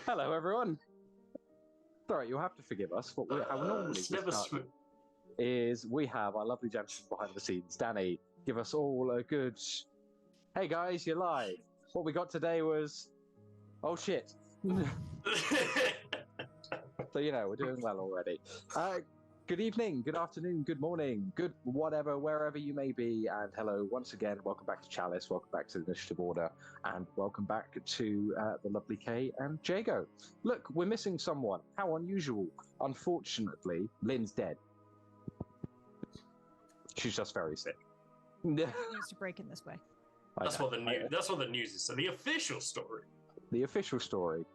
Hello, everyone. Sorry, you'll have to forgive us. What how normally is we have our lovely gentleman behind the scenes, Danny, give us all a good. Hey guys, you're live. What we got today was, oh shit. So we're doing well already. Good evening, good afternoon, good morning, good whatever, wherever you may be, and hello once again. Welcome back to Chalice, welcome back to the Initiative Order, and welcome back to the lovely Kay and Jago. Look, we're missing someone. How unusual. Unfortunately, Lynn's dead. She's just very sick. News to break in this way. That's what the news is. So the official story. The official story,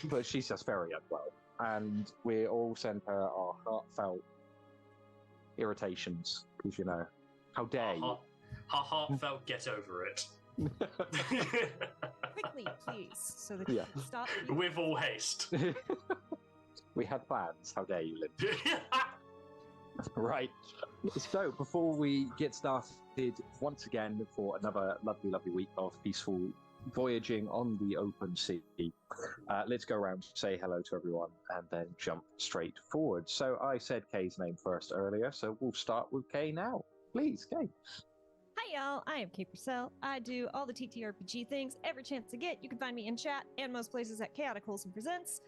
but she's just very unwell, and we all send her our heartfelt irritations, because how dare you? Her heartfelt get over it. Quickly, please, so that you can stop. With all haste. We had plans. How dare you, Lynn? Right. So before we get started once again for another lovely, lovely week of peaceful voyaging on the open sea, let's go around, say hello to everyone, and then jump straight forward. So I said Kay's name first earlier, so we'll start with Kay now. Please, Kay. Hi, y'all. I am Kay Purcell. I do all the TTRPG things every chance to get. You can find me in chat and most places at Chaotic Wholesome Presents.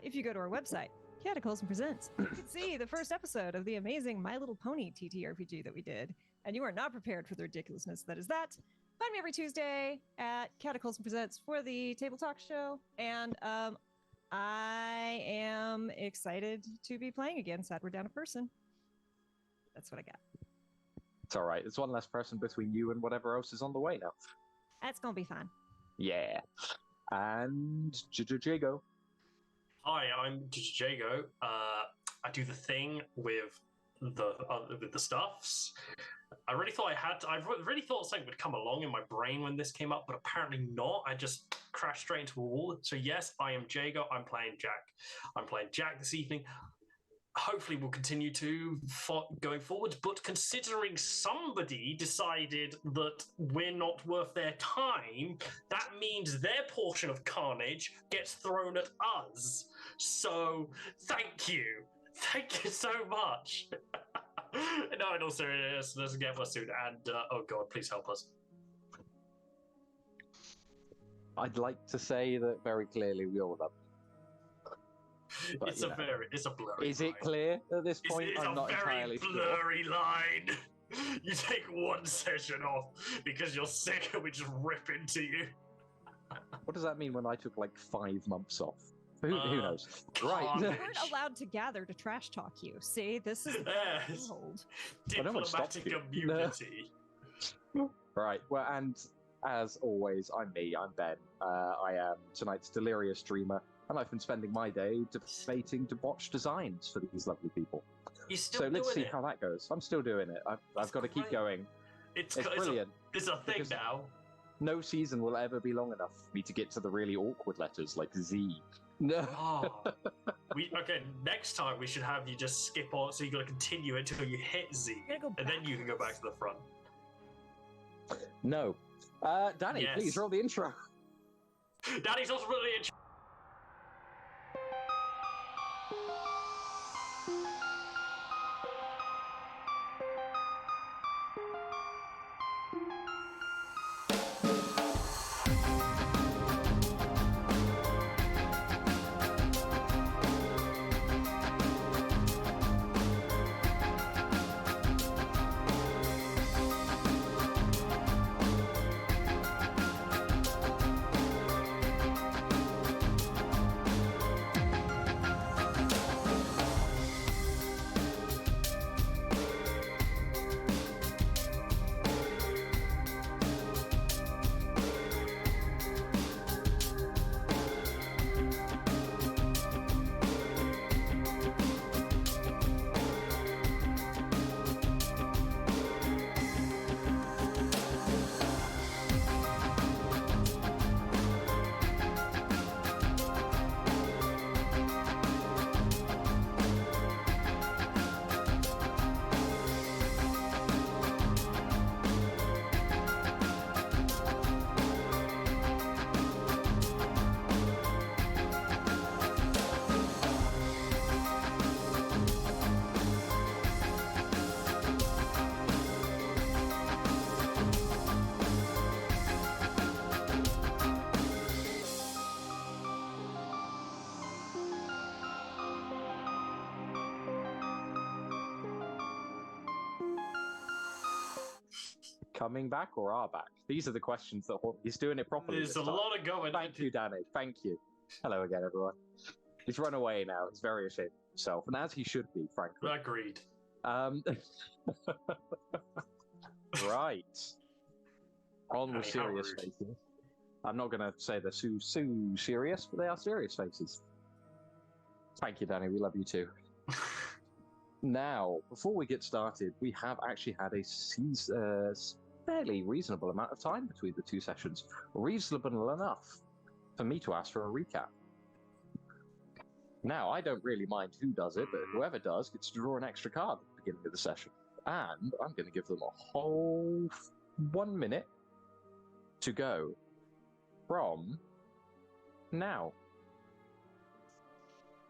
If you go to our website, Chaotic Wholesome Presents, you can see the first episode of the amazing My Little Pony TTRPG that we did, and you are not prepared for the ridiculousness that is that. Find me every Tuesday at Chaotic Wholesome Presents for the Table Talk show, and I am excited to be playing again. Sad we're down a person. That's what I got. It's all right. There's one less person between you and whatever else is on the way now. That's gonna be fun. Yeah. And Jago. Hi, I'm Jago. I do the thing with the stuffs. I really thought something would come along in my brain when this came up, but apparently not. I just crashed straight into a wall. So yes, I am Jago. I'm playing Jack. I'm playing Jack this evening. Hopefully we'll continue to going forward, but considering somebody decided that we're not worth their time, that means their portion of carnage gets thrown at us. So thank you so much. No, in all seriousness, let's get well soon, and oh god, please help us. I'd like to say that very clearly we all love you. But, it's a blurry Is line. It clear at this point? It's I'm not entirely sure. It's a very blurry line. You take one session off because you're sick and we just rip into you. What does that mean when I took like 5 months off? Who knows? Right. We weren't allowed to gather to trash talk you. See, this is old. Diplomatic immunity. Right. Well, and as always, I'm me. I'm Ben. I am tonight's delirious dreamer, and I've been spending my day debating debauched designs for these lovely people. You're still so let's see it. how that goes. I'm still doing it. I've got to keep going. It's brilliant. It's a thing now. No season will ever be long enough for me to get to the really awkward letters like Z. No. Okay, next time we should have you just skip on, so you got to continue until you hit Z, and then you can go back to the front. No. Danny, please roll the intro. Danny's also really intro. coming back or are back? These are the questions that he's doing it properly. There's a lot of going. Thank you, Danny. Thank you. Hello again, everyone. He's run away now. He's very ashamed of himself, and as he should be, frankly. Agreed. Right. On with serious faces. I'm not going to say they're so serious, but they are serious faces. Thank you, Danny. We love you too. Now, before we get started, we have actually had a fairly reasonable amount of time between the two sessions. Reasonable enough for me to ask for a recap. Now, I don't really mind who does it, but whoever does gets to draw an extra card at the beginning of the session. And I'm going to give them a whole 1 minute to go from now.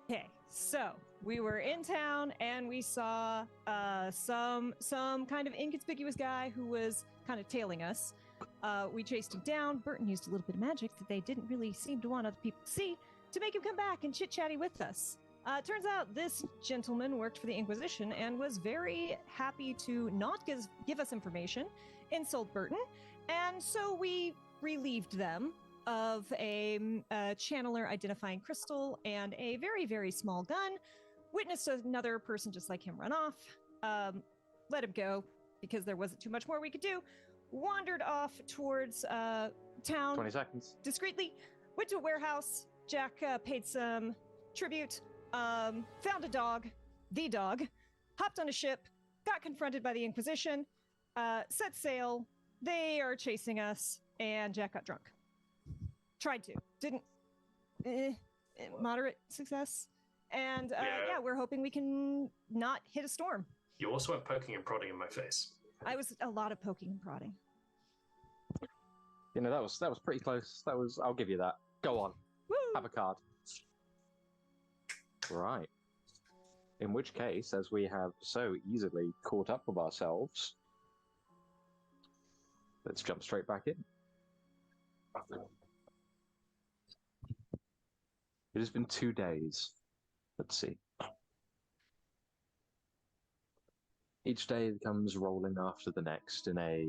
Okay, so we were in town and we saw some kind of inconspicuous guy who was kind of tailing us. We chased him down. Burton used a little bit of magic that they didn't really seem to want other people to see to make him come back and chit-chatty with us. Turns out this gentleman worked for the Inquisition and was very happy to not give us information, insult Burton, and so we relieved them of a channeler identifying crystal and a very, very small gun, witnessed another person just like him run off, let him go because there wasn't too much more we could do, wandered off towards town 20 seconds. Discreetly, went to a warehouse. Jack paid some tribute, found a dog, the dog, hopped on a ship, got confronted by the Inquisition, set sail. They are chasing us, and Jack got drunk. Tried to. Didn't. Moderate success. And yeah, we're hoping we can not hit a storm. You also went poking and prodding in my face. I was a lot of poking and prodding. You know, that was pretty close. I'll give you that. Go on. Woo! Have a card. Right. In which case, as we have so easily caught up with ourselves, let's jump straight back in. It has been 2 days. Let's see. Each day comes rolling after the next in a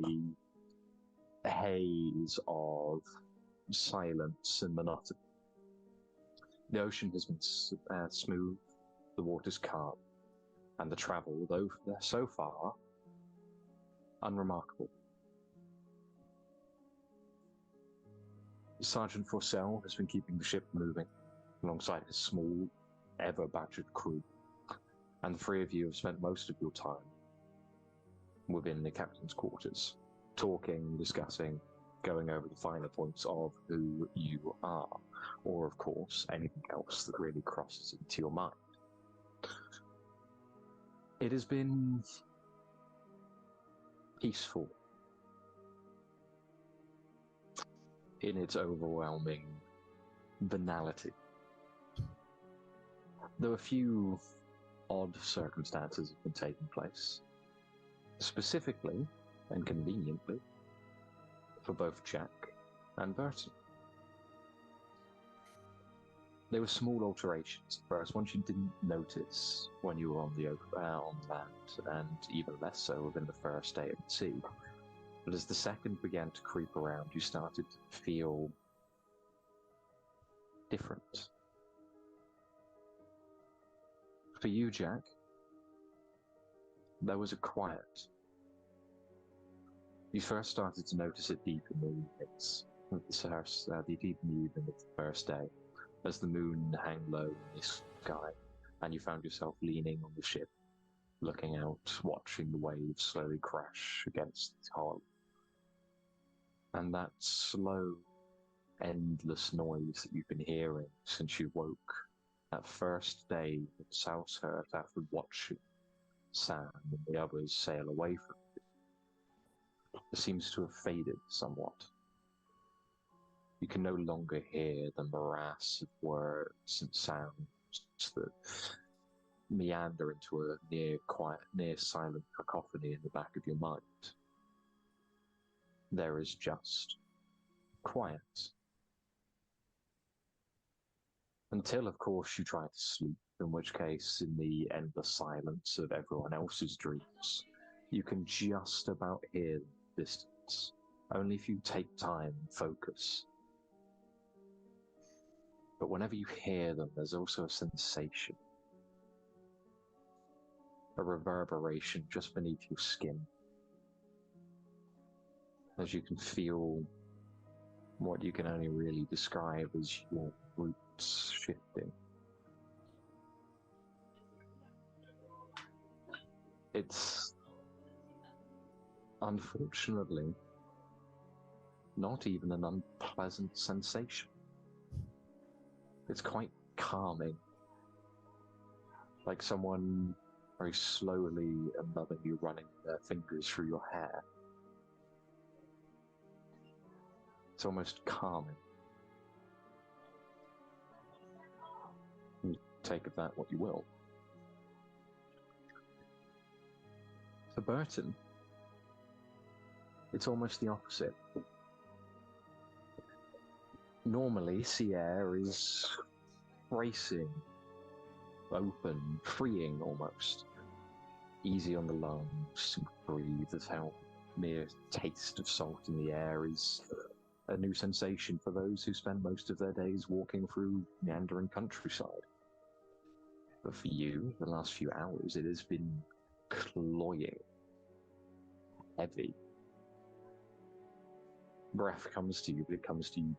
haze of silence and monotony. The ocean has been smooth, the water's calm, and the travel, though so far, unremarkable. Sergeant Forcell has been keeping the ship moving alongside his small, ever-badgered crew, and the three of you have spent most of your time within the captain's quarters, talking, discussing, going over the finer points of who you are, or of course, anything else that really crosses into your mind. It has been peaceful in its overwhelming banality. Though a few odd circumstances have been taking place, specifically and conveniently for both Jack and Burton. There were small alterations at first, ones you didn't notice when you were on on land, and even less so within the first day at sea. But as the second began to creep around, you started to feel different. For you, Jack, there was a quiet. You first started to notice it deep in the evenings of the deep in the evening of the first day, as the moon hung low in the sky, and you found yourself leaning on the ship, looking out, watching the waves slowly crash against its hull. And that slow, endless noise that you've been hearing since you woke that first day in Saushert after watching Sam and the others sail away from you, it seems to have faded somewhat. You can no longer hear the morass of words and sounds that meander into a near silent cacophony in the back of your mind. There is just quiet. Until, of course, you try to sleep, in which case, in the endless silence of everyone else's dreams, you can just about hear them distance, only if you take time and focus. But whenever you hear them, there's also a sensation, a reverberation just beneath your skin, as you can feel what you can only really describe as your roots shifting. It's unfortunately not even an unpleasant sensation. It's quite calming, like someone very slowly and lovingly running their fingers through your hair. It's almost calming. You take of that what you will. For Burton, it's almost the opposite. Normally, sea air is bracing, open, freeing almost. Easy on the lungs to breathe, as how mere taste of salt in the air is a new sensation for those who spend most of their days walking through meandering countryside. But for you, the last few hours, it has been cloying, heavy. Breath comes to you, but it comes to you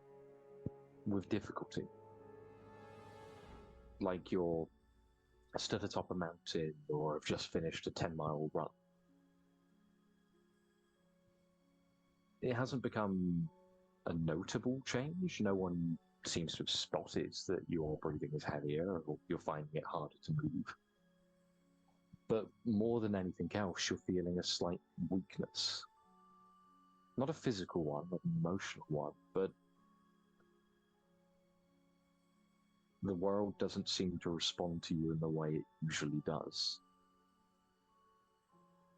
with difficulty. Like you're stood atop a mountain or have just finished a 10-mile run. It hasn't become a notable change. No one seems to have spotted that your breathing is heavier or you're finding it harder to move. But more than anything else, you're feeling a slight weakness. Not a physical one, not an emotional one, but the world doesn't seem to respond to you in the way it usually does.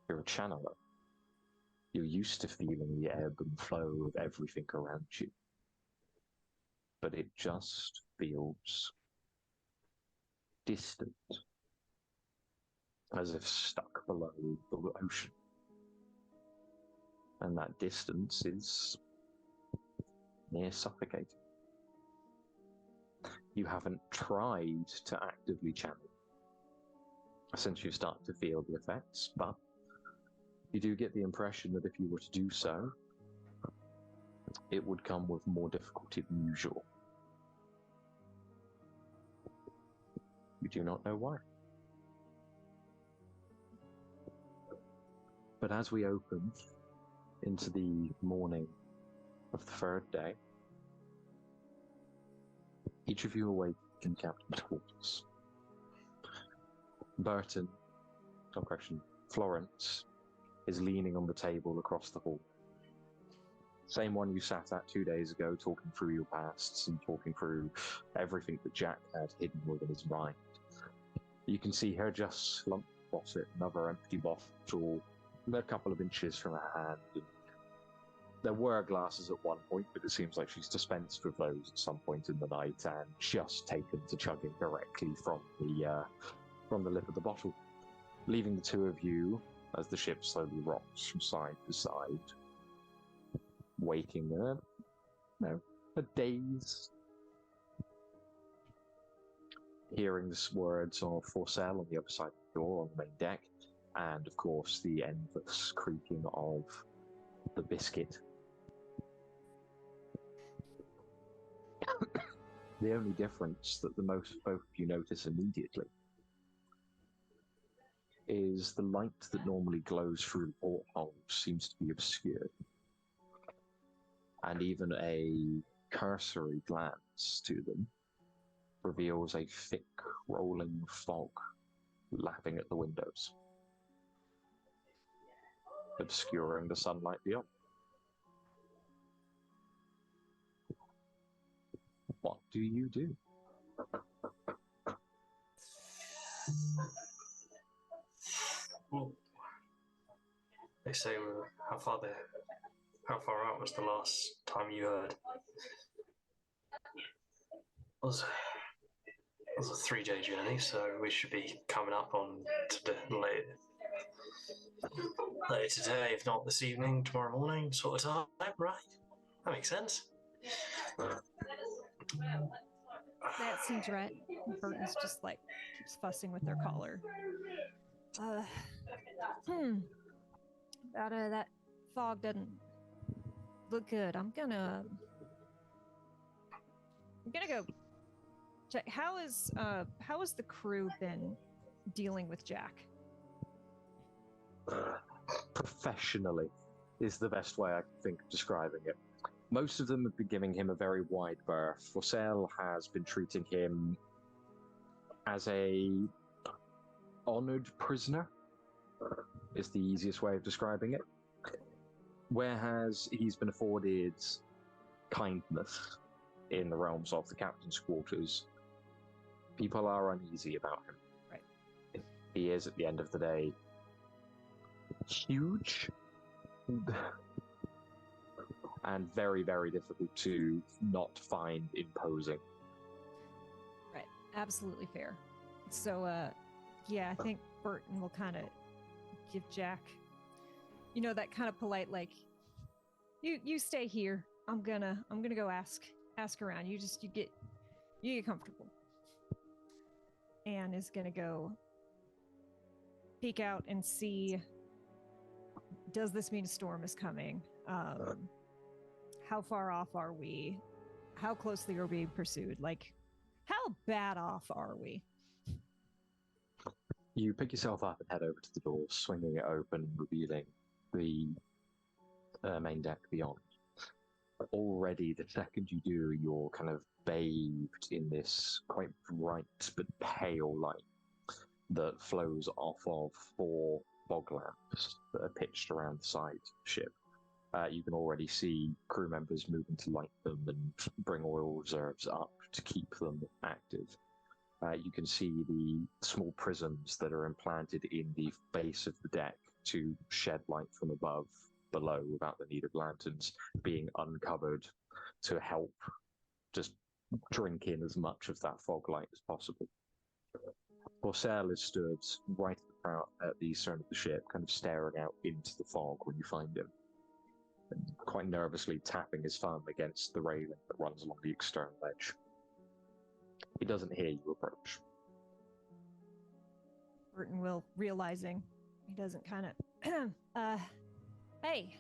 You're a channeler. You're used to feeling the ebb and flow of everything around you. But it just feels distant, as if stuck below the ocean. And that distance is near suffocating. You haven't tried to actively channel since you start to feel the effects, but you do get the impression that if you were to do so, it would come with more difficulty than usual. You do not know why. But as we open into the morning of the third day, each of you awake in captain's quarters. Burton, Florance, is leaning on the table across the hall. Same one you sat at 2 days ago, talking through your pasts and talking through everything that Jack had hidden within his mind. You can see her just slump across it, another empty bottle, a couple of inches from her hand. And there were glasses at one point, but it seems like she's dispensed with those at some point in the night and just taken to chugging directly from the lip of the bottle, leaving the two of you as the ship slowly rocks from side to side, waking a daze, hearing the words of for sale on the other side of the door on the main deck, and of course the endless creaking of the biscuit. The only difference that both of you notice immediately is the light that normally glows through the portholes seems to be obscured. And even a cursory glance to them reveals a thick, rolling fog lapping at the windows, obscuring the sunlight beyond. What do you do? Well, they say how far out was the last time you heard? It was a 3-day journey, so we should be coming up on to the late. later today, if not this evening, tomorrow morning, sort of time, right? That makes sense. That seems right. Burton's just like keeps fussing with their collar. That fog doesn't look good. I'm gonna go check. How has the crew been dealing with Jack? Professionally is the best way I can think of describing it. Most of them have been giving him a very wide berth. Forsell has been treating him as a honored prisoner, is the easiest way of describing it. Whereas he's been afforded kindness in the realms of the captain's quarters, people are uneasy about him. Right. He is, at the end of the day, huge and very, very difficult to not find imposing. Right. Absolutely fair. So, yeah, I think Burton will kind of give Jack, that kind of polite, like, you stay here. I'm gonna go ask around. You get comfortable. And is gonna go peek out and see, does this mean a storm is coming? How far off are we? How closely are we being pursued? Like, how bad off are we? You pick yourself up and head over to the door, swinging it open, revealing the main deck beyond. Already, the second you do, you're kind of bathed in this quite bright but pale light that flows off of 4 fog lamps that are pitched around the side of the ship. You can already see crew members moving to light them and bring oil reserves up to keep them active. You can see the small prisms that are implanted in the base of the deck to shed light from above, below, without the need of lanterns, being uncovered to help just drink in as much of that fog light as possible. Forsell is stood right at the stern of the ship, kind of staring out into the fog when you find him, and quite nervously tapping his thumb against the railing that runs along the external edge. He doesn't hear you approach. Burton will, realizing he doesn't kind of, hey.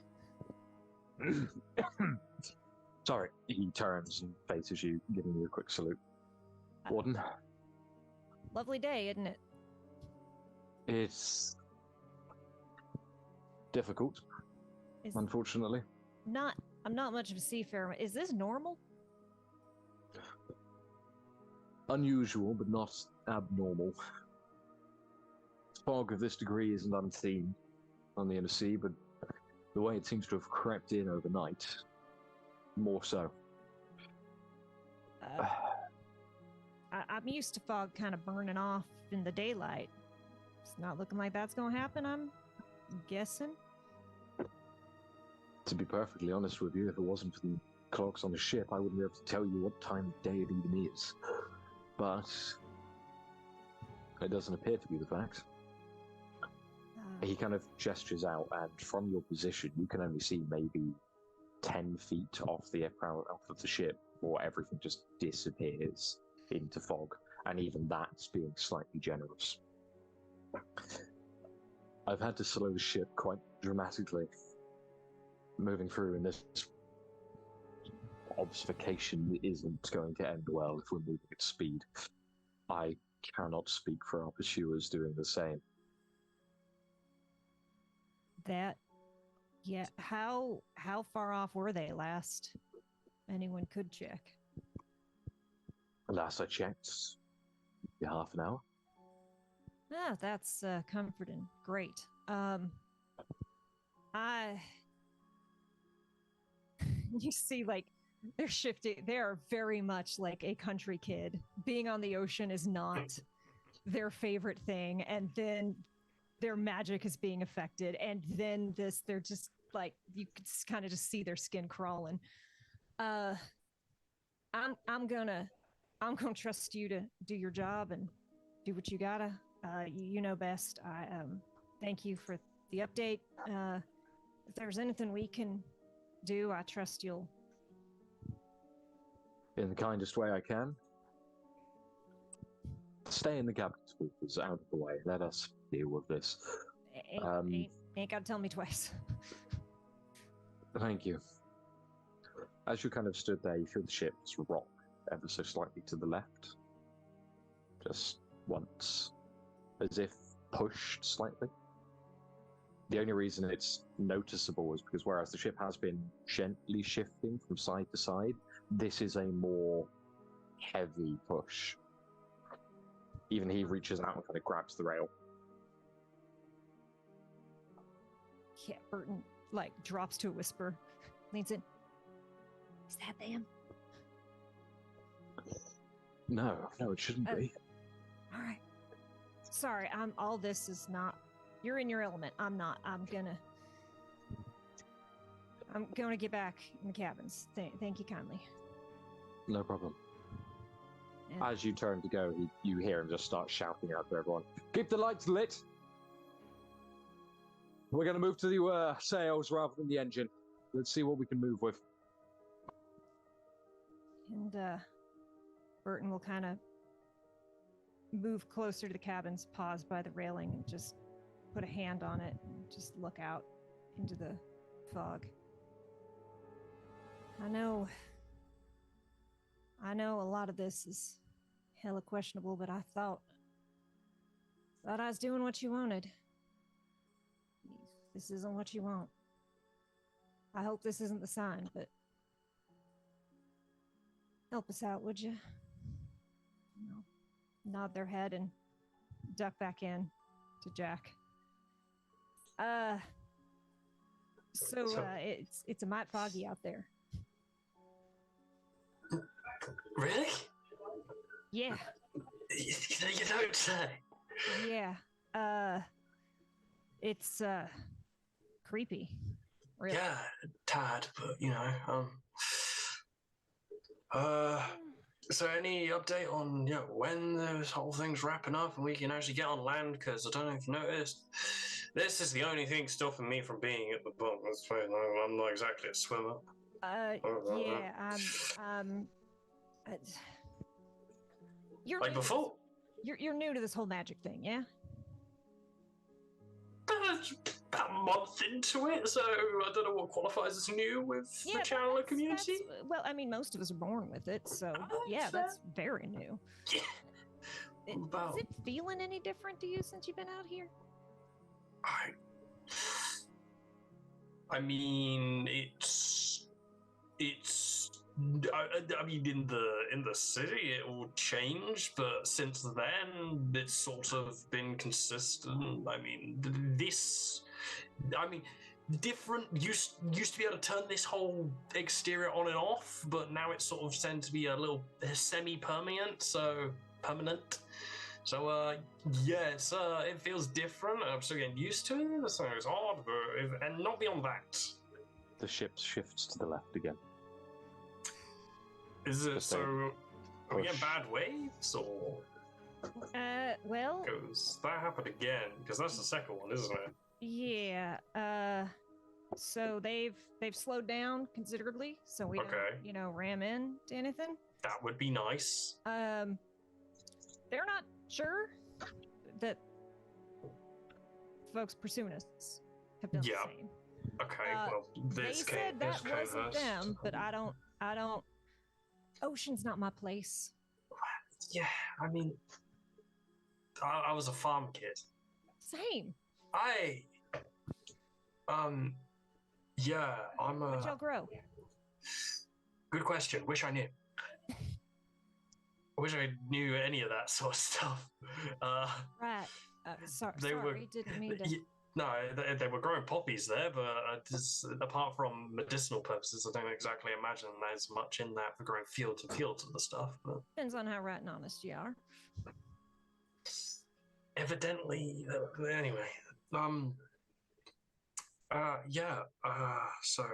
Sorry. He turns and faces you, giving you a quick salute. Warden? Lovely day, isn't it? It's difficult, unfortunately. I'm not much of a seafarer. Is this normal? Unusual, but not abnormal. Fog of this degree isn't unseen on the inner sea, but the way it seems to have crept in overnight, more so. I'm used to fog kind of burning off in the daylight. It's not looking like that's going to happen, I'm guessing. To be perfectly honest with you, if it wasn't for the clocks on the ship, I wouldn't be able to tell you what time of day it even is. But it doesn't appear to be the fact. He kind of gestures out, and from your position, you can only see maybe 10 feet off of the ship, or everything just disappears into fog, and even that's being slightly generous. I've had to slow the ship quite dramatically, moving through, and this obfuscation isn't going to end well if we're moving at speed. I cannot speak for our pursuers doing the same. Yeah, how far off were they last? Anyone could check. Last I checked, half an hour. Ah, that's comforting. Great. You see, like, they're shifting. They are very much like a country kid. Being on the ocean is not their favorite thing, and then their magic is being affected, and then they're just like, you could kind of just see their skin crawling. I'm gonna trust you to do your job and do what you gotta. You know best. I thank you for the update. If there's anything we can do, I trust you'll. In the kindest way I can. Stay in the captain's quarters, out of the way. Let us deal with this. Ain't gotta tell me twice. Thank you. As you kind of stood there, you feel the ship's rock ever so slightly to the left. Just once. As if pushed slightly. The only reason it's noticeable is because whereas the ship has been gently shifting from side to side, this is a more heavy push. Even he reaches out and kind of grabs the rail. Yeah, Burton, like, drops to a whisper, leans in. Is that them? No, it shouldn't be. All right. Sorry, all this is not... You're in your element. I'm not. I'm gonna get back in the cabins. Thank you kindly. No problem. And As you turn to go, you hear him just start shouting out to everyone, "Keep the lights lit! We're going to move to the sails rather than the engine. Let's see what we can move with." And Burton will kind of move closer to the cabins, pause by the railing, and just put a hand on it and just look out into the fog. I know a lot of this is hella questionable, but I thought I was doing what you wanted. This isn't what you want. I hope this isn't the sign, but help us out, would you? Nod their head and duck back in to Jack. It's a mite foggy out there. Really? Yeah. You don't say. Yeah. It's creepy. Really. Yeah, tad, but so any update on when this whole thing's wrapping up and we can actually get on land? Because I don't know if you noticed, this is the only thing stopping me from being at the bottom. That's fine. I'm not exactly a swimmer. You're like before. You're new to this whole magic thing, yeah? About a month into it, so I don't know what qualifies as new with the Channeler community. Well, I mean, most of us are born with it, so that's very new. Yeah. Is it feeling any different to you since you've been out here? I mean, it's. I mean, in the city, it will change, but since then, it's sort of been consistent. I mean, different. Used to be able to turn this whole exterior on and off, but now it's sort of tends to be a little semi-permanent. So permanent. So it feels different. I'm still getting used to it, so it's hard, but and not beyond that. The ship shifts to the left again. Is it so? Are we getting bad waves, or? Well. Because that happened again. Because that's the second one, isn't it? Yeah. So they've slowed down considerably, so we don't, ram into anything. That would be nice. They're not sure that folks pursuing us have done the same. Okay. Well, this they said that wasn't them, but I don't. Ocean's not my place. Yeah, I mean, I was a farm kid. Same. I'm Where'd y'all grow? Good question. Wish I knew. I wish I knew any of that sort of stuff. Right. Sorry, didn't mean to... No, they were growing poppies there, but apart from medicinal purposes, I don't exactly imagine there's much in that for growing fields and fields of the stuff. But depends on how right and honest you are. Evidently, anyway. So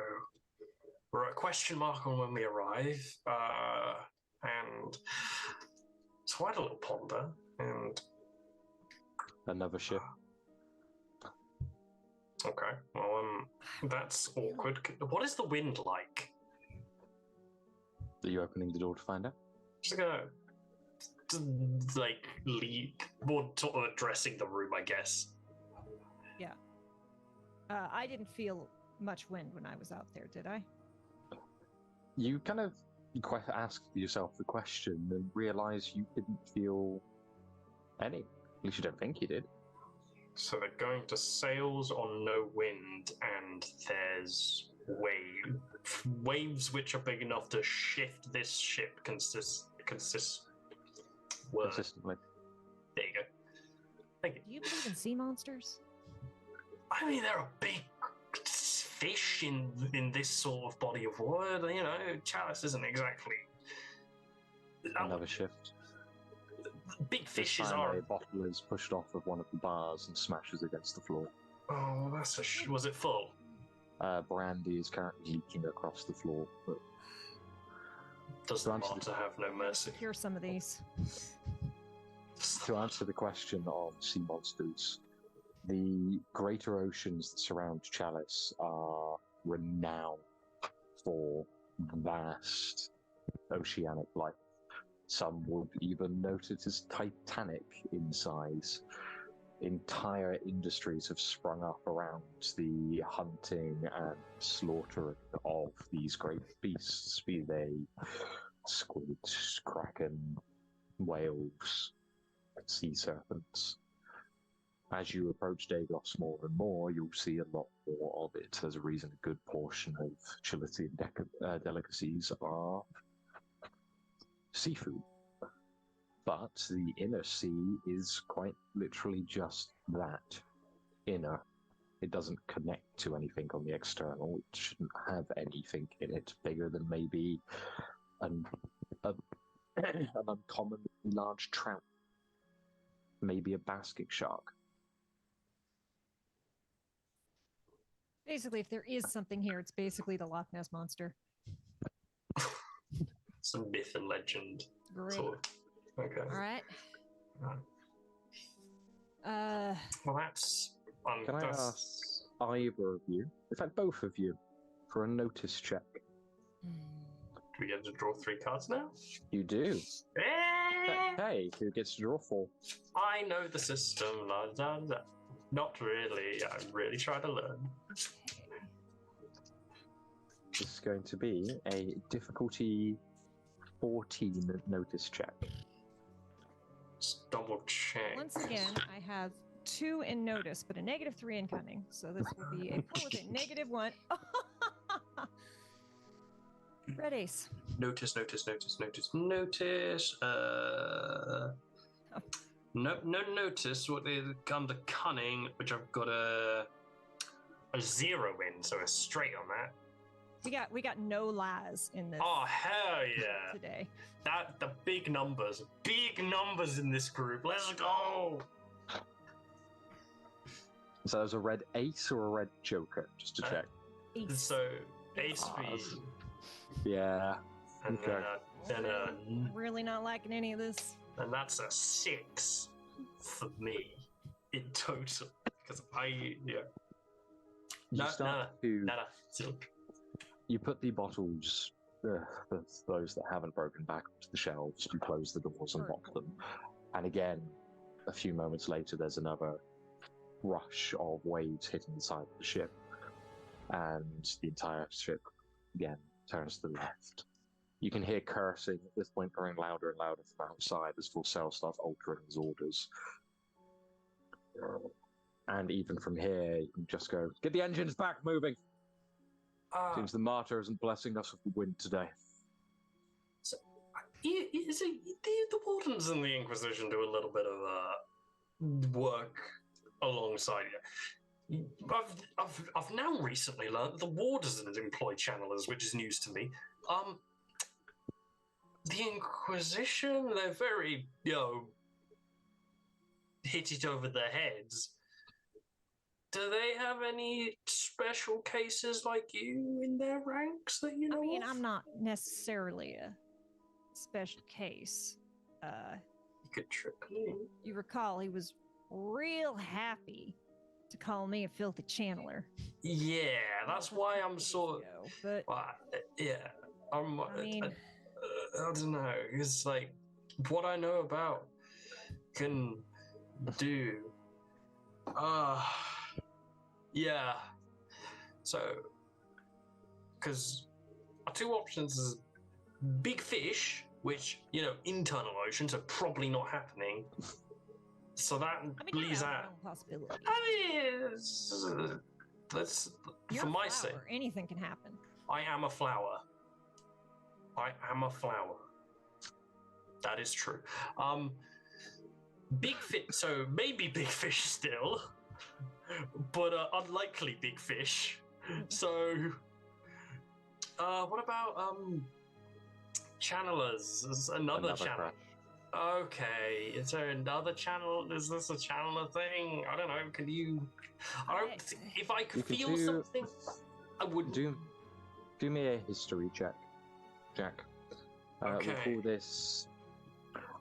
we're at question mark on when we arrive, and it's quite a little ponder, and another ship. Okay. Well, that's awkward. What is the wind like? Are you opening the door to find out? Just gonna like lead, more sort of addressing the room, I guess. Yeah. I didn't feel much wind when I was out there, did I? You kind of ask yourself the question and realize you didn't feel any. At least you don't think you did. So they're going to sails on no wind, and there's waves which are big enough to shift this ship Consistently. There you go. Thank you. Do you believe in sea monsters? I mean, there are big fish in this sort of body of water. You know, Chalice isn't exactly Another shift. Big This fishes time are. a bottle is pushed off of one of the bars and smashes against the floor. Oh, that's was it full? Brandy is currently leaking across the floor. But Does the martyr have no mercy? Hear some of these. to answer the question of sea monsters, the greater oceans that surround Chalice are renowned for vast oceanic life. Some would even note it as titanic in size. Entire industries have sprung up around the hunting and slaughtering of these great beasts, be they squids, kraken, whales, sea serpents. As you approach Dagos more and more, you'll see a lot more of it. There's a reason a good portion of Chalicean delicacies are seafood. But the inner sea is quite literally just that. Inner. It doesn't connect to anything on the external. It shouldn't have anything in it bigger than maybe an uncommonly large trout. Maybe a basket shark. Basically, if there is something here, it's basically the Loch Ness Monster. Some myth and legend. Great. Sort of. Okay. All right. Well, that's. Can I ask either of you, in fact both of you, for a notice check? Do we get to draw 3 cards now? You do. Hey, who gets to draw 4? I know the system. La, la, la. Not really. I really try to learn. This is going to be a difficulty 14 notice check. Just double check. Once again, I have 2 in notice, but a -3 in cunning. So this will be a pull with a -1. Red ace. Notice. No notice. What is under cunning, which I've got a 0 in, so a straight on that. We got no lies in this. Oh hell yeah! Today. The big numbers in this group. Let's go. So there's a red ace or a red joker, just to check. Ace. So ace for you. Yeah. And Okay. then Really not liking any of this. and that's a 6 for me in total because You start to. You put the bottles, those that haven't broken, back onto the shelves. You close the doors and lock them. And again, a few moments later, there's another rush of waves hitting the side of the ship. And the entire ship, again, turns to the left. You can hear cursing at this point growing louder and louder from outside as Forcell starts altering his orders. And even from here, you can just go, get the engines back moving! Seems the martyr isn't blessing us with the wind today. So, the Wardens and the Inquisition do a little bit of work alongside you. I've now recently learned that the Wardens employ channelers, which is news to me. The Inquisition, they're very, hit it over their heads. Do they have any special cases like you in their ranks that you know I mean, of? I'm not necessarily a special case. You could trick me. You recall he was real happy to call me a filthy channeler. Yeah, that's why I'm sort of. But Yeah, I don't know. It's like what I know about can do. Yeah. So, because our two options is big fish, which internal oceans are probably not happening. So that leaves out possibility. That's You're for a my flower. sake. Anything can happen. I am a flower. That is true. Big fish. So maybe big fish still, but unlikely big fish. So, what about channelers? There's another channel. Crash. Okay, is there another channel? Is this a channeler thing? I don't know. Can you? If I could feel something, I would do me a history check, Jack. Okay. We'll call this.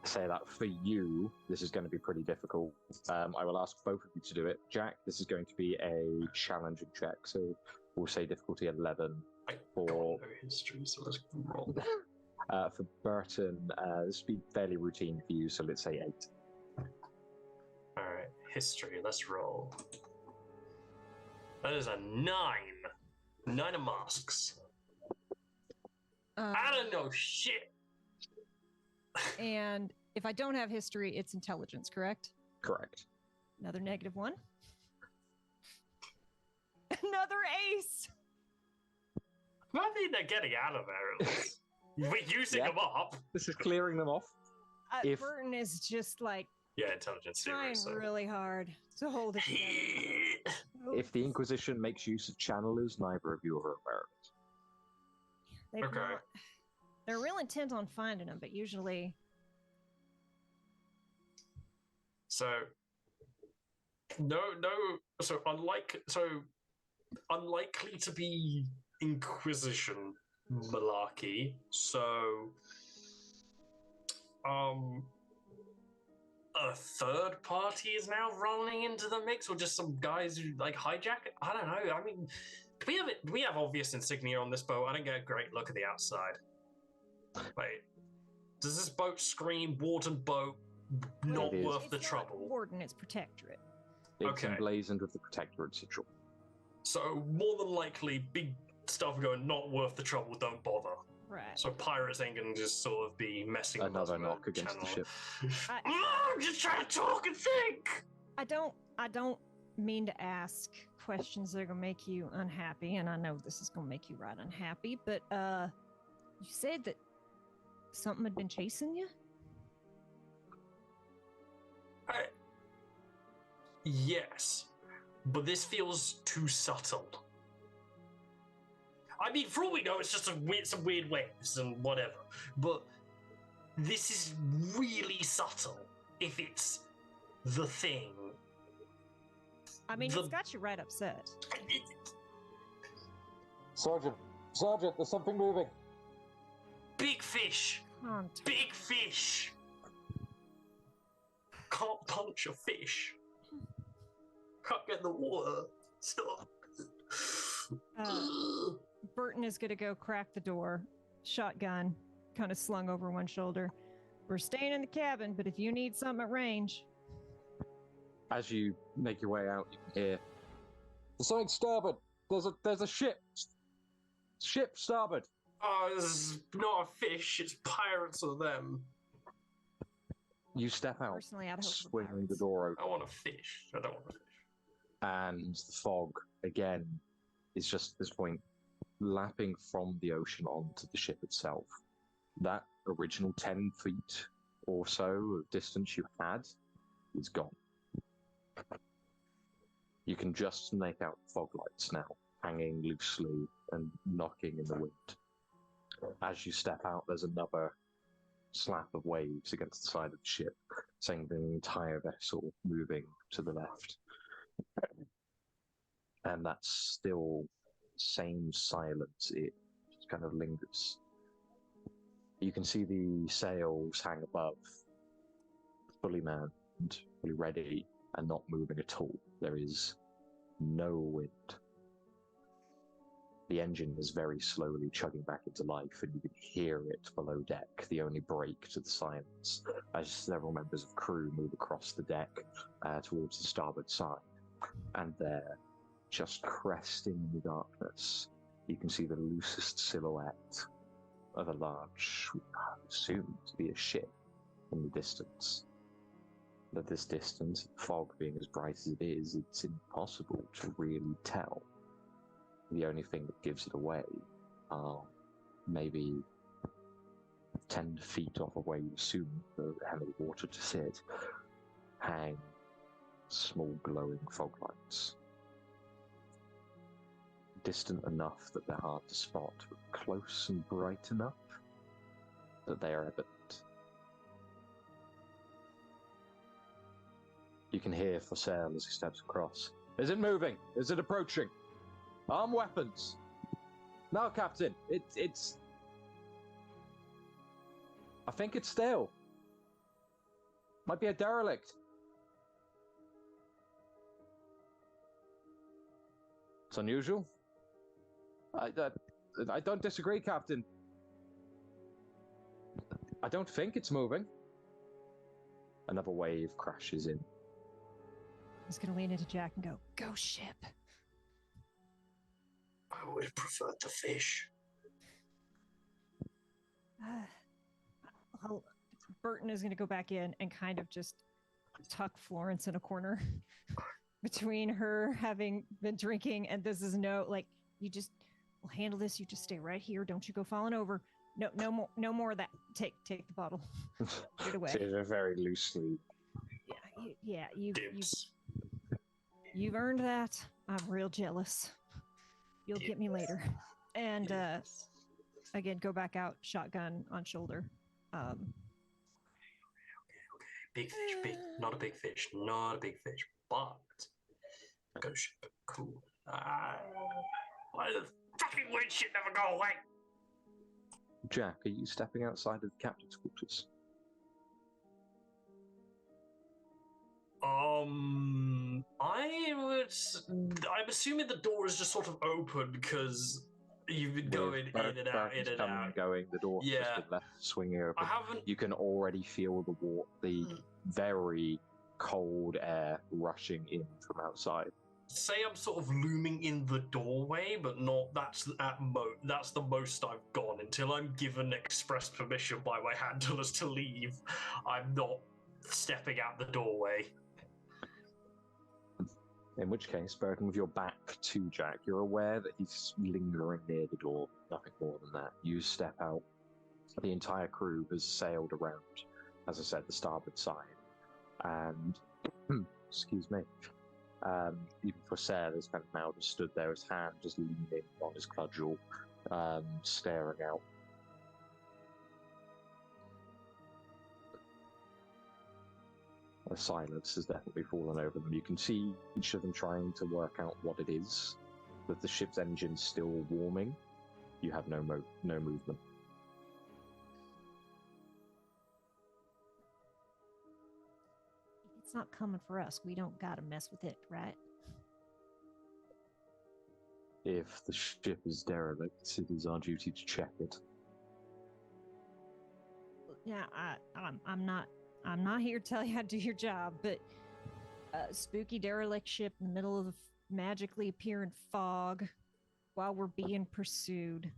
Say that for you, this is going to be pretty difficult. I will ask both of you to do it. Jack, this is going to be a challenging check, so we'll say difficulty 11. I got no history, so let's roll. For Burton, this will be fairly routine for you, so let's say 8. Alright, history, let's roll. That is a 9. 9 of masks. I don't know shit. And if I don't have history, it's intelligence, correct? Correct. Another -1. Another ace. I think they're getting out of there at least. We're using them up. This is clearing them off. Burton is just like intelligence trying really hard to hold it together. If the Inquisition makes use of channelers, neither of you are aware of it. They're real intent on finding them, but usually. So unlikely to be Inquisition malarkey. So a third party is now rolling into the mix, or just some guys who like hijack it? I don't know. I mean, we have obvious insignia on this boat. I don't get a great look at the outside. Wait, does this boat scream Warden boat, not worth the trouble? Warden, it's Protectorate. It's emblazoned with the Protectorate sigil. So more than likely, big stuff going, not worth the trouble, don't bother. Right. So pirates ain't gonna just sort of be messing with us. Another knock against the ship. I'm just trying to talk and think. I don't mean to ask questions that are gonna make you unhappy, and I know this is gonna make you right unhappy, but you said that something had been chasing you? Yes, but this feels too subtle. I mean, for all we know, it's just some weird waves and whatever. But this is really subtle. If it's the thing. I mean, it's got you right upset. Sergeant, there's something moving. Big fish. Big fish. Can't punch a fish. Can't get in the water. Stop. Burton is going to go crack the door. Shotgun kind of slung over one shoulder. We're staying in the cabin, but if you need something at range. As you make your way out, you can hear, "There's something starboard. There's a ship. Ship starboard." Oh, this is not a fish. It's pirates or them. You step out, Personally, I'd hope swing the door open. I want a fish. I don't want a fish. And the fog, again, is just at this point lapping from the ocean onto the ship itself. That original 10 feet or so of distance you had is gone. You can just make out fog lights now, hanging loosely and knocking in the wind. As you step out, there's another slap of waves against the side of the ship, sending the entire vessel moving to the left. And that's still same silence. It just kind of lingers. You can see the sails hang above, fully manned, fully ready, and not moving at all. There is no wind. The engine is very slowly chugging back into life, and you can hear it below deck, the only break to the silence, as several members of crew move across the deck towards the starboard side. And there, just cresting in the darkness, you can see the loosest silhouette of a large, assumed to be a ship, in the distance. But at this distance, fog being as bright as it is, it's impossible to really tell. The only thing that gives it away are maybe 10 feet off of where you assume the heavy water to sit, hang small glowing fog lights. Distant enough that they're hard to spot, but close and bright enough that they are evident. You can hear Florance as he steps across. Is it moving? Is it approaching? Arm weapons! No, Captain, it's... I think it's still. Might be a derelict. It's unusual. I don't disagree, Captain. I don't think it's moving. Another wave crashes in. I'm just gonna lean into Jack and go, "Go ship." I would prefer to fish. Burton is gonna go back in and kind of just tuck Florance in a corner between her having been drinking and this is you just we'll handle this. You just stay right here. Don't you go falling over. No more of that. Take the bottle. Get it away. So they're very loosely. You've earned that. I'm real jealous. You'll get me later. And again, go back out, shotgun on shoulder. Okay. Big fish, not a big fish, but go ship. Cool. Why the fucking weird shit never go away? Jack, are you stepping outside of the captain's quarters? I'm assuming the door is just sort of open because you've been going in and out, going. The door's just been left swinging open. You can already feel the very cold air rushing in from outside. Say I'm sort of looming in the doorway, but not. That's the most I've gone until I'm given express permission by my handlers to leave. I'm not stepping out the doorway. In which case, Burton, with your back to Jack, you're aware that he's lingering near the door. Nothing more than that. You step out. The entire crew has sailed around, as I said, the starboard side. And, excuse me, even Florance has kind of now just stood there, his hand just leaning on his cudgel, staring out. A silence has definitely fallen over them. You can see each of them trying to work out what it is. With the ship's engine still warming, you have no movement. It's not coming for us. We don't gotta mess with it, right? If the ship is derelict, it is our duty to check it. Yeah, I'm not here to tell you how to do your job, but a spooky derelict ship in the middle of the magically appearing fog while we're being pursued.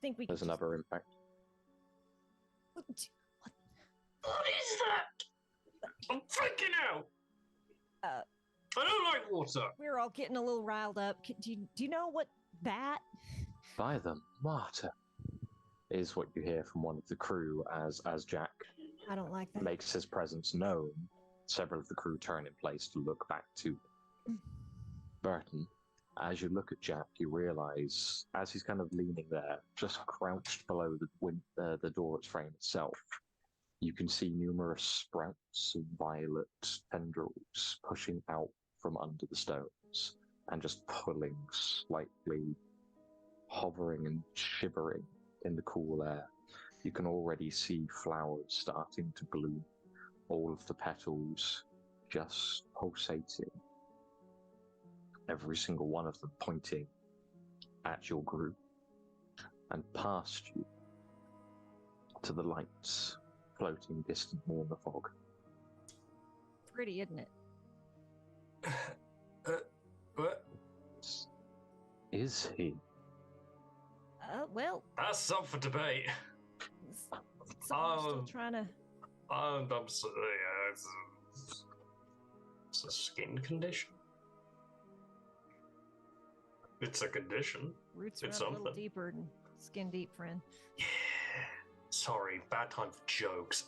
There's another impact. What is that? I'm freaking out! I don't like water! We're all getting a little riled up. Do you know what that? By the martyr, is what you hear from one of the crew as Jack I don't like that. makes his presence known. Several of the crew turn in place to look back to him. Burton, as you look at Jack, you realize, as he's kind of leaning there, just crouched below the door frame itself, you can see numerous sprouts of violet tendrils pushing out from under the stones and just pulling slightly, hovering and shivering in the cool air. You can already see flowers starting to bloom, all of the petals just pulsating. Every single one of them pointing at your group and past you to the lights floating distantly in the fog. Pretty, isn't it? What? Is he? Well, That's up for debate. I'm still trying to. I'm sorry. It's a skin condition. It's a condition. Roots It's run a little something. deeper than skin deep, friend. Yeah. Sorry, bad time for jokes.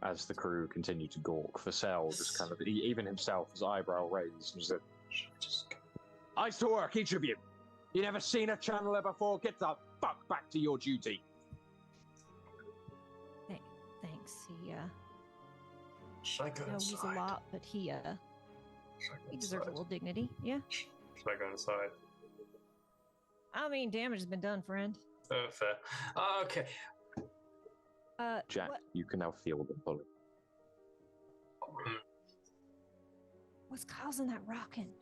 As the crew continue to gawk, Vassell just kind of, even himself, his eyebrow raised, and said, "Eyes to work, each of you! You never seen a channeler before? Get the fuck back to your duty!" Thanks. Should I go Knows inside? a lot, but he deserves a little dignity. Yeah. Should I go inside? I mean, damage has been done, friend. Fair. Okay. Jack, what- you can now feel them pulling. What's causing that rocking?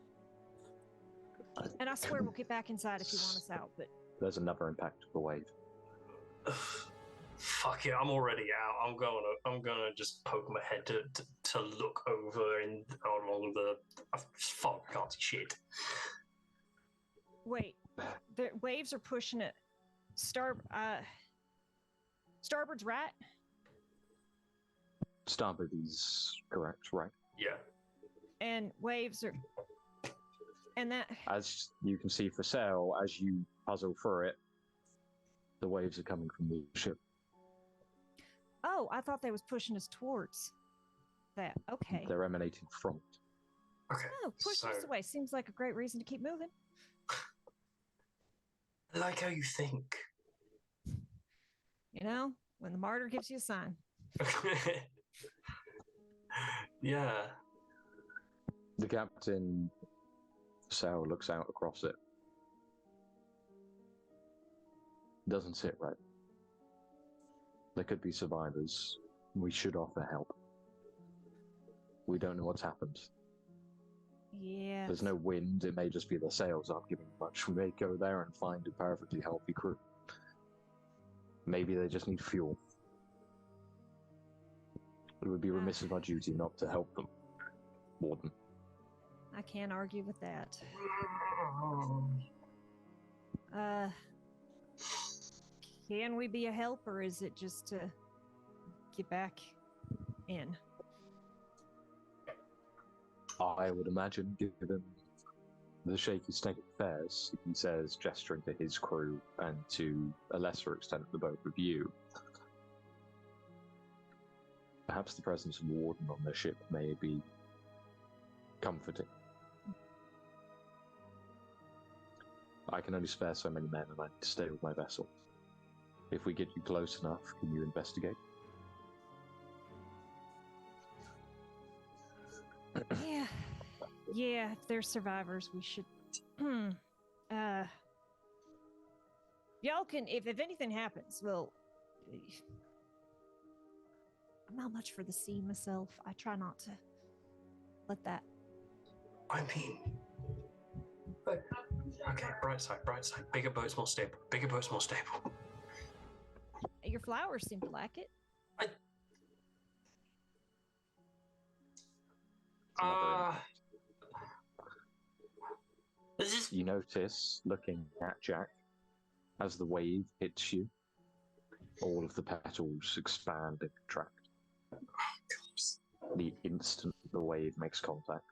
And I swear we'll get back inside if you want us out, but There's another impact of the wave. Fuck it, I'm already out. I'm gonna just poke my head to look over and along the. Fuck, I can't see shit. wait. The waves are pushing it. Starboard's right? Starboard is correct, right? Yeah. And waves are... And that... As you can see for sail, as you puzzle through it, the waves are coming from the ship. Oh, I thought they was pushing us towards that. Okay. They're emanating from it. Okay. Oh, push so, us away. Seems like a great reason to keep moving. I like how you think. You know, when the martyr gives you a sign. Yeah. The captain, Sal, looks out across it. Doesn't sit right. There could be survivors. We should offer help. We don't know what's happened. Yeah. There's no wind. It may just be the sails aren't giving much. We may go there and find a perfectly healthy crew. Maybe they just need fuel. It would be remiss of our duty not to help them, Warden. I can't argue with that. Can we be a help, or is it just to get back in? I would imagine, given the shaky state of affairs, he says, gesturing to his crew and to a lesser extent the both of you, perhaps the presence of a warden on their ship may be comforting. I can only spare so many men, and I need to stay with my vessel. If we get you close enough, can you investigate? Yeah, if they're survivors, we should... Y'all can, if anything happens, well... I'm not much for the sea myself. I try not to let that... I mean... Okay, bright side. Bigger boats, more stable. Bigger boats, more stable. Your flowers seem to like it. You notice, looking at Jack, as the wave hits you, all of the petals expand and contract. The instant the wave makes contact.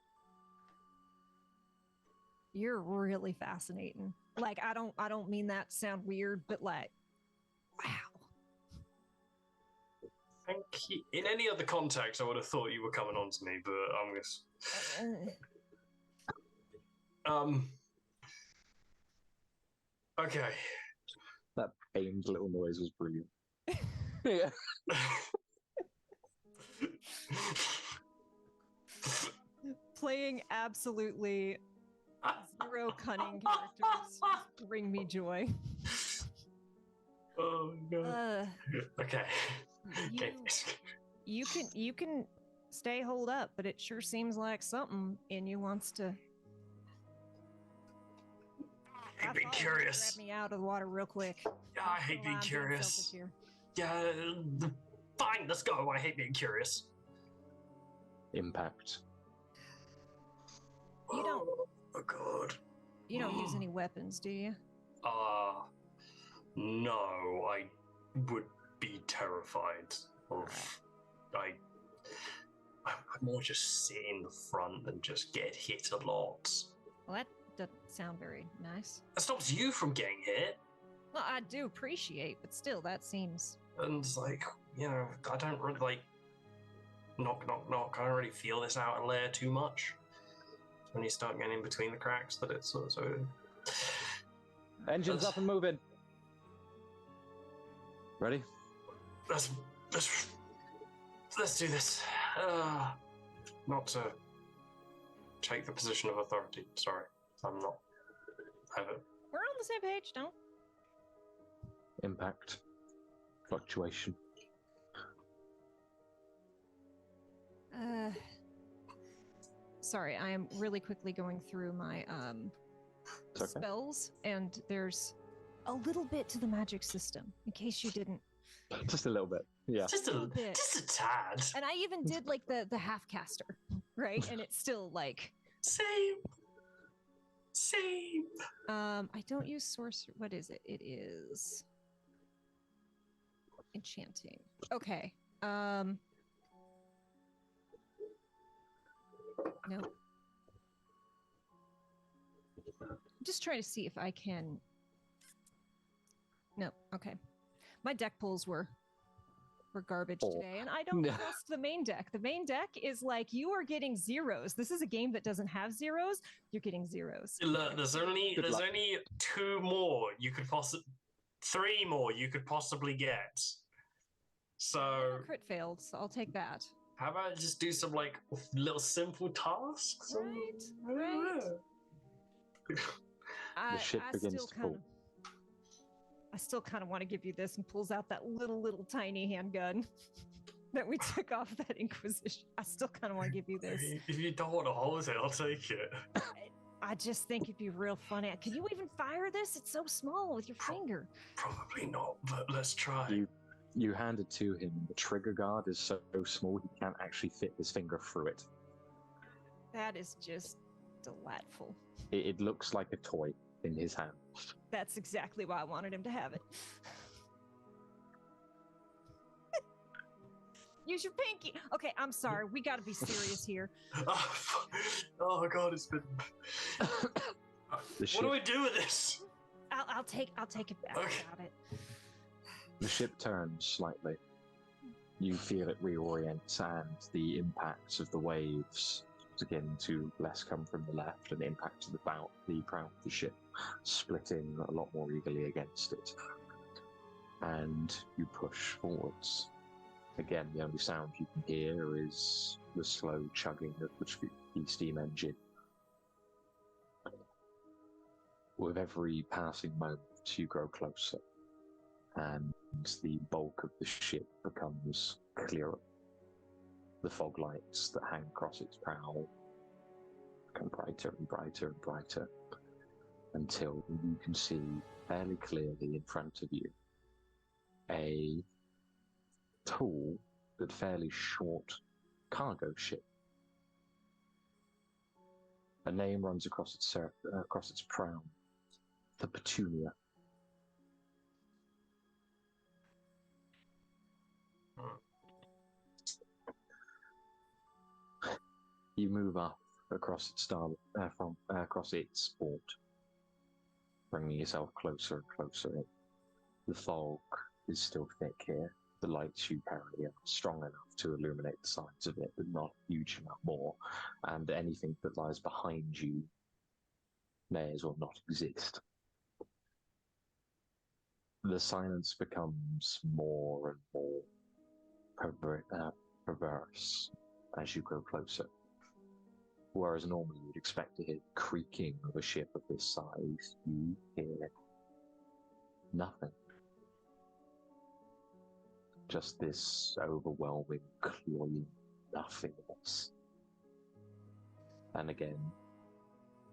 You're really fascinating. Like, I don't mean that to sound weird, but like, wow. Thank you. In any other context, I would have thought you were coming on to me, but I'm just... Okay. That pained little noise was brilliant. Yeah. Playing absolutely zero cunning characters bring me joy. Oh god. Okay. You, Okay. You can stay holed up, but it sure seems like something in you wants to. I hate being curious. Grab me out of the water real quick. Yeah, I hate being curious. Yeah, fine, let's go. I hate being curious. Impact. You don't. Oh god. You don't use any weapons, do you? No. I would be terrified of. Right. I'd more just sit in the front and just get hit a lot. Well, that doesn't sound very nice. That stops you from getting hit. Well, I do appreciate, but still, that seems. And it's like, I don't really like. Knock, knock, knock. I don't really feel this outer layer too much. When you start getting in between the cracks, that it's so. Engines up and moving. Ready? Let's do this. Not to take the position of authority. Sorry, I'm not. We're on the same page, don't? Impact. Fluctuation. Sorry, I am really quickly going through my spells, and there's a little bit to the magic system, in case you didn't. Just a little bit, yeah. Just a bit. Just a tad. And I even did like the half caster, right? And it's still like same. I don't use sorcery. What is it? It is enchanting. Okay. No. I'm just trying to see if I can. No, okay. My deck pulls were garbage today, and I don't trust the main deck. The main deck is like, you are getting zeros. This is a game that doesn't have zeros. You're getting zeros. Look, there's only 2 more you could possibly, 3 more you could possibly get. So crit failed, so I'll take that. How about just do some like little simple tasks? Right. The ship begins to fall. I still kind of want to give you this, and pulls out that little tiny handgun that we took off that Inquisition. I still kind of want to give you this. If you don't want to hold it, I'll take it. I just think it'd be real funny. Can you even fire this? It's so small with your finger. Probably not, but let's try. You hand it to him. The trigger guard is so small he can't actually fit his finger through it. That is just delightful. It looks like a toy in his hand. That's exactly why I wanted him to have it. Use your pinky. Okay, I'm sorry. We got to be serious here. Oh God, it's been. What do we do with this? I'll take it back. Okay. Got it. The ship turns slightly. You feel it reorients, and the impacts of the waves begin to less come from the left and impact the prow of the ship, splitting a lot more eagerly against it. And you push forwards. Again, the only sound you can hear is the slow chugging of the steam engine. With every passing moment, you grow closer, and the bulk of the ship becomes clearer. The fog lights that hang across its prow become brighter and brighter and brighter, until you can see fairly clearly in front of you a tall but fairly short cargo ship. A name runs across its prow: the Petunia. You move up across across its port, bringing yourself closer and closer in. The fog is still thick here. The lights you carry are strong enough to illuminate the sides of it, but not huge enough more. And anything that lies behind you may as well not exist. The silence becomes more and more perverse as you grow closer. Whereas normally you'd expect to hear the creaking of a ship of this size, you hear nothing. just this overwhelming, cloying nothingness. And again,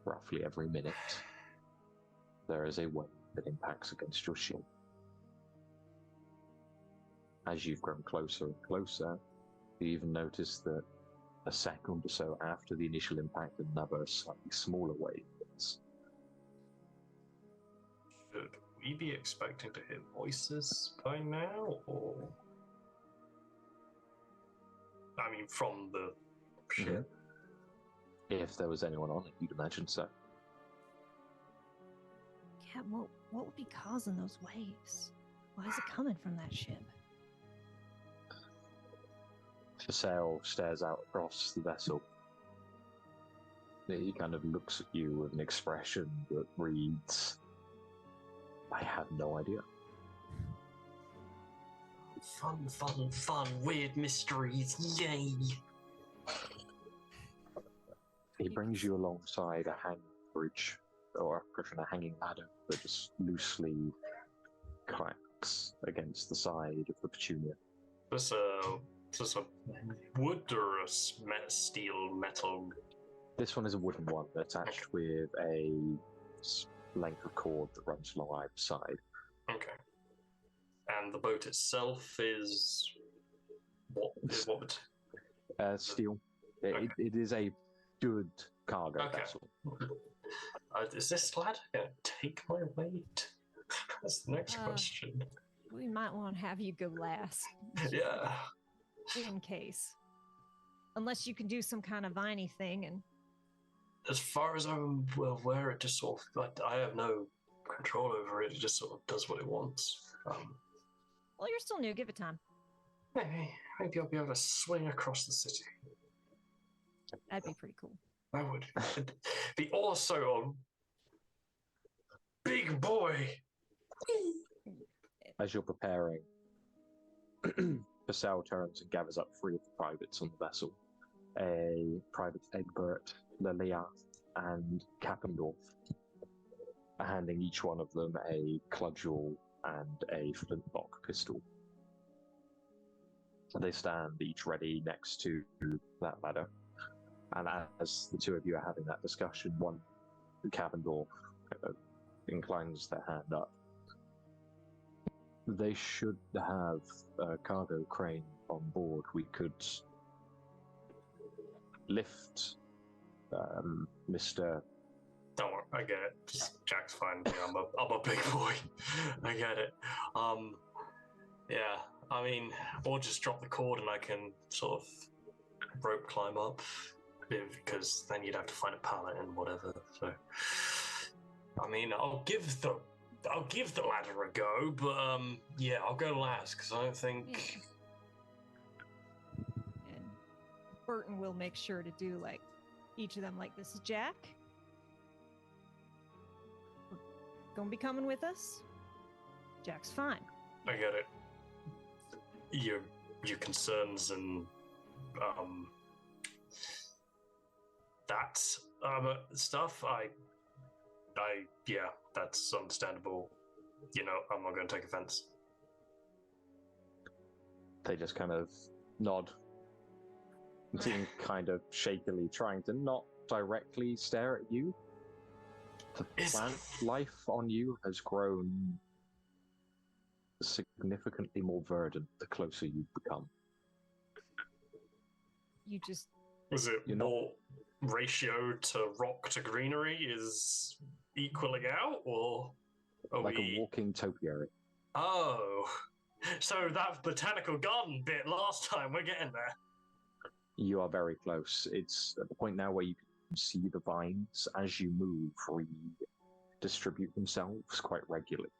roughly every minute, there is a wave that impacts against your ship. As you've grown closer and closer, you even notice that a second or so after the initial impact, another slightly smaller wave hits. Should we be expecting to hear voices by now, or? I mean, from the ship? If there was anyone on it, you'd imagine so. Yeah, what would be causing those waves? Why is it coming from that ship? Sail stares out across the vessel. He kind of looks at you with an expression that reads, I have no idea. Fun, weird mysteries, yay! He brings you alongside a hanging bridge, or a hanging ladder that just loosely cracks against the side of the Petunia. Is this a wood or a steel metal? This one is a wooden one attached with a length of cord that runs along either side. Okay. And the boat itself is what? Steel. Okay. It is a good cargo vessel. Is this ladder going to take my weight? That's the next question. We might want to have you go last. Yeah. In case. Unless you can do some kind of viney thing and... As far as I'm aware, it just sort of... I have no control over it. It just sort of does what it wants. Well, you're still new. Give it time. Maybe I'll be able to swing across the city. That'd be pretty cool. That would be also a big boy. As you're preparing, Purcell turns and gathers up 3 of the privates on the vessel. A Private Egbert, Lilia, and Kappendorf, handing each one of them a cudgel and a flintlock pistol. They stand each ready next to that ladder. And as the two of you are having that discussion, one, Kappendorf, inclines their hand up. They should have a cargo crane on board. We could lift Mr. Don't worry, I get it. Just Jack's fine. Yeah, I'm a big boy. I get it. Yeah, I mean, or just drop the cord and I can sort of rope climb up, because then you'd have to find a pallet and whatever. So, I mean, I'll give the ladder a go, but yeah, I'll go last because I don't think. And Burton will make sure to do like each of them. Like, this is Jack. Gonna be coming with us. Jack's fine. I get it. Your concerns and that stuff. Yeah, that's understandable. You know, I'm not going to take offense. They just kind of nod, seem kind of shakily, trying to not directly stare at you. The plant life on you has grown significantly more verdant the closer you become. You just... Is it more ratio to rock to greenery is equaling out, or are like a walking topiary? Oh, so that botanical garden bit last time, we're getting there. You are very close. It's at the point now where you can see the vines, as you move, redistribute themselves quite regularly.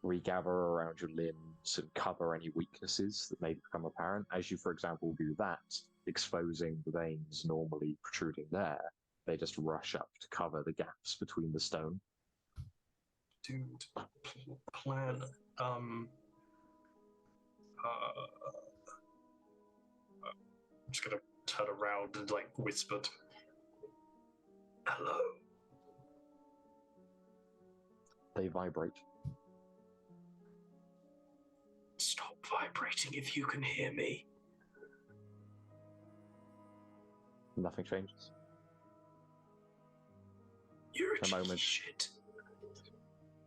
Regather around your limbs and cover any weaknesses that may become apparent. As you, for example, do that, exposing the veins normally protruding there, they just rush up to cover the gaps between the stone. Dude, plan. I'm just gonna turn around and like whispered, "Hello." They vibrate. Stop. vibrating if you can hear me. Nothing changes. You're a moment. shit.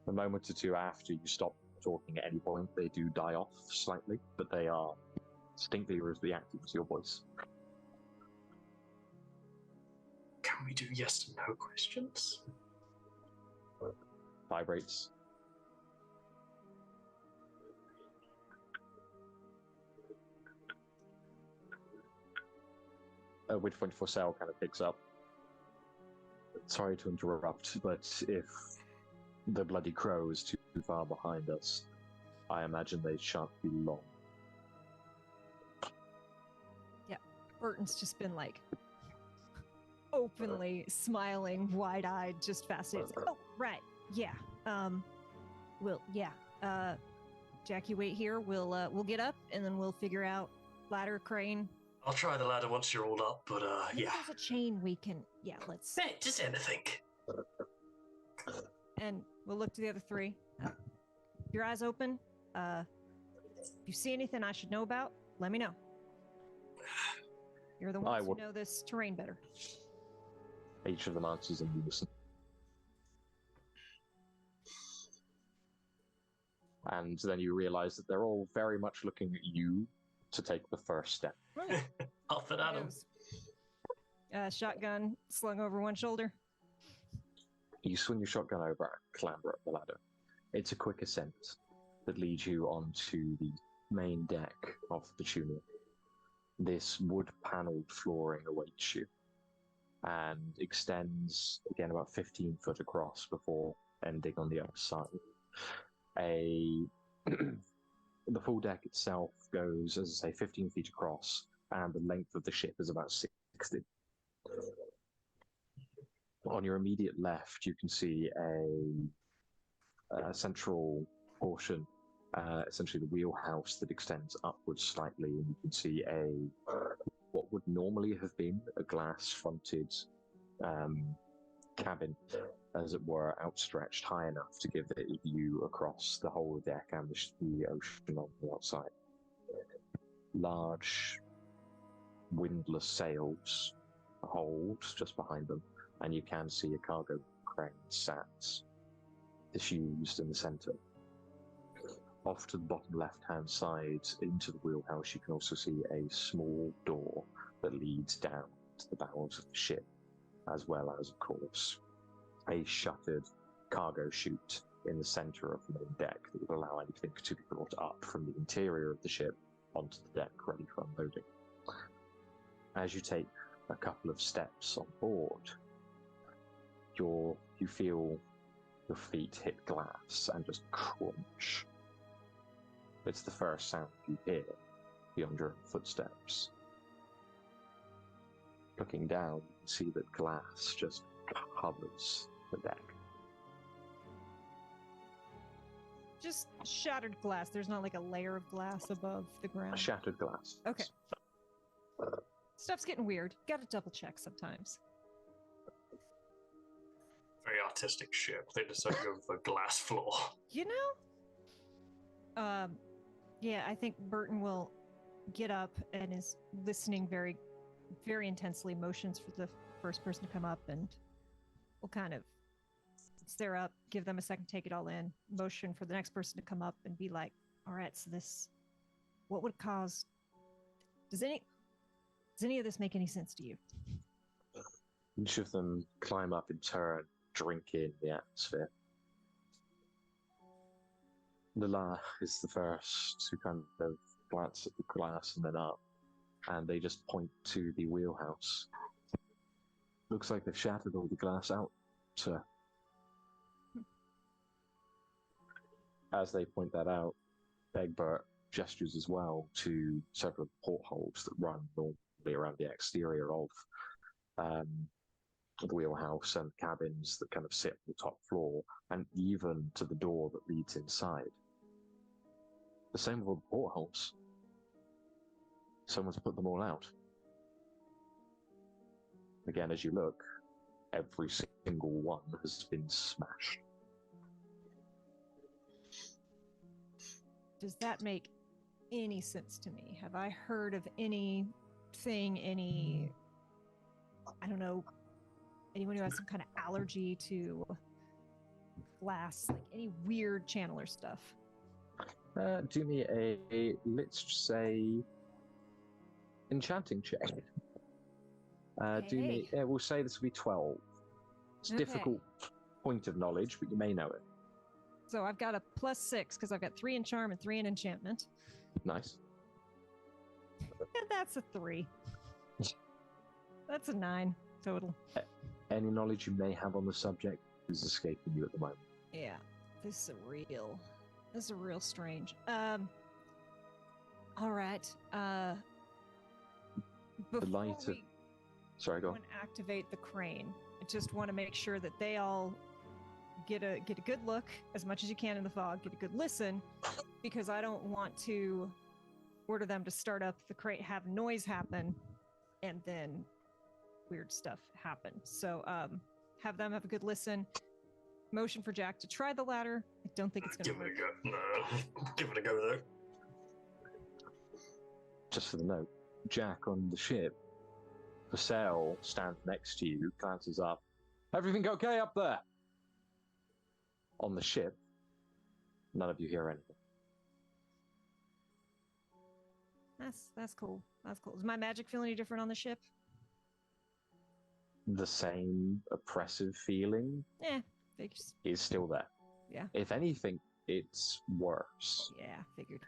A moment or two after you stop talking at any point, they do die off slightly, but they are distinctly reactive to your voice. Can we do yes and no questions? Vibrates. With 24 Cell kind of picks up. Sorry to interrupt, but if the Bloody Crow is too far behind us, I imagine they shan't be long. Yeah, Burton's just been like openly smiling, wide-eyed, just fascinated. Oh, right, yeah. Jackie, wait here. We'll get up and then we'll figure out ladder, crane. I'll try the ladder once you're all up, but Maybe yeah. there's a chain we can. Yeah, let's. Hey, just anything. And we'll look to the other three. Your eyes open. If you see anything I should know about, let me know. You're the ones who know this terrain better. Each of them answers in unison. And then you realize that they're all very much looking at you to take the first step. Off and at 'em. Shotgun slung over one shoulder. You swing your shotgun over and clamber up the ladder. It's a quick ascent that leads you onto the main deck of the Tunia. This wood-panelled flooring awaits you and extends, again, about 15 foot across before ending on the other side. The full deck itself goes, as I say, 15 feet across, and the length of the ship is about 60. On your immediate left, you can see a central portion, essentially the wheelhouse that extends upwards slightly, and you can see what would normally have been a glass-fronted cabin, as it were, outstretched high enough to give it a view across the whole deck and the ocean on the outside. Large, windlass sails hold just behind them, and you can see a cargo crane sat disused in the center. Off to the bottom left-hand side, into the wheelhouse, you can also see a small door that leads down to the bowels of the ship, as well as, of course, a shuttered cargo chute in the center of the main deck that would allow anything to be brought up from the interior of the ship onto the deck, ready for unloading. As you take a couple of steps on board, you feel your feet hit glass and just crunch. It's the first sound you hear beyond your footsteps. Looking down, you can see that glass just covers the deck. Just shattered glass. There's not like a layer of glass above the ground. Shattered glass. Okay. Stuff's getting weird. Gotta double check sometimes. Very artistic ship. They decided to go for a glass floor. You know? Yeah, I think Burton will get up and is listening very, very intensely, motions for the first person to come up, and will kind of stare up, give them a second, take it all in, motion for the next person to come up and be like, all right, so this, what would cause, does any of this make any sense to you? Each of them climb up in turn, drink in the atmosphere. Lala is the first to kind of glance at the glass and then up, and they just point to the wheelhouse. Looks like they've shattered all the glass out, sir. As they point that out, Egbert gestures as well to several portholes that run normally around the exterior of the wheelhouse and cabins that kind of sit on the top floor, and even to the door that leads inside. The same with all the portholes. Someone's put them all out. Again, as you look, every single one has been smashed. Does that make any sense to me. Have I heard of anything, I don't know, anyone who has some kind of allergy to glass, like any weird channeler stuff? Do me a let's say, enchanting check. Do me. We'll say this will be 12. It's a difficult point of knowledge, but you may know it. So I've got a +6 because I've got 3 in charm and 3 in enchantment. Nice. And that's a 3. That's a 9 total. Any knowledge you may have on the subject is escaping you at the moment. Yeah, this is real strange. All right. Before The light of... Sorry, go on. Activate the crane. I just want to make sure that they all get a good look as much as you can in the fog, get a good listen, because I don't want to order them to start up the crate, have noise happen, and then weird stuff happen. So have them have a good listen. Motion for Jack to try the ladder. I don't think it's going to work. Give it a go. No, give it a go though. Just for the note, Jack on the ship, Purcell stands next to you, glances up. Everything okay up there? On the ship, none of you hear anything. That's cool. That's cool. Does my magic feel any different on the ship? The same oppressive feeling Figures. is still there. Yeah. If anything, it's worse. Yeah, figured.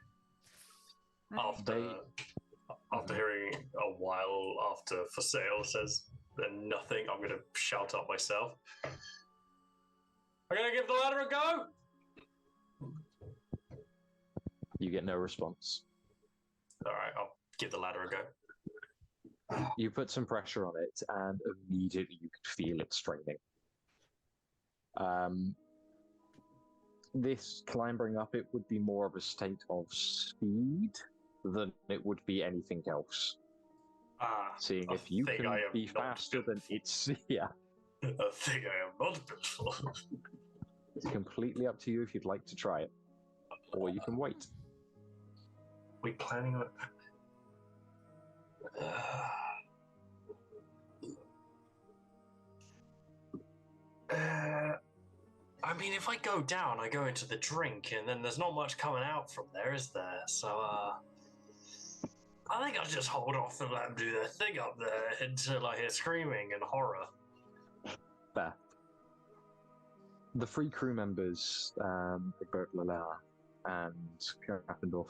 After hearing a while after For Sale says then nothing, I'm going to shout up myself. I'm going to give the ladder a go! You get no response. Alright, I'll give the ladder a go. You put some pressure on it, and immediately you can feel it straining. This clambering up, it would be more of a state of speed than it would be anything else. Seeing if you can be faster than it's... Yeah. A thing I am not built for. It's completely up to you if you'd like to try it. Or you can wait. We planning on... I mean, if I go down, I go into the drink, and then there's not much coming out from there, is there? So, I think I'll just hold off and let them do their thing up there until I hear screaming and horror. Fair. The 3 crew members, Burton and Kappendorf,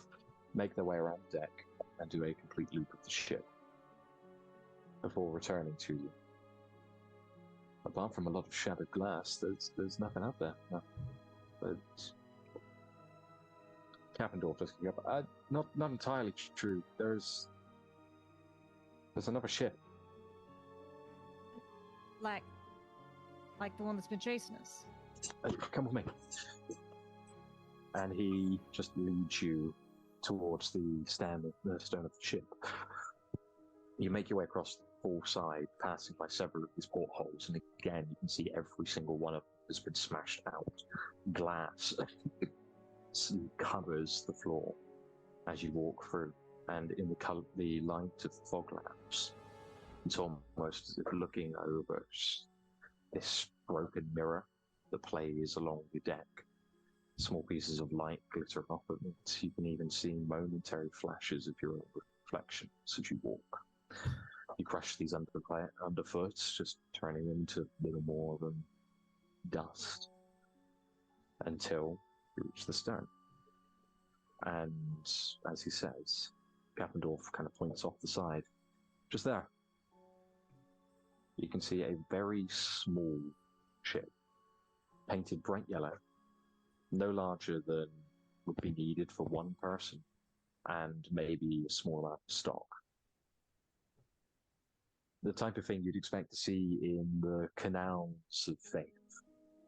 make their way around the deck and do a complete loop of the ship before returning to you. Apart from a lot of shattered glass, there's nothing out there. No. But Kappendorf just came up. Not entirely true. There's another ship. Like the one that's been chasing us. Come with me. And he just leads you towards the stern of the ship. You make your way across the full side, passing by several of these portholes, and again, you can see every single one of them has been smashed out. Glass covers the floor as you walk through, and in the light of the fog lamps, it's almost as if looking over this broken mirror that plays along the deck. Small pieces of light glitter off of it. You can even see momentary flashes of your own reflections as you walk. You crush these underfoot, just turning them into little more than dust until you reach the stern. And as he says, Kappendorf kind of points off the side. Just there, you can see a very small ship, painted bright yellow, no larger than would be needed for one person, and maybe a small amount of stock. The type of thing you'd expect to see in the canals of Faith,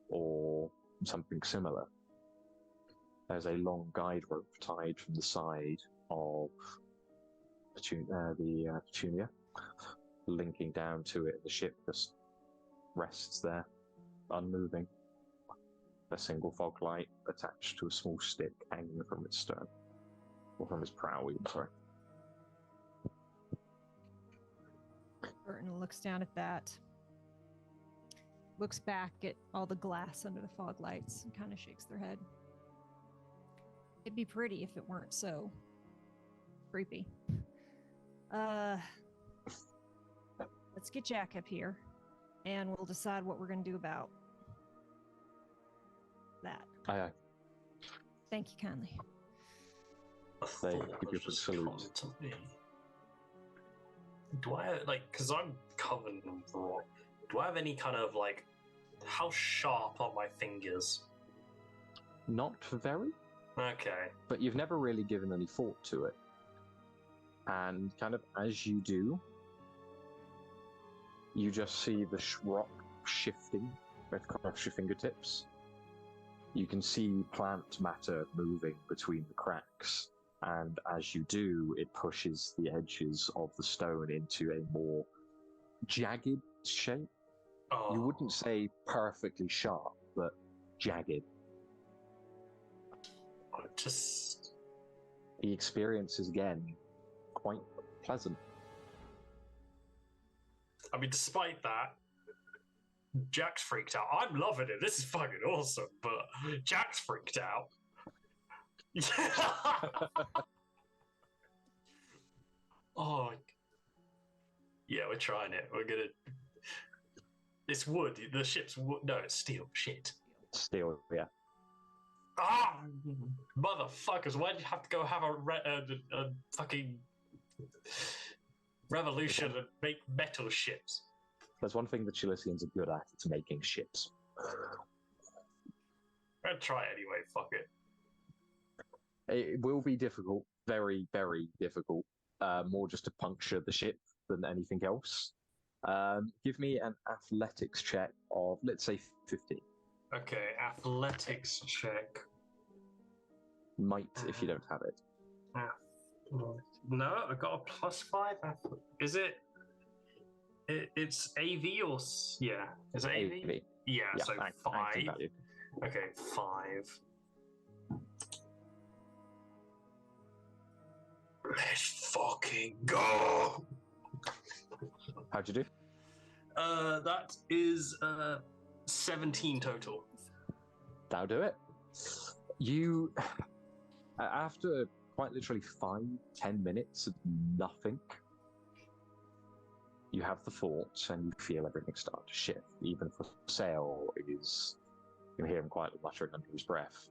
or something similar. There's a long guide rope tied from the side of the Petunia, linking down to it. The ship just rests there, unmoving. A single fog light attached to a small stick hanging from its stern. Or from his prow, even, sorry. Burton looks down at that, looks back at all the glass under the fog lights, and kind of shakes their head. It'd be pretty if it weren't so creepy. Let's get Jack up here, and we'll decide what we're going to do about that. Aye, aye. Thank you kindly. They Thought give you a just salute. come to me. Do I because I'm covered in rock? Do I have any kind of like? How sharp are my fingers? Not very, Okay. but you've never really given any thought to it. And kind of as you do, you just see the rock shifting across your fingertips. You can see plant matter moving between the cracks, and as you do, it pushes the edges of the stone into a more jagged shape. Oh. You wouldn't say perfectly sharp, but jagged. Just. The experience is again quite pleasant. I mean, despite that, Jack's freaked out. I'm loving it. This is fucking awesome, but Jack's freaked out. Oh. Yeah, we're trying it. We're gonna. It's wood. The ship's wood. No, it's steel. Shit. Still, yeah. Ah, motherfuckers! Why'd you have to go have a fucking revolution and make metal ships? There's one thing the Chilicians are good at, it's making ships. I'll try it anyway, fuck it. It will be difficult, very, very difficult. More just to puncture the ship than anything else. Give me an athletics check of, let's say, 50. Okay, athletics check. Might, if you don't have it. No, I got a +5. Is it? It's AV or yeah? Is it AV? AV. Yeah, so acting 5. value. Okay, 5. Let's fucking go. How'd you do? That is 17 total. That'll do it. You, after quite literally 5-10 minutes of nothing, you have the thoughts and you feel everything start to shift. Even for Sale is, you can hear him quietly muttering under his breath,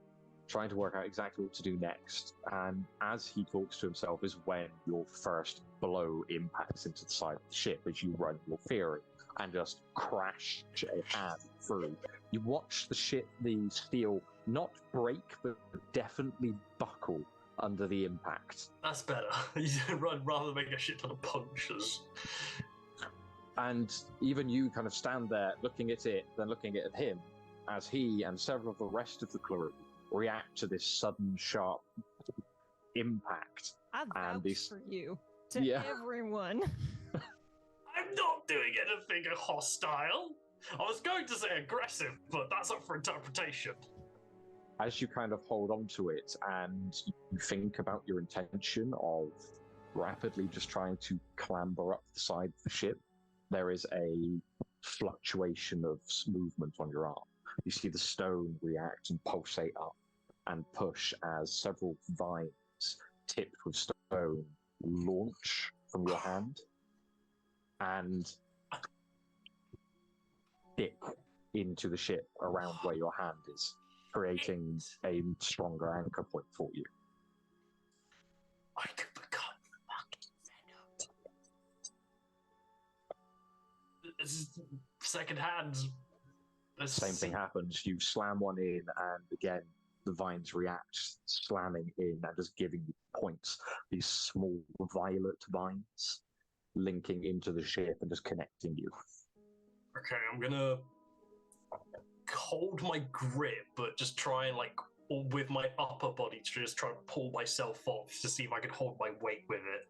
trying to work out exactly what to do next. And as he talks to himself is when your first blow impacts into the side of the ship as you run your theory and just crash a hand through. You watch the ship, the steel, not break, but definitely buckle under the impact. That's better. You run rather than make a shit ton of punctures. And even you kind of stand there looking at it, then looking at him, as he and several of the rest of the crew react to this sudden, sharp impact. I And vouch these- for you to Yeah. everyone. I'm not doing anything hostile. I was going to say aggressive, but that's up for interpretation. As you kind of hold on to it and you think about your intention of rapidly just trying to clamber up the side of the ship, there is a fluctuation of movement on your arm. You see the stone react and pulsate up and push as several vines tipped with stone launch from your hand and stick into the ship around where your hand is, creating a stronger anchor point for you. I could become fucking Venom. This is second hand. Same thing happens. You slam one in, and again, the vines react, slamming in and just giving you points. These small violet vines linking into the ship and just connecting you. Okay, I'm gonna hold my grip, but just try and with my upper body to just try and pull myself off to see if I can hold my weight with it.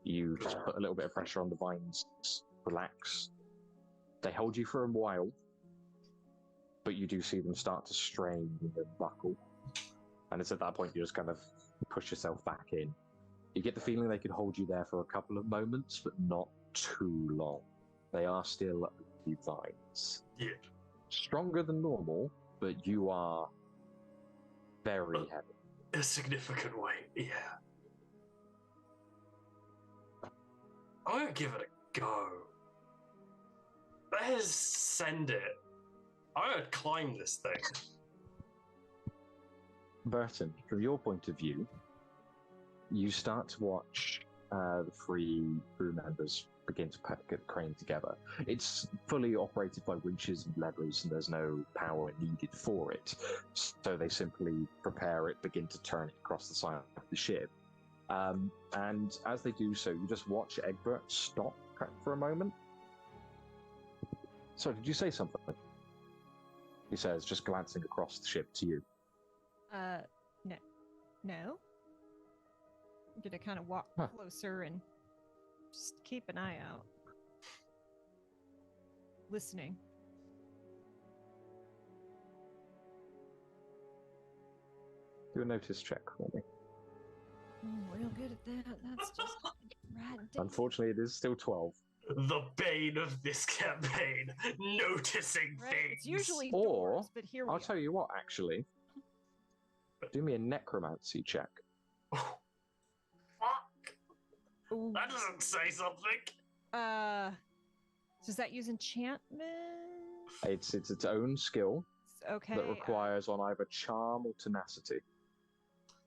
You just put a little bit of pressure on the vines, relax. They hold you for a while, but you do see them start to strain and buckle. And it's at that point you just kind of push yourself back in. You get the feeling they could hold you there for a couple of moments, but not too long. They are still vines. Yeah. Stronger than normal, but you are very heavy. A significant weight, yeah. I'm gonna give it a go. Let's send it. I'm gonna climb this thing. Burton, from your point of view, you start to watch the three crew members begin to get the crane together. It's fully operated by winches and levers, and there's no power needed for it. So they simply prepare it, begin to turn it across the side of the ship. And as they do so, you just watch Egbert stop for a moment. So, did you say something? He says, just glancing across the ship to you. No. I'm gonna kind of walk closer and just keep an eye out. Listening. Do a notice check for me. Real good at that. That's just right. Unfortunately, it is still 12. The bane of this campaign, noticing Right? things. It's usually Or, doors, but here we I'll are. tell you what, actually. Do me a necromancy check. Fuck! Ooh. That doesn't say something. Does that use enchantment? It's its own skill Okay. that requires on either charm or tenacity.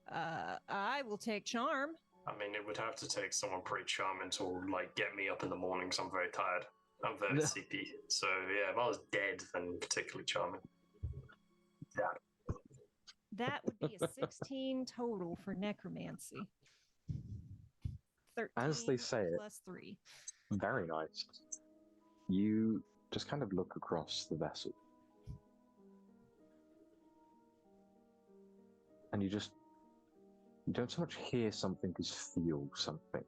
I will take charm. I mean, it would have to take someone pretty charming to, like, get me up in the morning, so I'm very tired. I'm very sleepy. So, yeah, if I was dead, then particularly charming. Yeah. That would be a 16 total for necromancy. 13 As they say it. plus 3. Very nice. You just kind of look across the vessel. And you don't so much hear something as feel something.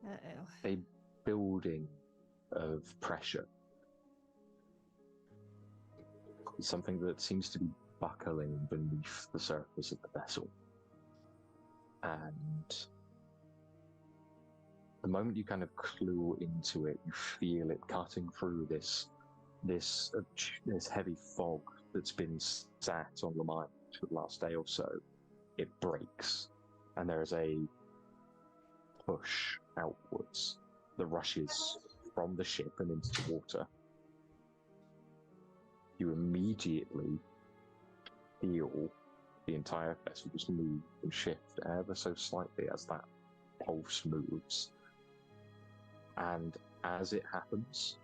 Uh-oh. A building of pressure. Something that seems to be buckling beneath the surface of the vessel. And the moment you kind of clue into it, you feel it cutting through this heavy fog that's been sat on the mind for the last day or so. It breaks, and there is a push outwards that rushes from the ship and into the water. You immediately feel the entire vessel just move and shift ever so slightly as that pulse moves. And as it happens,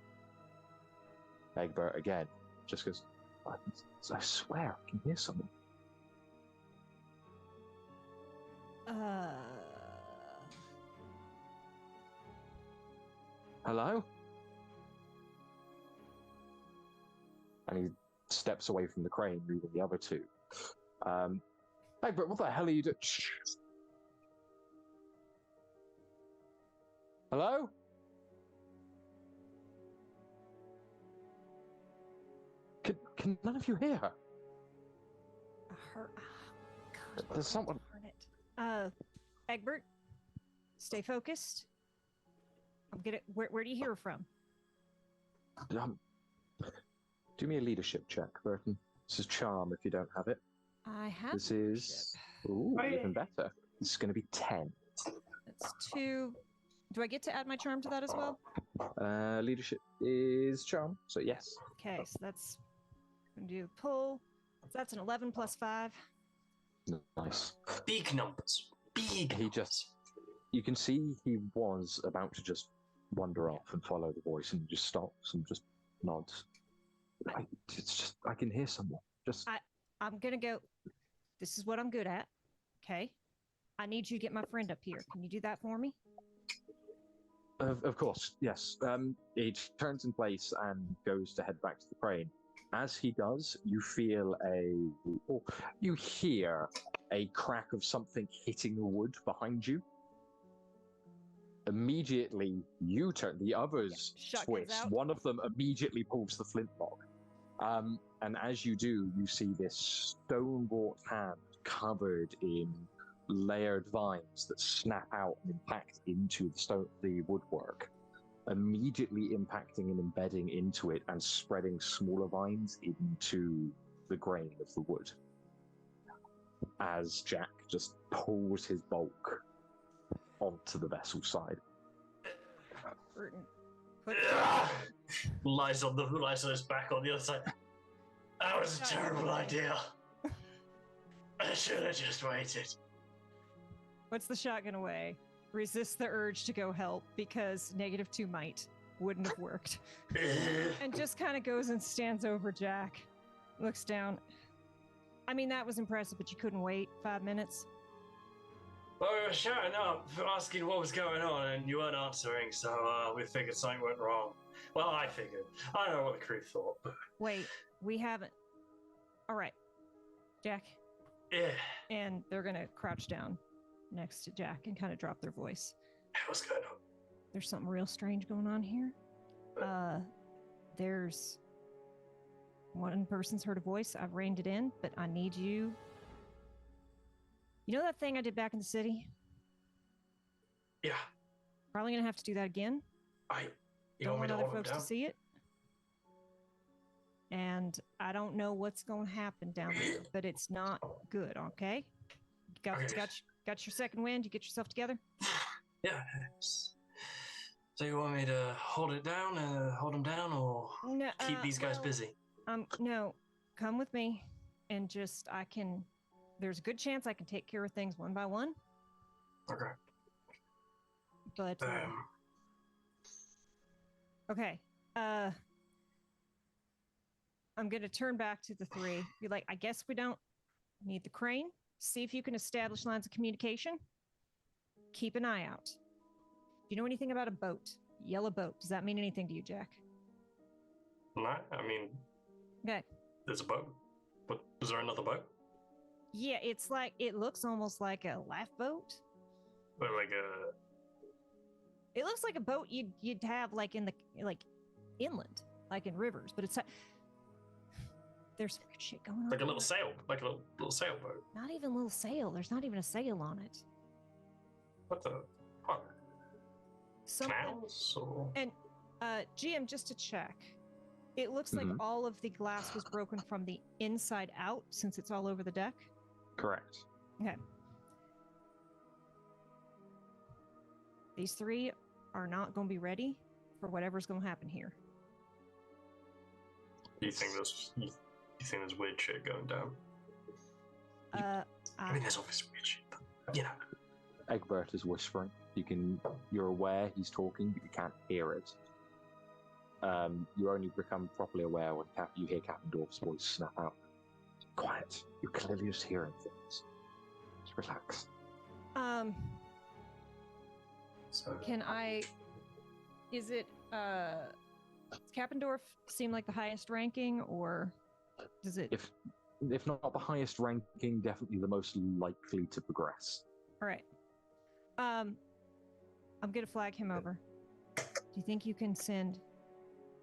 Egbert again just goes, I swear I can hear someone. Hello? And he steps away from the crane, leaving the other two. Egbert, what the hell are you doing? Hello? Can none of you hear her? God, There's someone. Egbert, stay focused. I'm gonna. Where do you hear from? Do me a leadership check, Burton. This is charm if you don't have it. I have. This is even better. This is going to be 10. That's 2. Do I get to add my charm to that as well? Leadership is charm, so yes. Okay, so that's gonna do pull. So that's an 11 plus 5. Nice. Big numbers. Big. He just. You can see he was about to just wander off and follow the voice, and just stops and just nods. It's just I can hear someone. I'm gonna go. This is what I'm good at. Okay. I need you to get my friend up here. Can you do that for me? Of course, yes. He turns in place and goes to head back to the crane. As he does, you hear a crack of something hitting the wood behind you. Immediately, you turn. The others twist. One of them immediately pulls the flintlock. And as you do, you see this stone-wrought hand covered in layered vines that snap out and impact into the woodwork, immediately impacting and embedding into it and spreading smaller vines into the grain of the wood. As Jack just pulls his bulk onto the vessel side. Burton, lies on his back on the other side. That was a terrible idea. I should have just waited. Puts the shotgun away. Resists the urge to go help because -2 might wouldn't have worked. And just kind of goes and stands over Jack. Looks down. I mean, that was impressive, but you couldn't wait 5 minutes. Well, we were shouting up, asking what was going on, and you weren't answering, so we figured something went wrong. Well, I figured. I don't know what the crew thought, but... Wait, we haven't... All right. Jack. Yeah. And they're going to crouch down next to Jack and kind of drop their voice. What's going on? There's something real strange going on here. There's... One person's heard a voice. I've reined it in, but I need you... You know that thing I did back in the city? Yeah. Probably gonna have to do that again. You don't want me want to other hold him folks down? to see it. And I don't know what's gonna happen down there, but it's not good. Okay? Got your second wind. You get yourself together. Yeah. So you want me to hold him down, or No, keep these guys busy? No. Come with me, and just there's a good chance I can take care of things one by one. Okay. But okay. I'm gonna turn back to the three. Be like, I guess we don't need the crane. See if you can establish lines of communication. Keep an eye out. Do you know anything about a boat? Yellow boat. Does that mean anything to you, Jack? No, I mean, Okay. there's a boat. But is there another boat? Yeah, it looks almost like a life boat. But It looks like a boat you'd have like in the inland, like in rivers, but it's there's some weird shit going on. like a little sail, like a little sailboat. Not even a little sail. There's not even a sail on it. What the? What? Something. Canals or? And GM, just to check, it looks like all of the glass was broken from the inside out since it's all over the deck. Correct. Okay. These three are not going to be ready for whatever's going to happen here. You think there's weird shit going down? I mean, there's obviously weird shit, but you know. Egbert is whispering. You're aware he's talking, but you can't hear it. You only become properly aware when you hear Captain Dorf's voice snap out. Quiet. You're clearly just hearing things. Just relax. So, Is it, does Kappendorf seem like the highest ranking, or does it? If not the highest ranking, definitely the most likely to progress. All right. I'm gonna flag him over. Do you think you can send,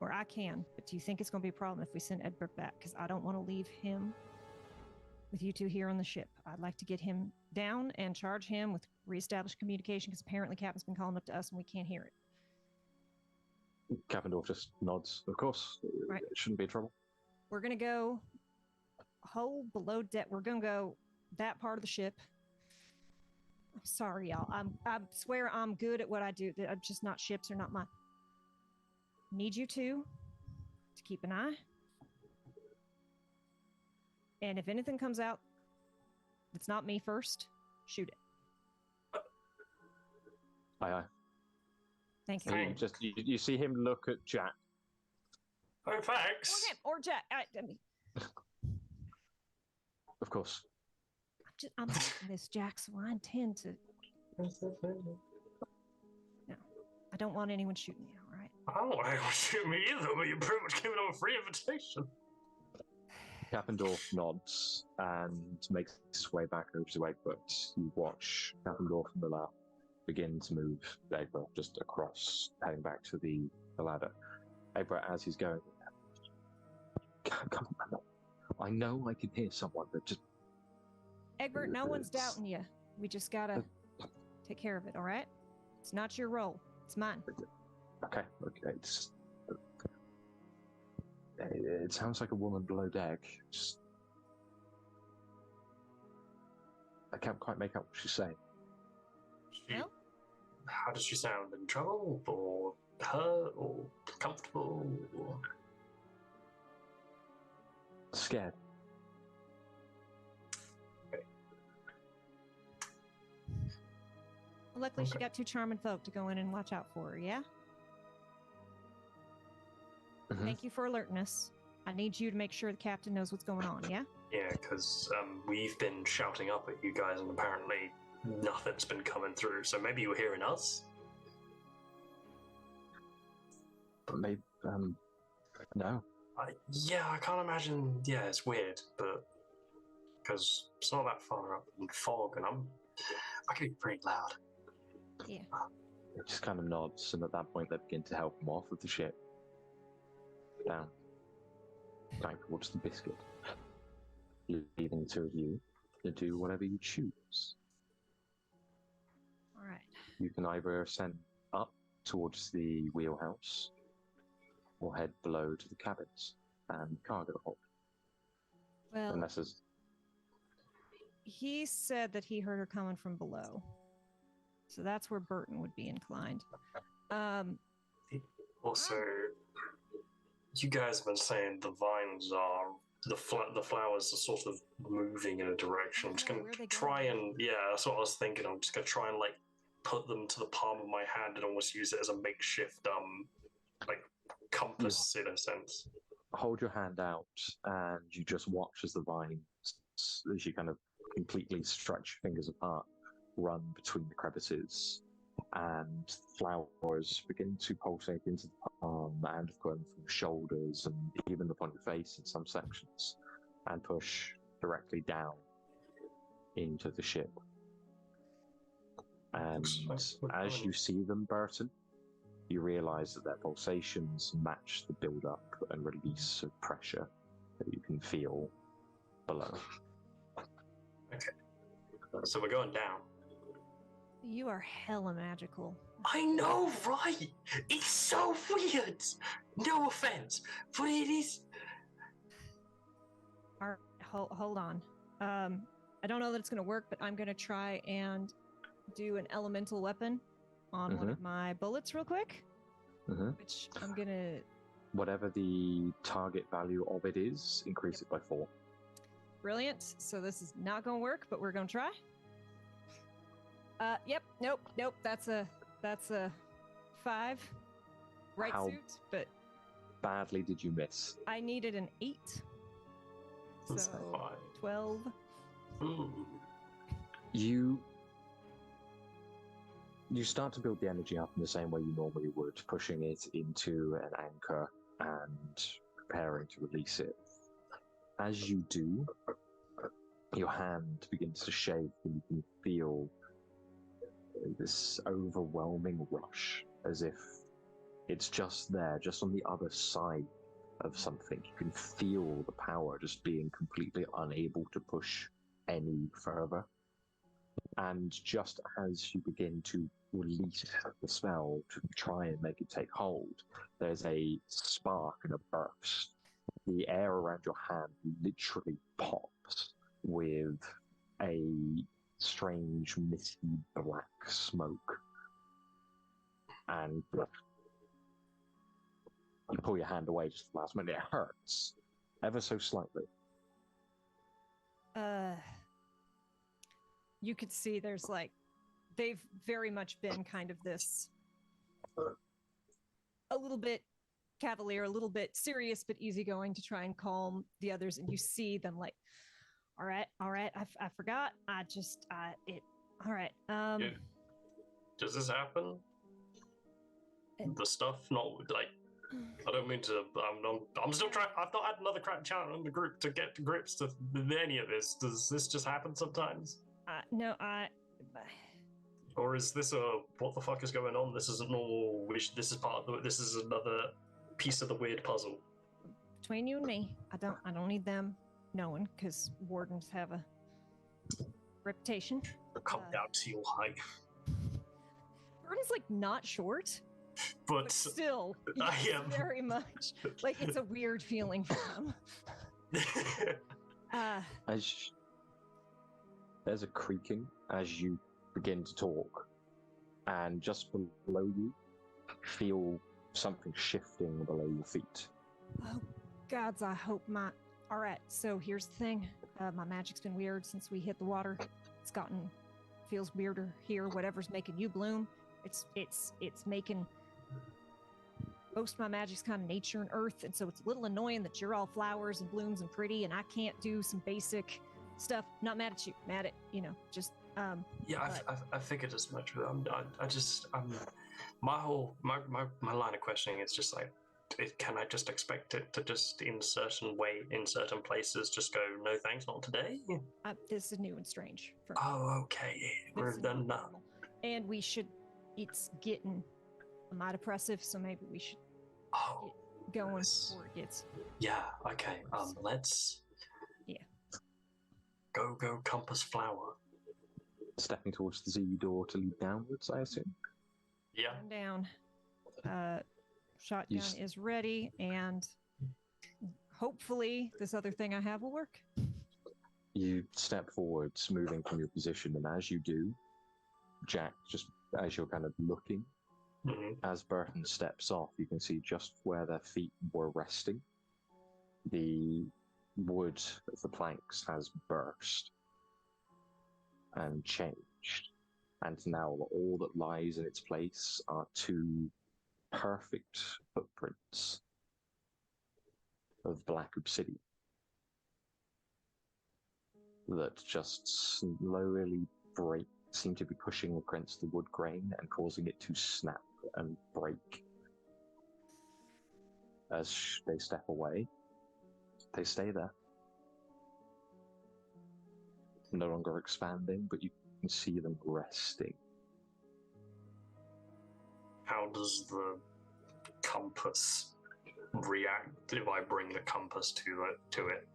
or I can, but do you think it's gonna be a problem if we send Edbert back? Because I don't want to leave him with you two here on the ship. I'd like to get him down and charge him with reestablished communication, because apparently Captain's been calling up to us and we can't hear it. Kappendorf just nods. Of course, Right. It shouldn't be trouble. We're gonna go whole below deck. We're gonna go that part of the ship. I'm sorry, y'all. I swear I'm good at what I do. I'm just not ships are not my. Need you two to keep an eye. And if anything comes out that's not me first, shoot it. Aye. Thank you. Thanks. You see him look at Jack. oh, thanks. Or him, or Jack. I mean, Of course. I'm thinking this, Jack, so I intend to. No, I don't want anyone shooting you, all right? I don't want anyone to shoot me either, but you pretty much gave it a free invitation. Kappendorf nods and makes his way back over to Egbert. You watch Kappendorf and Miller begin to move Egbert just across, heading back to the ladder. Egbert, as he's going, come on, I know I can hear someone, but just Egbert, no one's doubting you. We just gotta take care of it, all right? It's not your role. It's mine. Okay. It sounds like a woman below deck. I can't quite make out what she's saying. Well? How does she sound? In trouble? Or hurt? Or comfortable? Or... Scared. Well, luckily, she got two charming folk to go in and watch out for her, yeah? Mm-hmm. Thank you for alerting us. I need you to make sure the captain knows what's going on, yeah? Yeah, because we've been shouting up at you guys and apparently nothing's been coming through, so maybe you're hearing us? But maybe, no. I can't imagine. Yeah, it's weird, but because it's not that far up in fog, and I can be pretty loud. Yeah. It just kind of nods, and at that point, they begin to help him off of the ship. Down towards the biscuit, leaving the two of you to do whatever you choose. All right. You can either ascend up towards the wheelhouse or head below to the cabins and cargo hold. Well, Unless there's... he said that he heard her coming from below. So that's where Burton would be inclined. Also, you guys have been saying the vines are the flowers are sort of moving in a direction. I'm just gonna try and that's what I was thinking. I'm just gonna try and like put them to the palm of my hand and almost use it as a makeshift like compass in a sense. Hold your hand out and you just watch as the vines, as you kind of completely stretch your fingers apart, run between the crevices, and flowers begin to pulsate into the palm and going from the shoulders and even upon your face in some sections, and push directly down into the ship. And as you see them, Burton, you realize that their pulsations match the build-up and release of pressure that you can feel below. Okay. So we're going down. You are hella magical. I know, right? It's so weird. No offense, but it is. All right, hold on. I don't know that it's going to work, but I'm going to try and do an elemental weapon on one of my bullets real quick. Which I'm going to... Whatever the target value of it is, increase it by 4. Brilliant. So this is not going to work, but we're going to try. Yep. Nope. That's a 5. Right How suit, but badly did you miss? I needed an 8. So 12. You start to build the energy up in the same way you normally would, pushing it into an anchor and preparing to release it. As you do, your hand begins to shake and you can feel this overwhelming rush, as if it's just there, just on the other side of something. You can feel the power just being completely unable to push any further. And just as you begin to release the spell to try and make it take hold, there's a spark and a burst. The air around your hand literally pops with a strange, misty black smoke. And you pull your hand away just at the last minute. It hurts, ever so slightly. You could see there's like, they've very much been kind of this, a little bit cavalier, a little bit serious, but easygoing to try and calm the others. And you see them like, all right, I forgot. All right. Does this happen? The stuff, not like, I don't mean to. I'm still trying. I've not had another chat in the group to get to grips to any of this. Does this just happen sometimes? No, Or is this what the fuck is going on? This isn't normal. This is part of this is another piece of the weird puzzle. Between you and me, I don't need them knowing, because Wardens have a reputation. Come down to your height. Burton's like not short, but still, I am very much like it's a weird feeling for him. There's a creaking as you begin to talk, and just below you, feel something shifting below your feet. Oh, gods, I hope my... All right, so here's the thing. My magic's been weird since we hit the water. It's feels weirder here. Whatever's making you bloom, it's making... Most of my magic's kind of nature and earth, and so it's a little annoying that you're all flowers and blooms and pretty, and I can't do some basic stuff. Not mad at you, mad at, just... Yeah, I figured as much. My line of questioning is just like, can I just expect it to just in certain places just go, no thanks, not today? This is new and strange for me. Oh, okay. We're done now. And it's getting might oppressive, so maybe we should get going before it gets... Yeah, okay. Let's... Yeah. Go compass flower. Stepping towards the Z door to lead downwards, I assume? Yeah. I'm down. Shotgun is ready, and hopefully this other thing I have will work. You step forwards, moving from your position, and as you do, Jack, just as you're kind of looking, as Burton steps off, you can see just where their feet were resting. The wood of the planks has burst and changed, and now all that lies in its place are two perfect footprints of black obsidian that just slowly seem to be pushing against the wood grain and causing it to snap and break. As they step away, they stay there. No longer expanding, but you can see them resting. How does the compass react if I bring the compass to it?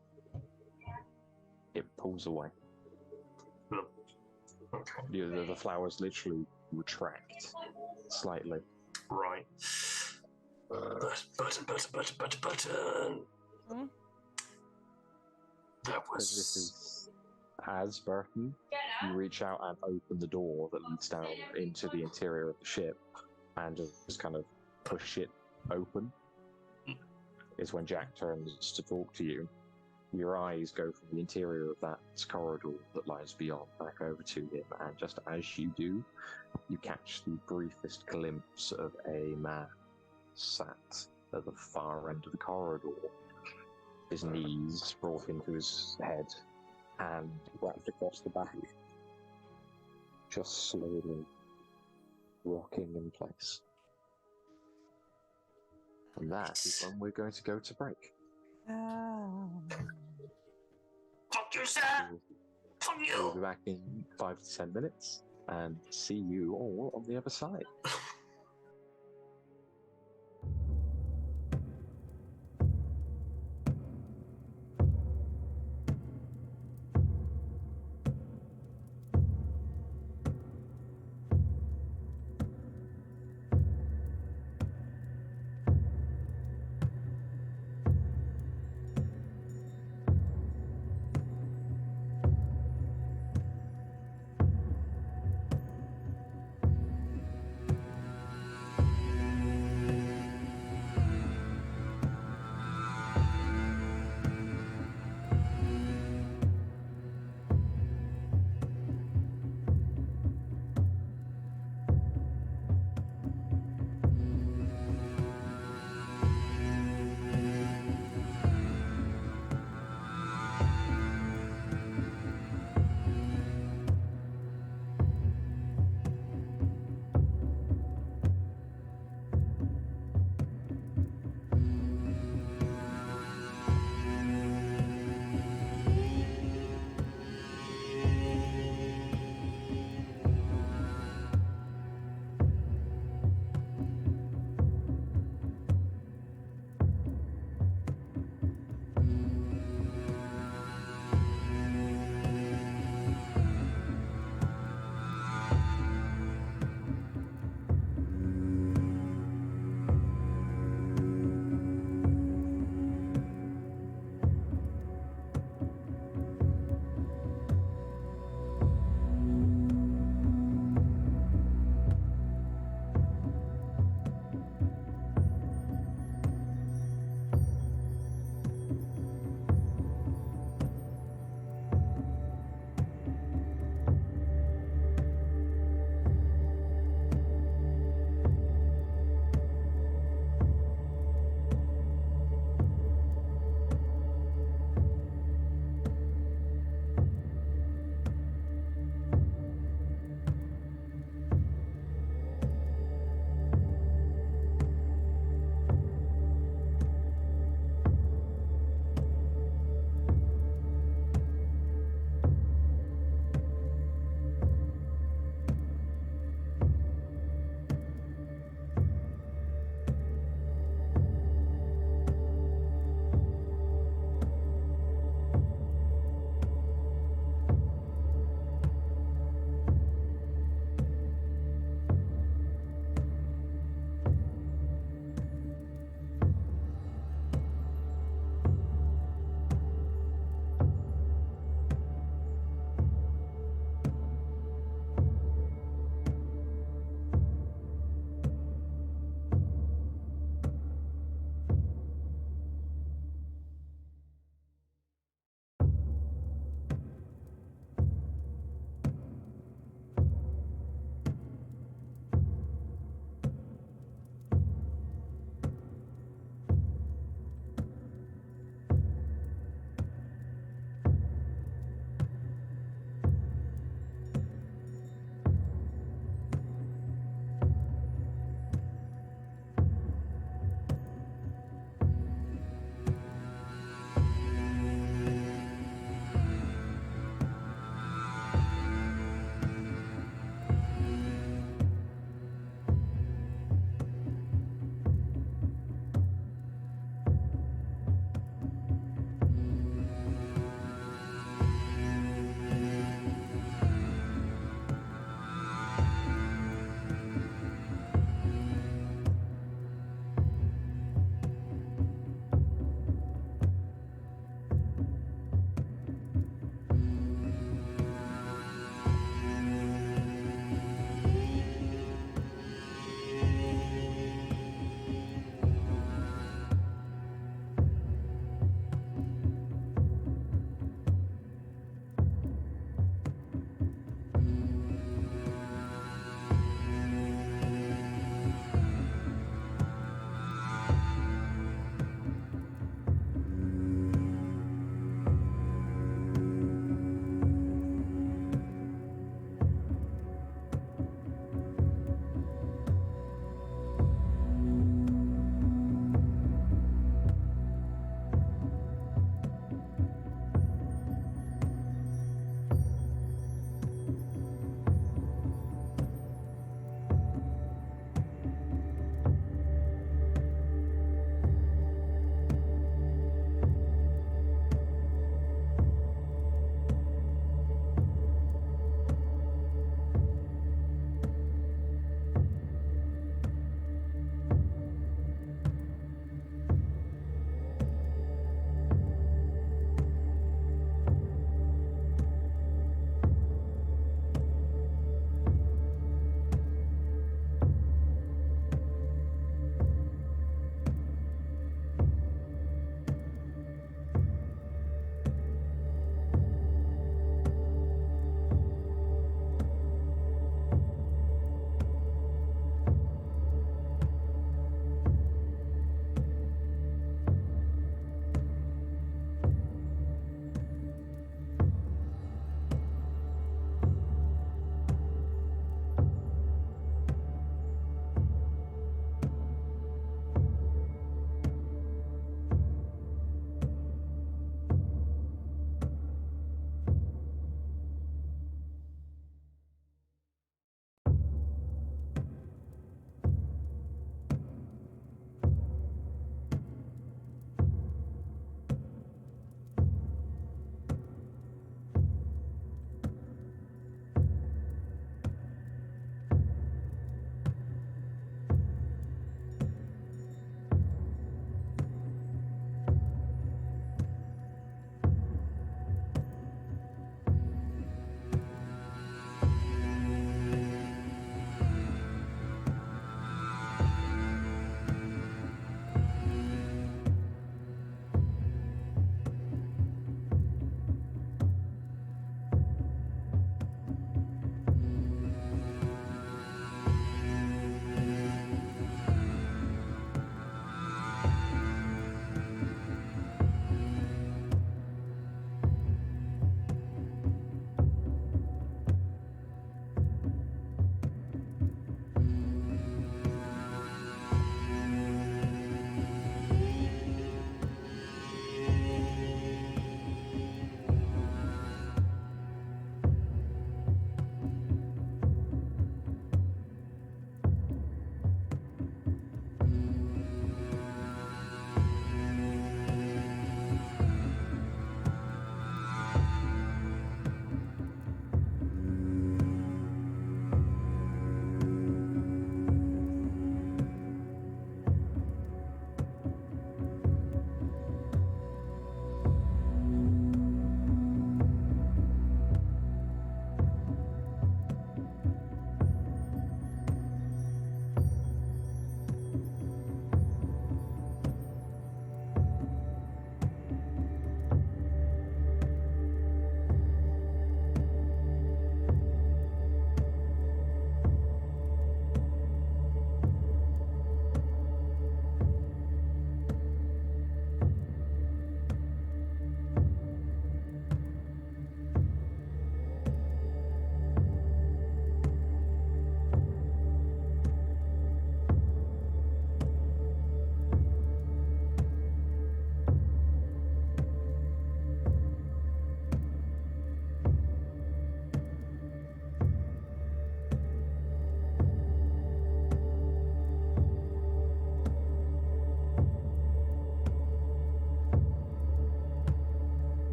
It pulls away. Okay. The flowers literally retract slightly. Right. Button. That was... This is as Burton, you reach out and open the door that leads down into the interior of the ship and just kind of push it open. Is when Jack turns to talk to you. Your eyes go from the interior of that corridor that lies beyond back over to him, and just as you do, you catch the briefest glimpse of a man sat at the far end of the corridor, his knees brought into his head, and wrapped across the back, just slowly rocking in place. And that is when we're going to go to break. Fuck you, sir! Fuck you! We'll be back in 5 to 10 minutes and see you all on the other side.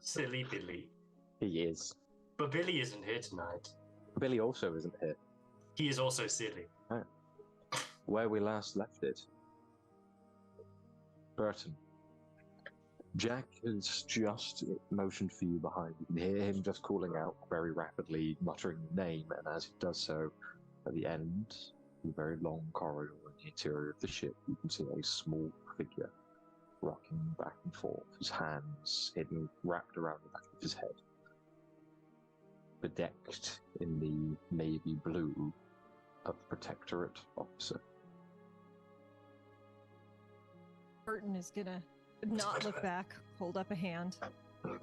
Silly Billy. He is. But Billy isn't here tonight. Billy also isn't here. He is also silly. Where we last left it. Burton. Jack has just motioned for you behind. You can hear him just calling out very rapidly, muttering the name, and as he does so, at the end, a very long corridor in the interior of the ship, you can see a small figure rocking back and forth, his hands hidden, wrapped around the back of his head, bedecked in the navy blue of Protectorate officer. Burton is gonna not look back, hold up a hand. But,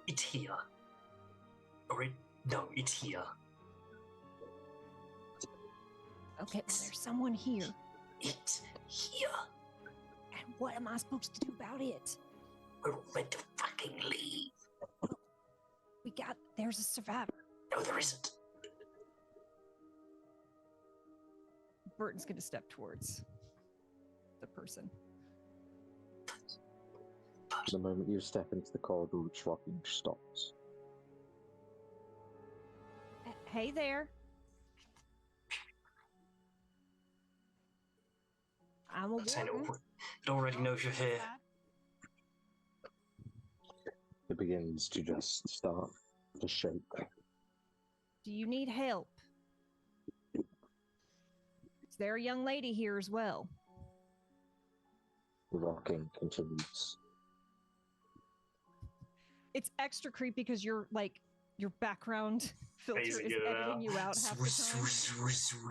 it's here. Or no, it's here. Okay, well, there's someone here. It's here. And what am I supposed to do about it? We're all meant to fucking leave. There's a survivor. No, there isn't. Burton's gonna step towards the person. The moment you step into the corridor, which rocking stops. Hey there. I'm a warden. It already knows you're here. It begins to just start to shake. Do you need help? Is there a young lady here as well? The rocking continues. It's extra creepy because your background filter is editing you out half the time.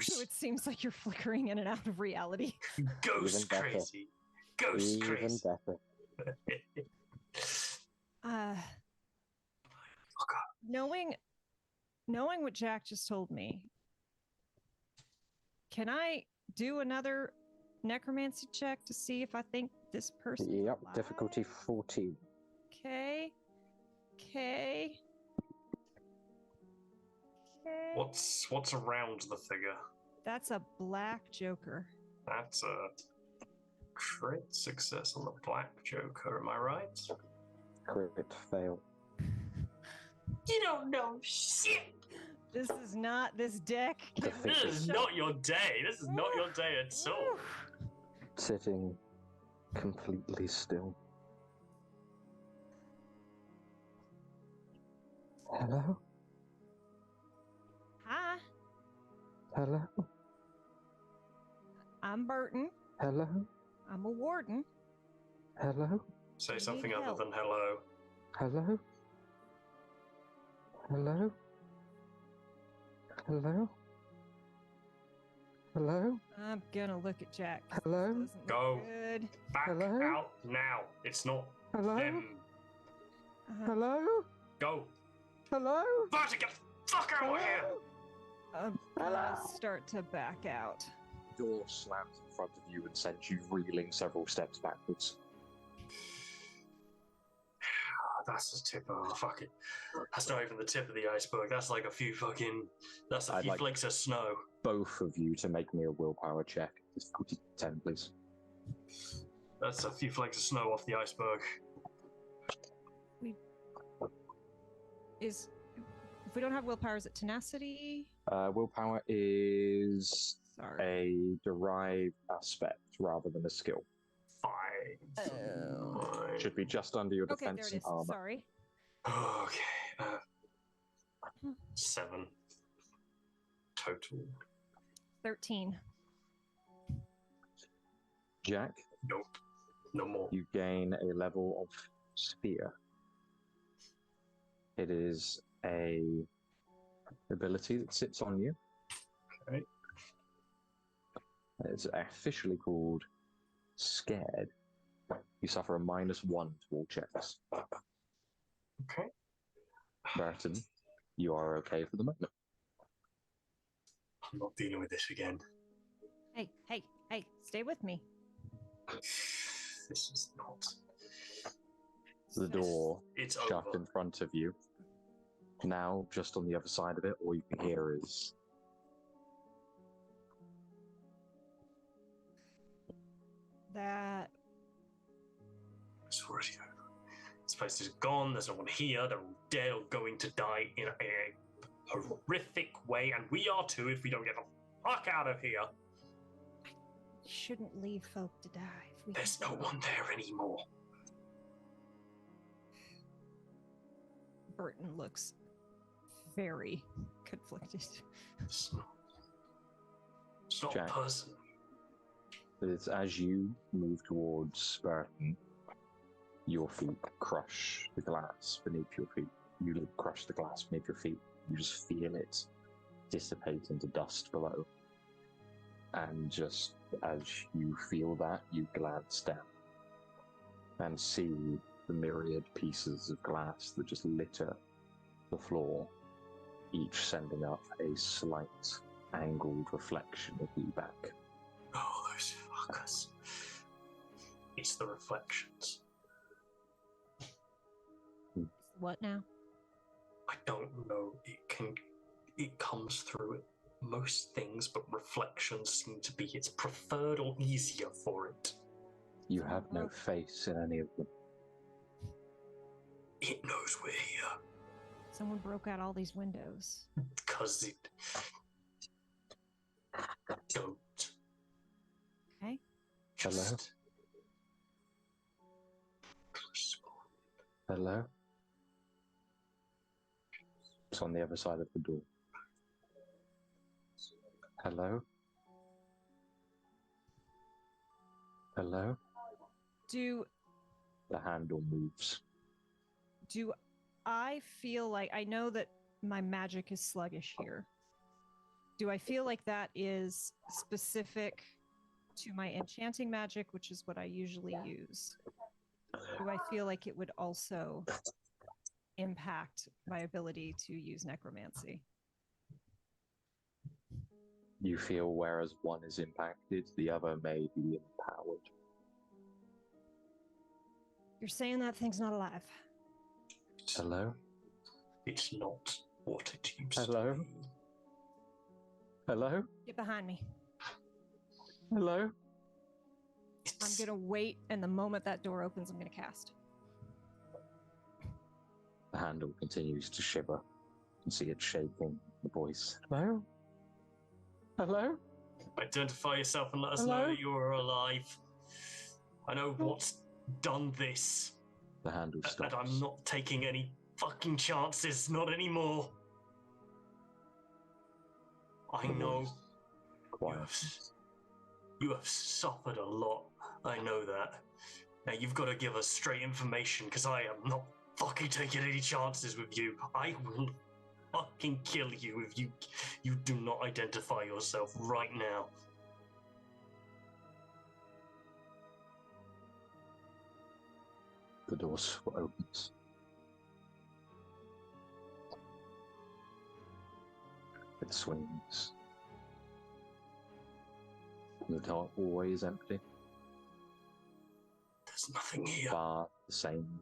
So it seems like you're flickering in and out of reality. Ghost crazy. Ghost crazy. Even better. Knowing what Jack just told me, can I do another necromancy check to see if I think this person is alive? Difficulty 14. Okay. What's around the figure? That's a black joker. That's a crit success on the black joker, am I right? Crit fail. You don't know shit! This is not this deck. This is not your day. This is not your day at all. Sitting completely still. Hello? Hi, Hello? I'm Burton. Hello? I'm a warden. Hello? Say You something need other help. than hello. Hello? Hello? Hello? Hello? I'm gonna look at Jack. Hello? This doesn't look Go. good. Back Hello? out now. It's not Hello? them. Hello? Go. Hello? Burton, get the fuck out of here! I'm gonna start to back out. Door slams in front of you and sends you reeling several steps backwards. That's the tip of fucking. That's not even the tip of the iceberg. That's like a few fucking. That's a I'd few like- flakes of snow. Both of you to make me a willpower check. Difficulty 10, please. That's a few flakes of snow off the iceberg. If we don't have willpower, is it tenacity? Willpower is Sorry. a derived aspect rather than a skill. 5. Oh. Should be just under your Okay, there defense it and is. armor. Sorry. Okay. 7. Total. 13. Jack, Nope. No more. you gain a level of spear. It is a ability that sits on you. Okay. It's officially called Scared. You suffer a -1 to all checks. Okay. Burton, you are okay for the moment. I'm not dealing with this again. Hey, stay with me. This is not. The door It's shut over. in front of you. Now, just on the other side of it, all you can hear is That already over. This place is gone. There's no one here. They're all dead or going to die in a horrific way, and we are too if we don't get the fuck out of here. We shouldn't leave folk to die. If we There's no one there anymore. Burton looks very conflicted. It's not Jack. a person. It's as you move towards Burton, your feet crush the glass beneath your feet. You crush the glass beneath your feet. You just feel it dissipate into dust below. And just as you feel that, you glance down and see the myriad pieces of glass that just litter the floor, each sending up a slight angled reflection of you back. Oh, those fuckers. It's the reflections. What now? I don't know. It comes through most things, but reflections seem to be its preferred or easier for it. You have no face in any of them. It knows we're here. Someone broke out all these windows. Because it don't. Okay. Hello? Hello? It's on the other side of the door. Hello? Hello? Do The handle moves. I feel like I know that my magic is sluggish here? Do I feel like that is specific to my enchanting magic, which is what I usually use? Do I feel like it would also impact my ability to use necromancy? You feel whereas one is impacted, the other may be empowered. You're saying that thing's not alive. Hello? It's not what it used Hello? to be. Hello? Get behind me. Hello? I'm gonna wait, and the moment that door opens, I'm gonna cast. The handle continues to shiver. You can see it shaking. The voice. Hello? Hello? Identify yourself and let us Hello? know that you're alive. I know what's done this. The handle stops. And I'm not taking any fucking chances, not anymore. I The know voice quiets. you have suffered a lot. I know that. Now you've got to give us straight information, because I am not fucking taking any chances with you. I will fucking kill you if you do not identify yourself right now. The door opens. It swings. The door always empty. There's nothing here. Bar the same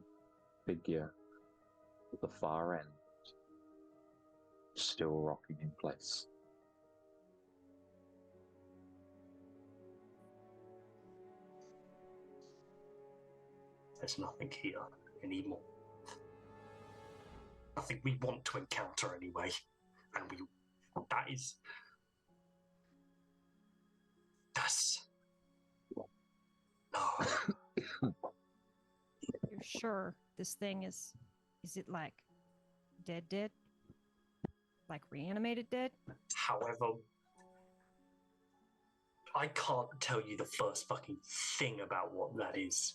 figure at the far end, still rocking in place. There's nothing here anymore. Nothing we want to encounter anyway. And that's no. You're sure this thing is it like dead? Like reanimated dead? However, I can't tell you the first fucking thing about what that is.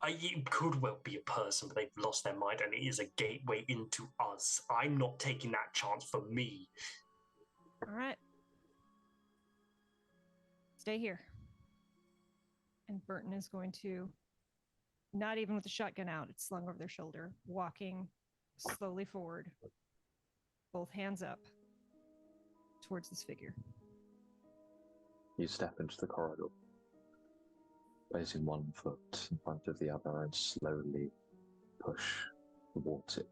It could well be a person, but they've lost their mind, and it is a gateway into us. I'm not taking that chance for me. All right. Stay here. And Burton is going to, not even with the shotgun out, it's slung over their shoulder, walking slowly forward, both hands up, towards this figure. You step into the corridor, placing one foot in front of the other and slowly push towards it.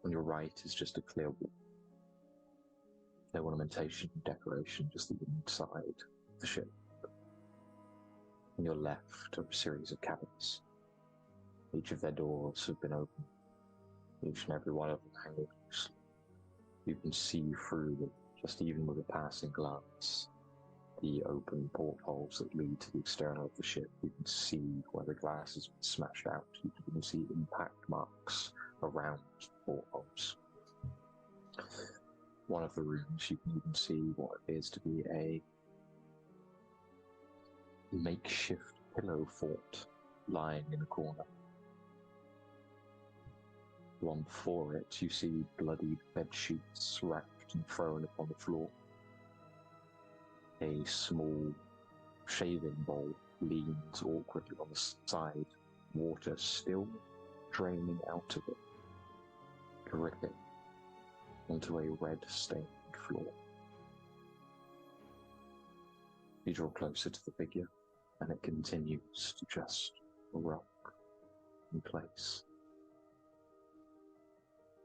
On your right is just a clear wall. No ornamentation, decoration, just the inside of the ship. On your left are a series of cabins. Each of their doors have been opened. Each and every one of them hanging loosely. You can see through them, just even with a passing glance, the open portholes that lead to the external of the ship. You can see where the glass has been smashed out. You can see impact marks around portholes. One of the rooms, you can even see what appears to be a makeshift pillow fort lying in a corner. One before it, you see bloodied bed sheets wrapped and thrown upon the floor. A small shaving bowl leans awkwardly on the side, water still draining out of it, dripping onto a red-stained floor. You draw closer to the figure, and it continues to just rock in place.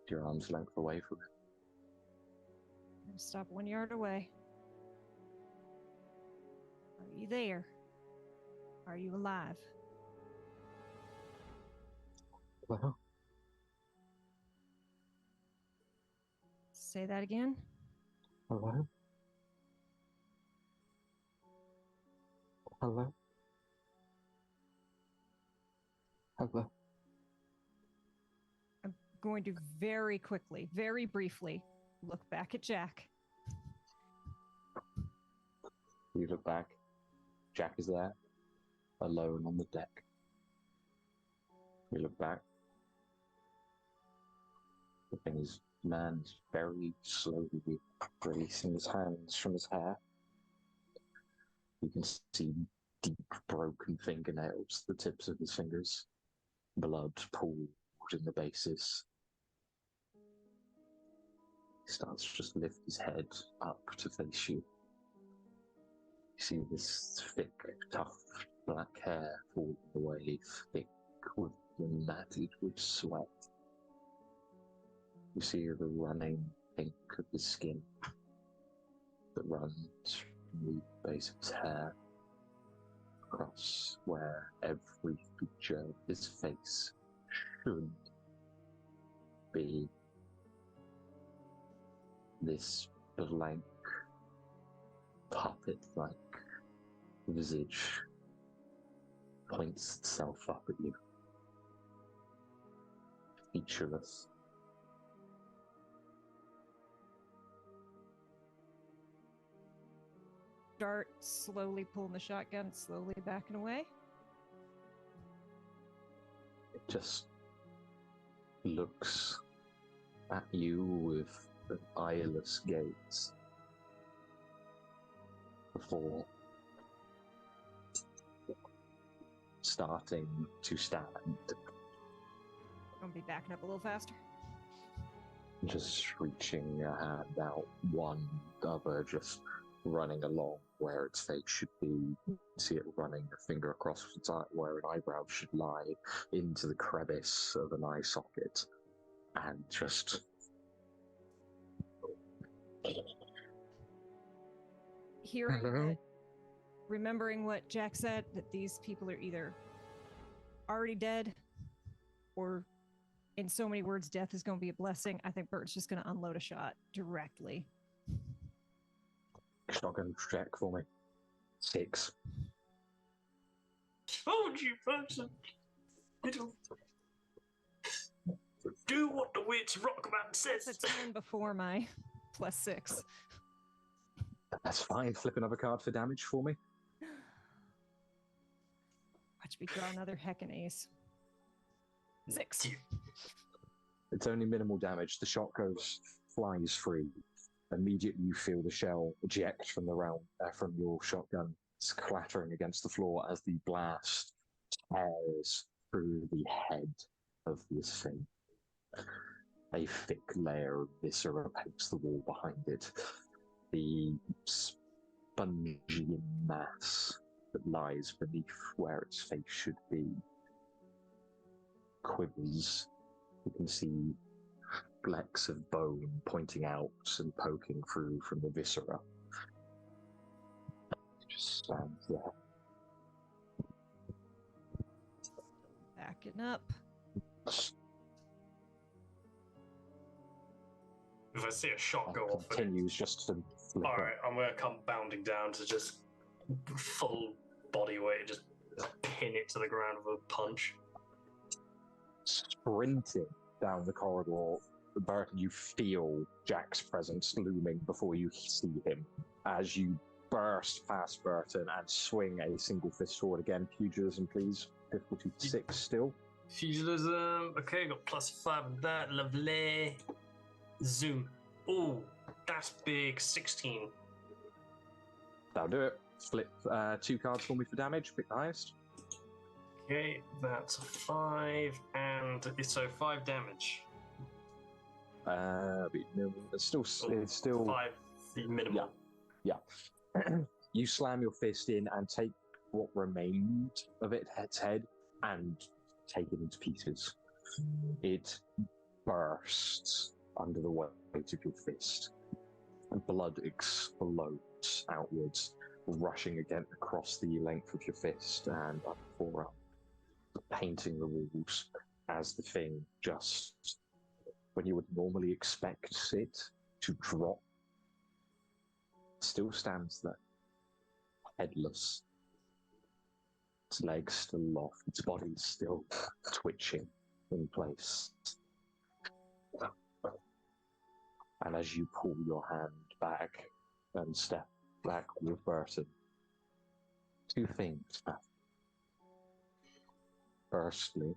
Your arm's length away from it. I'm stop 1 yard away. Are you there? Are you alive? Well, Say that again. hello? Hello? Hello? I'm going to very quickly, very briefly, look back at Jack. You look back. Jack is there, alone on the deck. You look back. The thing is, man's very slowly releasing his hands from his hair. You can see deep broken fingernails, the tips of his fingers, blood pooled in the bases. He starts to just lift his head up to face you. You see this thick, tough black hair falling away, thick with and matted with sweat. You see the running pink of the skin that runs from the base of his hair across where every feature of his face should be. This blank, puppet-like visage points itself up at you, featureless. Start slowly pulling the shotgun, slowly backing away. It just looks at you with an eyeless gaze before starting to stand, I'm gonna be backing up a little faster. just reaching a hand out, one other just running along where its face should be. You can see it running a finger across the side where an eyebrow should lie into the crevice of an eye socket, and just Remembering what Jack said, that these people are either already dead or, in so many words, death is going to be a blessing. I think Burton's just going to unload a shot directly. shotgun check for me. 6. Told you, person. It'll do what the witch Rockman says. That's a 10 before my +6. That's fine. Flip another card for damage for me. Watch me draw another heckin' ace. 6. It's only minimal damage. The shot flies free. Immediately, you feel the shell eject from the round from your shotgun. It's clattering against the floor as the blast tears through the head of this thing. A thick layer of viscera paints the wall behind it. The spongy mass that lies beneath where its face should be quivers. You can see flecks of bone pointing out and poking through from the viscera. It just stands there, Backing up. If I see a shot go off, continues just to flip all right, I'm gonna come bounding down to just full body weight, just pin it to the ground with a punch. Sprinting down the corridor, Burton, you feel Jack's presence looming before you see him. As you burst past Burton and swing a single fist sword again. Pugilism, please. Difficulty 6 still. Pugilism. Okay, got +5 on that. Lovely. Zoom. Oh, that's big. 16. That'll do it. Flip 2 cards for me for damage. Pick the highest. Okay, that's 5, and so 5 damage. It's still 5 minimal. Yeah. You slam your fist in and take what remained of its head and take it into pieces. It bursts under the weight of your fist, and blood explodes outwards, rushing again across the length of your fist and up the forearm, painting the walls as the thing just, when you would normally expect it to drop, still stands there, headless, its legs still aloft, its body still twitching in place. And as you pull your hand back and step back with Burton, 2 things happen. Firstly,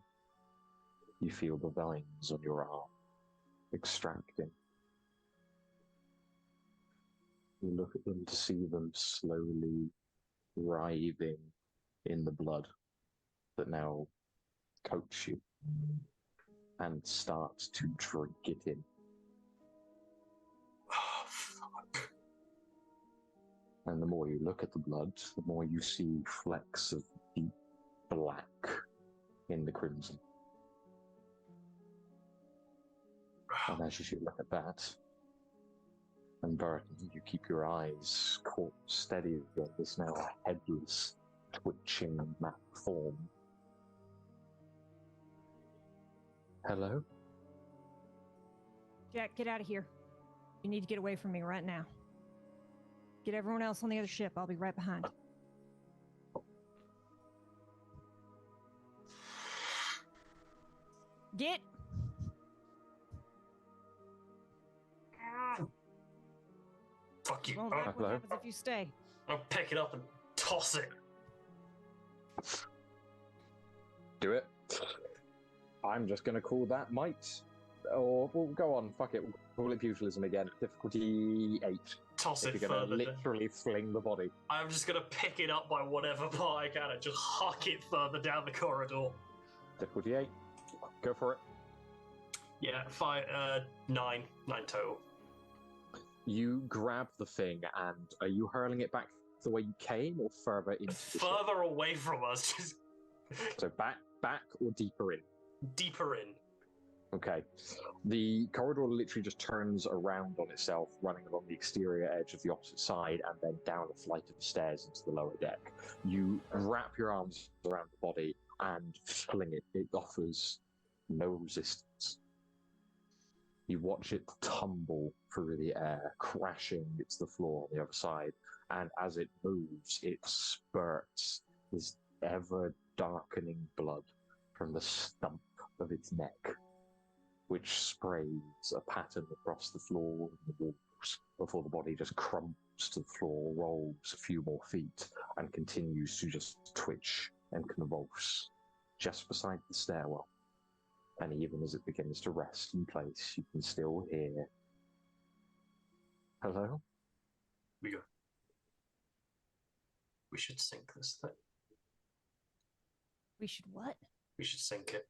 you feel the veins on your arm extracting. You look at them to see them slowly writhing in the blood that now coats you and starts to drink it in. Oh, fuck. And the more you look at the blood, the more you see flecks of deep black in the crimson. And as you look at that, and Burton, you keep your eyes caught steady on this now headless, twitching map form. Hello? Jack, get out of here. You need to get away from me right now. Get everyone else on the other ship. I'll be right behind. Get! Fuck you. Won't like what happens if you stay. I'll pick it up and toss it. Do it. I'm just going to call that might. Or we'll go on, fuck it. We'll call it pugilism again. Difficulty 8. Toss if it you're going to further. literally fling the body. I'm just going to pick it up by whatever part I can and just huck it further down the corridor. Difficulty 8. Go for it. Yeah, 9 total. You grab the thing, and are you hurling it back the way you came, or further into the Further away from us, just So back or deeper in? deeper in. Okay. The corridor literally just turns around on itself, running along the exterior edge of the opposite side, and then down a flight of stairs into the lower deck. You wrap your arms around the body and fling it. It offers no resistance. You watch it tumble through the air, crashing into the floor on the other side, and as it moves, it spurts this ever-darkening blood from the stump of its neck, which sprays a pattern across the floor and the walls before the body just crumbles to the floor, rolls a few more feet, and continues to just twitch and convulse just beside the stairwell. And even as it begins to rest in place, you can still hear, hello? We go. We should sink this thing. We should what? We should sink it.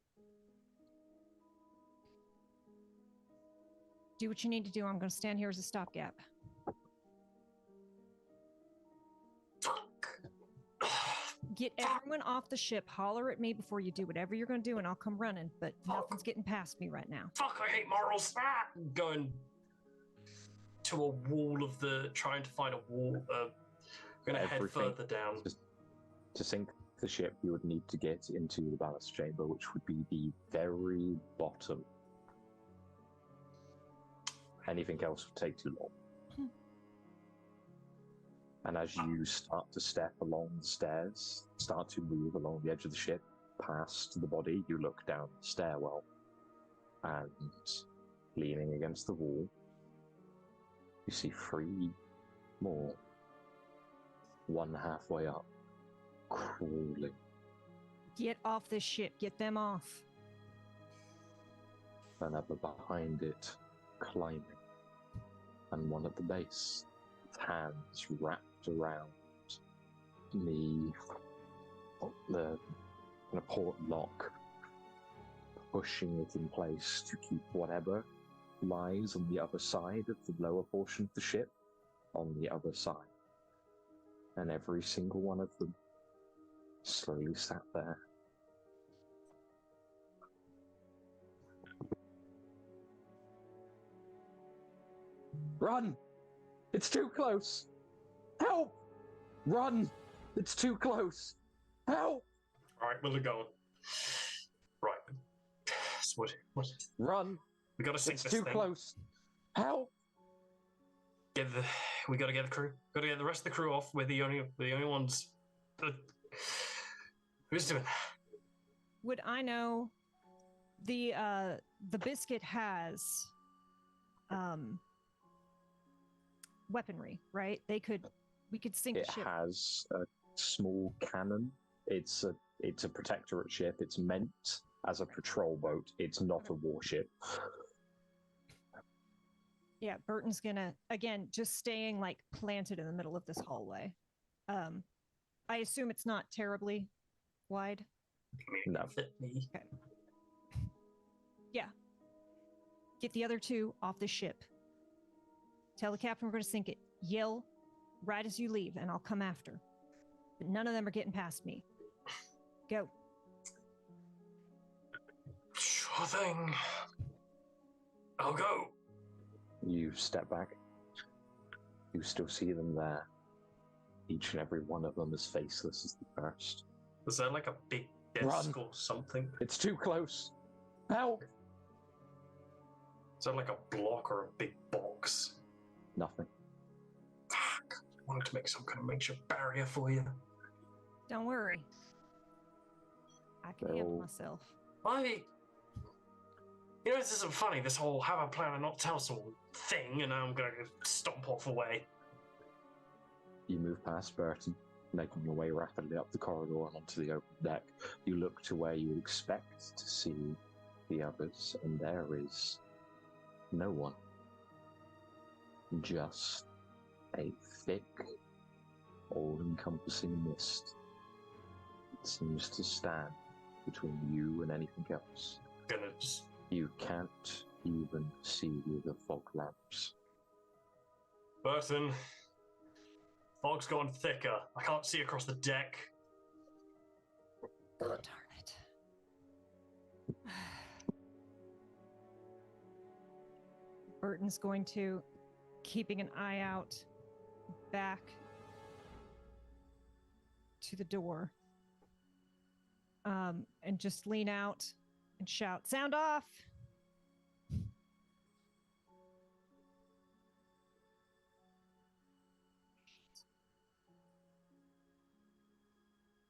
Do what you need to do. I'm going to stand here as a stopgap. Fuck. Get everyone off the ship. Holler at me before you do whatever you're going to do, and I'll come running. But nothing's getting past me right now. Fuck, I hate morals. Going to a wall trying to find a wall. Gonna head Everything. further down. To sink the ship, you would need to get into the ballast chamber, which would be the very bottom. Anything else would take too long. And as you start to step along the stairs, start to move along the edge of the ship, past the body, you look down the stairwell, and leaning against the wall, you see 3 more, one halfway up, crawling. Get off this ship. Get them off. Another behind it, climbing, and one at the base, with hands wrapped around the port lock, pushing it in place to keep whatever lies on the other side of the lower portion of the ship on the other side. And every single one of them slowly sat there. Run! It's too close! Help! Run! It's too close! Help! Alright, where's it going? Right. So what? Run! We gotta sink It's this too thing. close! Help! We gotta get the crew. Gotta get the rest of the crew off. We're the only ones. Who's doing that? Would I know the biscuit has weaponry, right? We could sink It the ship. has a small cannon. It's a protectorate ship. It's meant as a patrol boat. It's not a warship. Yeah, Burton's gonna, again, just staying like planted in the middle of this hallway. I assume it's not terribly wide. No. Fit me. Okay. Yeah. Get the other 2 off the ship. Tell the captain we're going to sink it. Yell right as you leave, and I'll come after. But none of them are getting past me. Go. Sure thing. I'll go. You step back. You still see them there. Each and every one of them as faceless as the first. Was there like a big desk or something? It's too close. Help! Is that like a block or a big box? Nothing. Fuck. I wanted to make some kind of makeshift barrier for you. Don't worry. I can handle Well- myself. This isn't funny, this whole have a plan and not tell someone thing, and now I'm going to stomp off away. You move past Burton, making your way rapidly up the corridor and onto the open deck. You look to where you expect to see the others, and there is no one. Just a thick, all-encompassing mist. It seems to stand between you and anything else. Gonna just... You can't even see the fog lamps. Burton, fog's gotten thicker. I can't see across the deck. God darn it. Burton's going to, keeping an eye out back to the door, and just lean out and shout, "Sound off!"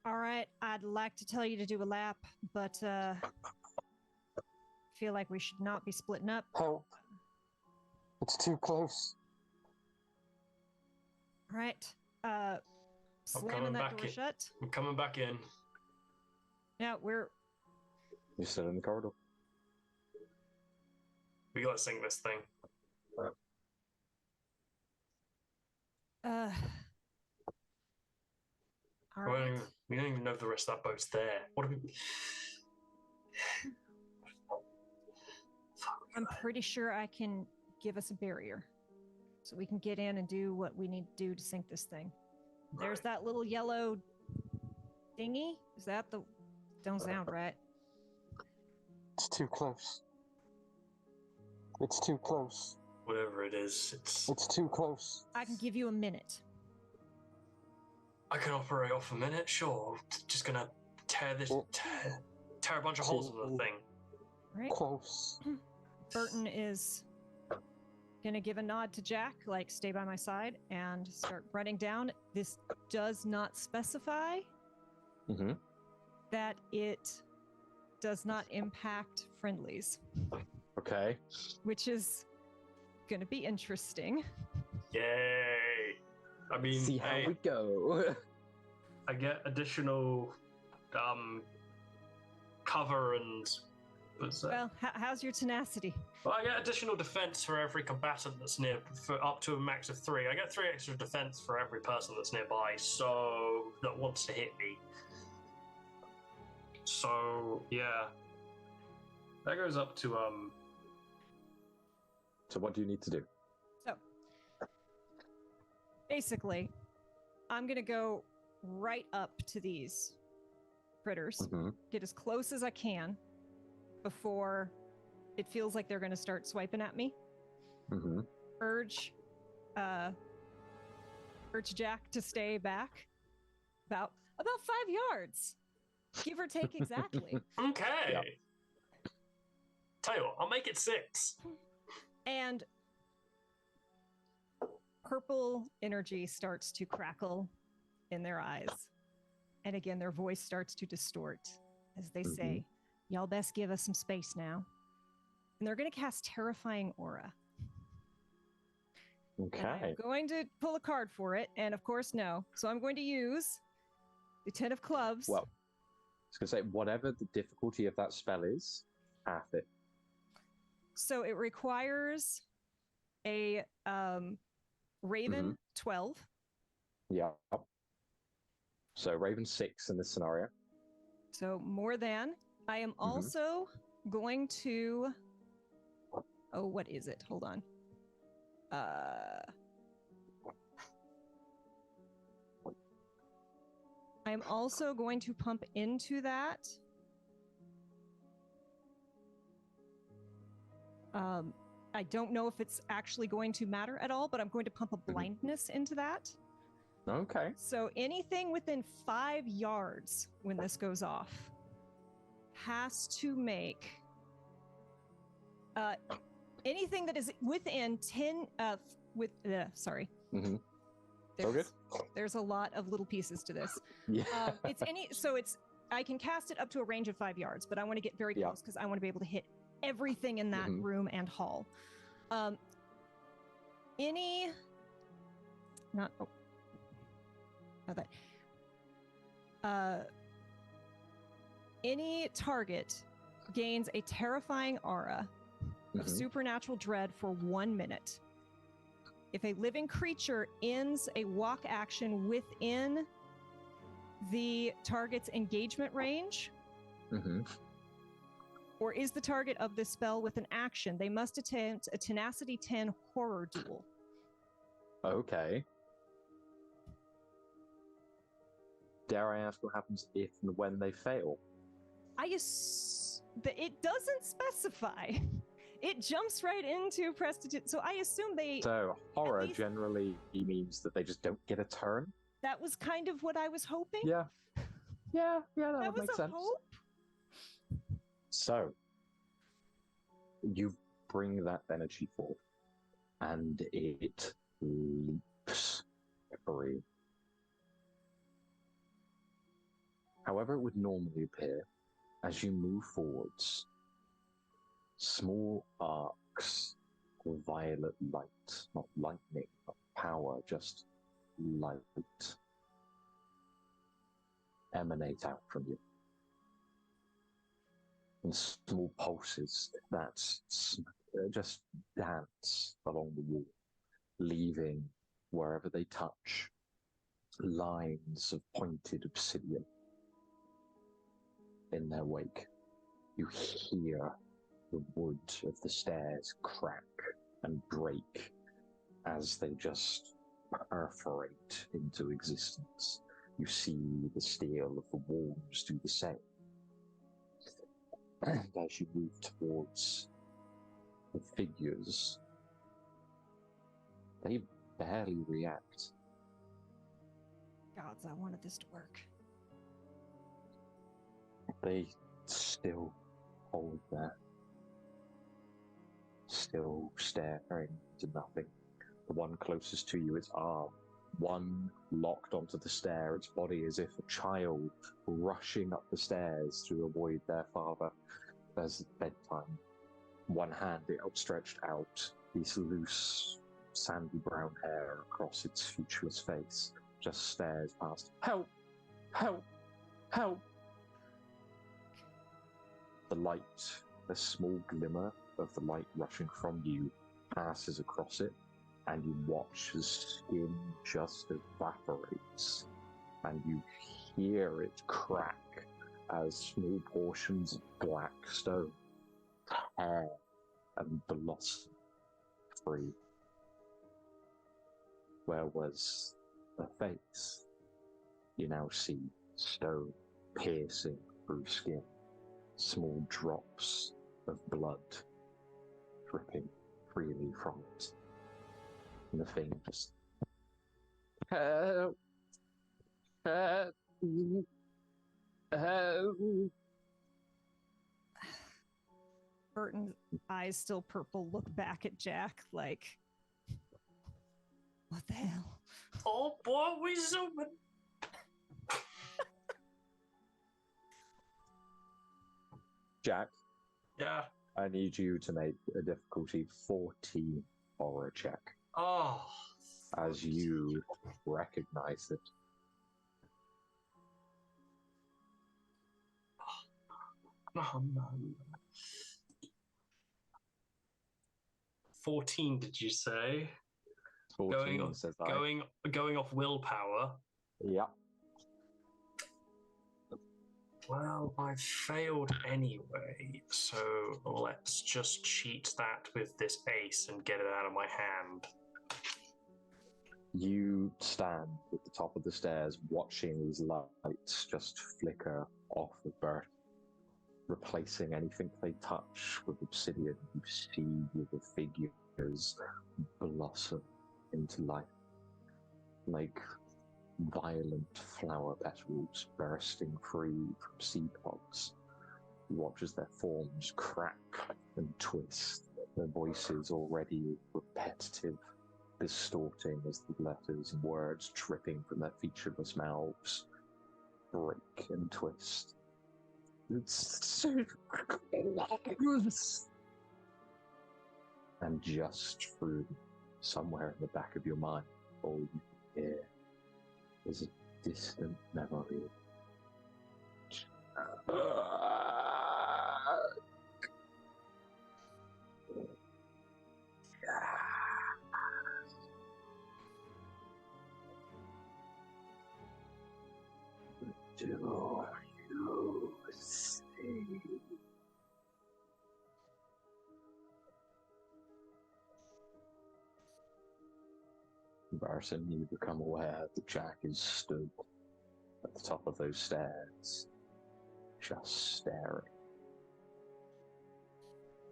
All right, I'd like to tell you to do a lap, but feel like we should not be splitting up. Help! It's too close. All right, slamming coming that back door in. shut. I'm coming back in. Now we're You're still in the corridor. We gotta sing this thing. all We right. don't even know if the rest of that boat's there. What do we... I'm pretty sure I can give us a barrier so we can get in and do what we need to do to sink this thing. There's that little yellow thingy. Is that the... Don't sound right. It's too close. It's too close. Whatever it is, it's... It's too close. I can give you a minute. I can operate off a minute, sure. Just gonna tear a bunch of holes in the thing. Right. Close. Burton is gonna give a nod to Jack, like stay by my side, and start running down. This does not specify that it does not impact friendlies. Okay. Which is gonna be interesting. Yay! I mean, see how we go. I get additional cover and well, how's your tenacity? Well, I get additional defense for every combatant that's near, for up to a max of 3. I get 3 extra defense for every person that's nearby, so that wants to hit me. So yeah, that goes up to So what do you need to do? So basically, I'm gonna go right up to these critters, get as close as I can before it feels like they're gonna start swiping at me. Urge Jack to stay back about 5 yards, give or take exactly. Okay. Yep. Tell you what, I'll make it 6. And purple energy starts to crackle in their eyes. And again, their voice starts to distort as they say, y'all best give us some space now. And they're going to cast Terrifying Aura. Okay. And I'm going to pull a card for it, and of course, no. So I'm going to use the 10 of Clubs. Well, I was going to say, whatever the difficulty of that spell is, half it. So it requires a Raven 12. Yeah. So Raven 6 in this scenario. So more than. I am also going to... Oh, what is it? Hold on. I'm also going to pump into that. I don't know if it's actually going to matter at all, but I'm going to pump a blindness into that. Okay. So anything within 5 yards when this goes off has to make anything that is within 10 sorry. There's a lot of little pieces to this. Yeah. I can cast it up to a range of 5 yards, but I want to get very close because I want to be able to hit everything in that room and hall. Any target gains a terrifying aura of supernatural dread for 1 minute. If a living creature ends a walk action within the target's engagement range, or is the target of this spell with an action, they must attempt a Tenacity 10 horror duel. Okay. Dare I ask what happens if and when they fail? It doesn't specify. It jumps right into Prestidigit. So I assume they... So horror generally means that they just don't get a turn? That was kind of what I was hoping. Yeah, that would make sense. Hope. So, you bring that energy forth, and it leaps free. However it would normally appear, as you move forwards, small arcs of violet light, not lightning, not power, just light, emanate out from you. And small pulses that just dance along the wall, leaving, wherever they touch, lines of pointed obsidian in their wake. You hear the wood of the stairs crack and break as they just perforate into existence. You see the steel of the walls do the same. And as you move towards the figures, they barely react. Got gods, I wanted this to work. They still hold there, still staring into nothing. The one closest to you, its arm, one locked onto the stair, its body as if a child rushing up the stairs to avoid their father as bedtime. One hand outstretched out, this loose, sandy brown hair across its featureless face, just stares past. Help! Help! Help! The light, a small glimmer of the light rushing from you, passes across it, and you watch as skin just evaporates, and you hear it crack as small portions of black stone tear and blossom free. Where was the face? You now see stone piercing through skin, small drops of blood dripping freely from it. And the thing just... Help! Help! Help! Burton's eyes still purple, look back at Jack like, what the hell? Oh boy, we zooming. Jack, Yeah. I need you to make a difficulty 14 horror check Oh. as you recognize it. Oh no. 14, did you say? 14 says I. Going off willpower. Yep. Well, I failed anyway, so let's just cheat that with this ace and get it out of my hand. You stand at the top of the stairs watching these lights just flicker off of Burton, replacing anything they touch with obsidian. You see the figures blossom into life, like violent flower petals bursting free from seed pods. You watch as their forms crack and twist, their voices already repetitive, distorting as the letters and words dripping from their featureless mouths break and twist. It's so close. And just through, somewhere in the back of your mind, all you can hear is a distant memory. Do you see? Burton, you become aware that Jack is stood at the top of those stairs, just staring.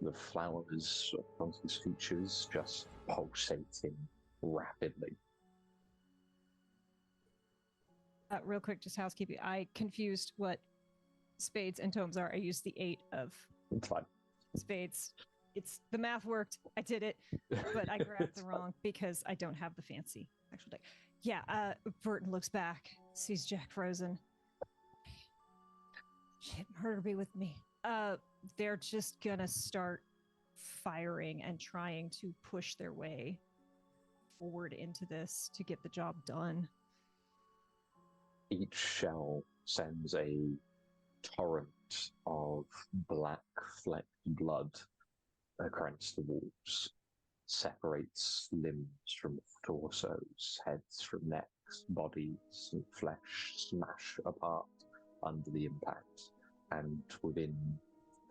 The flowers on his features just pulsating rapidly. Real quick, just housekeeping. I confused what spades and tomes are. I used the 8 of It's fine. spades. It's the math worked. I did it, but I grabbed the wrong because I don't have the fancy actual deck. Yeah, Burton looks back, sees Jack frozen. Shit, murder be with me. They're just gonna start firing and trying to push their way forward into this to get the job done. Each shell sends a torrent of black flecked blood across the walls, separates limbs from torsos, heads from necks, bodies and flesh smash apart under the impact, and within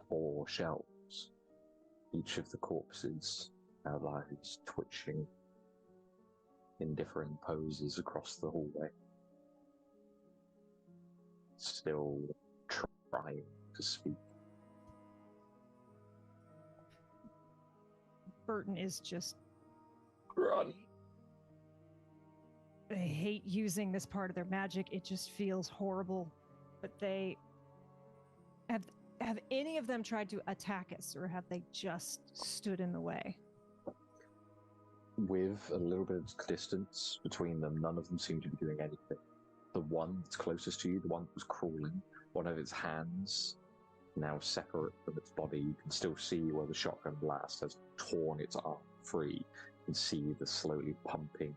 4 shells, each of the corpses, their eyes twitching in different poses across the hallway, still trying to speak. Burton is just Run! hate using this part of their magic. It just feels horrible. But they have any of them tried to attack us, or have they just stood in the way? With a little bit of distance between them, none of them seem to be doing anything. The one that's closest to you, the one that was crawling, one of its hands, now separate from its body, you can still see where the shotgun blast has torn its arm free. You can see the slowly pumping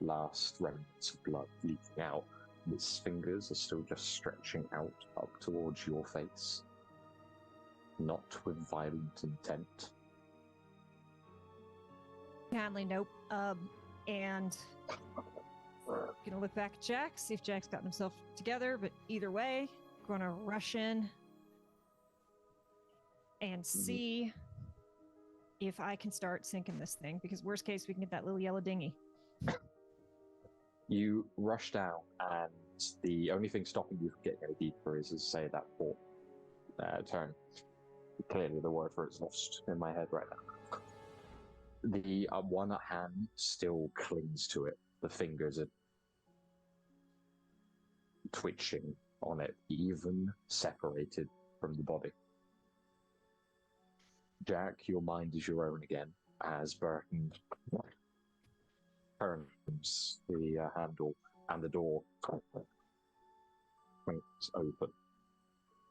last remnants of blood leaking out. Its fingers are still just stretching out up towards your face. Not with violent intent. Kindly nope. And gonna look back at Jack, see if Jack's gotten himself together, but either way, gonna rush in and see if I can start sinking this thing, because worst case, we can get that little yellow dinghy. You rush down, and the only thing stopping you from getting any deeper is, as I say, that port turn. Clearly the word for it's lost in my head right now. The one hand still clings to it. The fingers are twitching on it, even separated from the body. Jack, your mind is your own again, as Burton turns the handle and the door swings open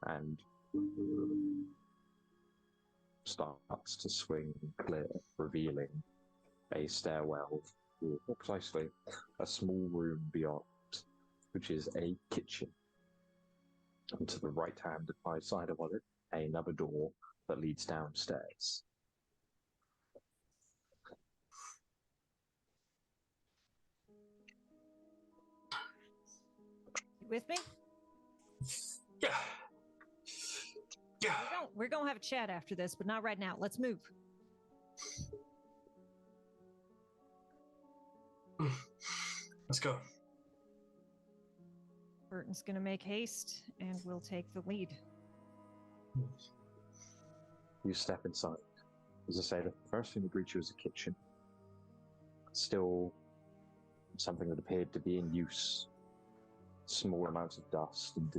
and starts to swing clear, revealing a stairwell, or more precisely, a small room beyond, which is a kitchen. And to the right-hand side of it, another door that leads downstairs. You with me? Yeah. Yeah. We're gonna have a chat after this, but not right now. Let's move. Let's go. Burton's gonna make haste, and we'll take the lead. You step inside. As I say, the first thing that greets you is a kitchen. Still something that appeared to be in use. Small amounts of dust and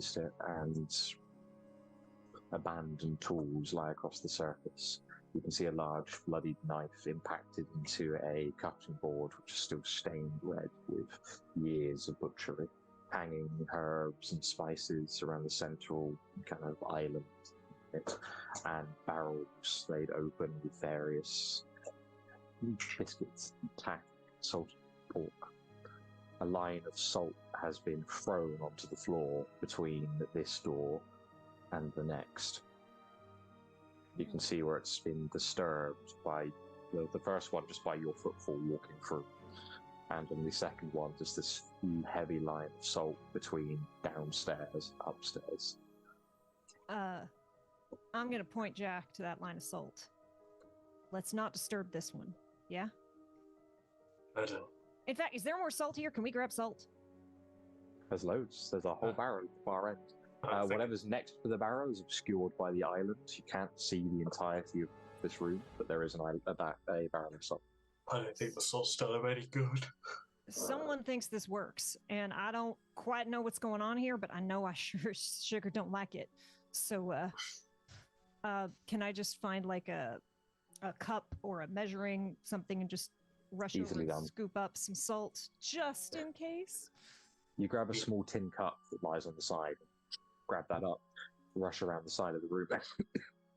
abandoned tools lie across the surface. You can see a large bloodied knife impacted into a cutting board, which is still stained red with years of butchery. Hanging herbs and spices around the central kind of island, and barrels laid open with various biscuits, tack, salted pork. A line of salt has been thrown onto the floor between this door and the next. You can see where it's been disturbed by the first one, just by your footfall walking through, and on the second one, just this heavy line of salt between downstairs, upstairs. I'm gonna point Jack to that line of salt. Let's not disturb this one, yeah? Burton. In fact, is there more salt here? Can we grab salt? There's loads. There's a whole barrel at the far end. Whatever's next to the barrel is obscured by the island. You can't see the entirety of this room, but there is a barrel of salt. I don't think the salt's still very good. Someone thinks this works, and I don't quite know what's going on here, but I know I sure sugar don't like it. So, can I just find like a cup or a measuring something and just rush Easily over and done. scoop up some salt just in case? You grab a small tin cup that lies on the side, grab that up, rush around the side of the room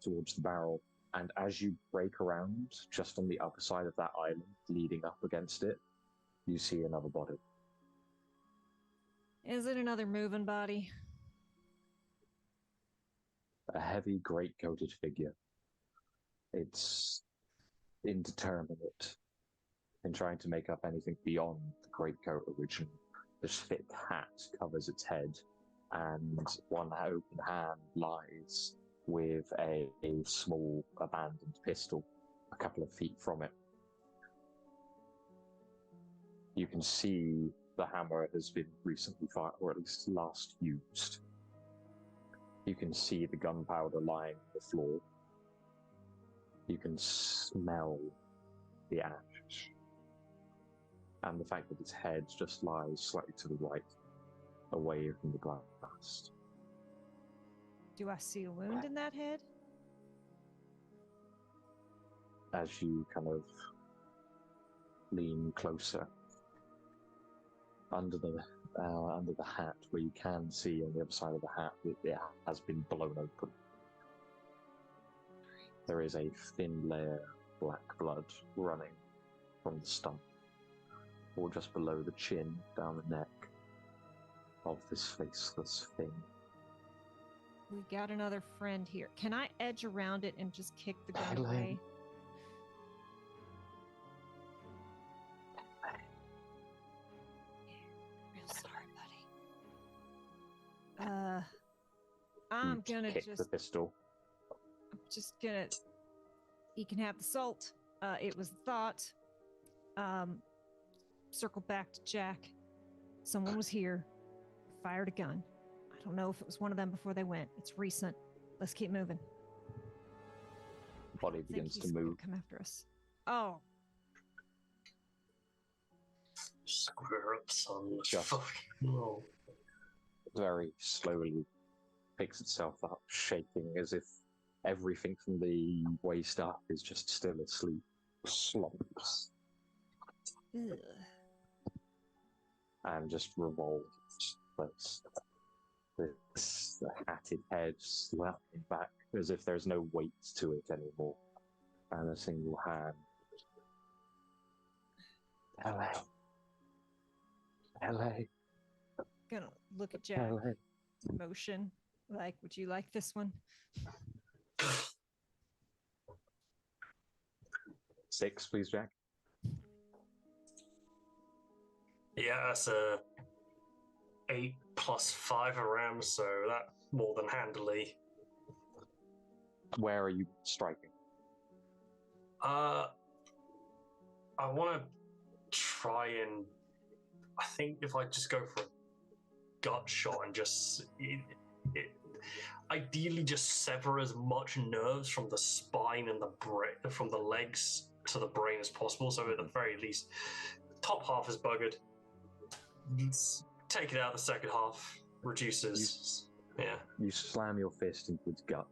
towards the barrel, and as you break around, just on the other side of that island, leading up against it, you see another body. Is it another moving body? A heavy, great-coated figure. It's indeterminate in trying to make up anything beyond the greatcoat original. This thick hat covers its head, and one open hand lies with a small abandoned pistol a couple of feet from it. You can see the hammer has been recently fired, or at least last used. You can see the gunpowder lying on the floor. You can smell the ash. and the fact that its head just lies slightly to the right, away from the blast. Do I see a wound in that head? As you kind of lean closer, under the hat, where you can see on the other side of the hat that it has been blown open. There is a thin layer of black blood running from the stump, or just below the chin, down the neck of this faceless thing. We got another friend here. Can I edge around it and just kick the gun Hello. away? Real sorry, buddy. I'm gonna kick the pistol. I'm just gonna. He can have the salt. It was the thought. Circle back to Jack. Someone was here. Fired a gun. I don't know if it was one of them before they went. It's recent. Let's keep moving. The body begins to move. Come after us. Oh. Square up, son. Just No. very slowly picks itself up, shaking as if everything from the waist up is just still asleep. Slumps. Ugh. And just revolves. This hatted head slapping back as if there's no weight to it anymore. And a single hand. LA. Gonna look at Jack. LA. Motion. Like, would you like this one? 6, please, Jack. Yeah, that's a 8 plus 5 a ram, so that more than handily. Where are you striking? I want to try and. I think if I just go for a gut shot and just. Ideally, just sever as much nerves from the spine and from the legs to the brain as possible, so at the very least, top half is buggered. Take it out, the second half reduces. You slam your fist into its gut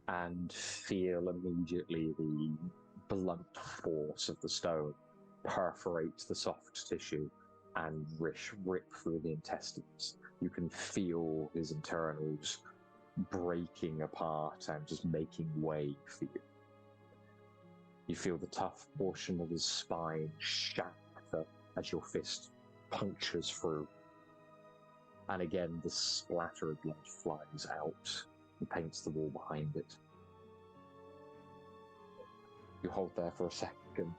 and feel immediately the blunt force of the stone perforate the soft tissue and rip through the intestines. You can feel his internals breaking apart and just making way for you. You feel the tough portion of his spine shatter as your fist punctures through. And again, the splatter of blood flies out and paints the wall behind it. You hold there for a second,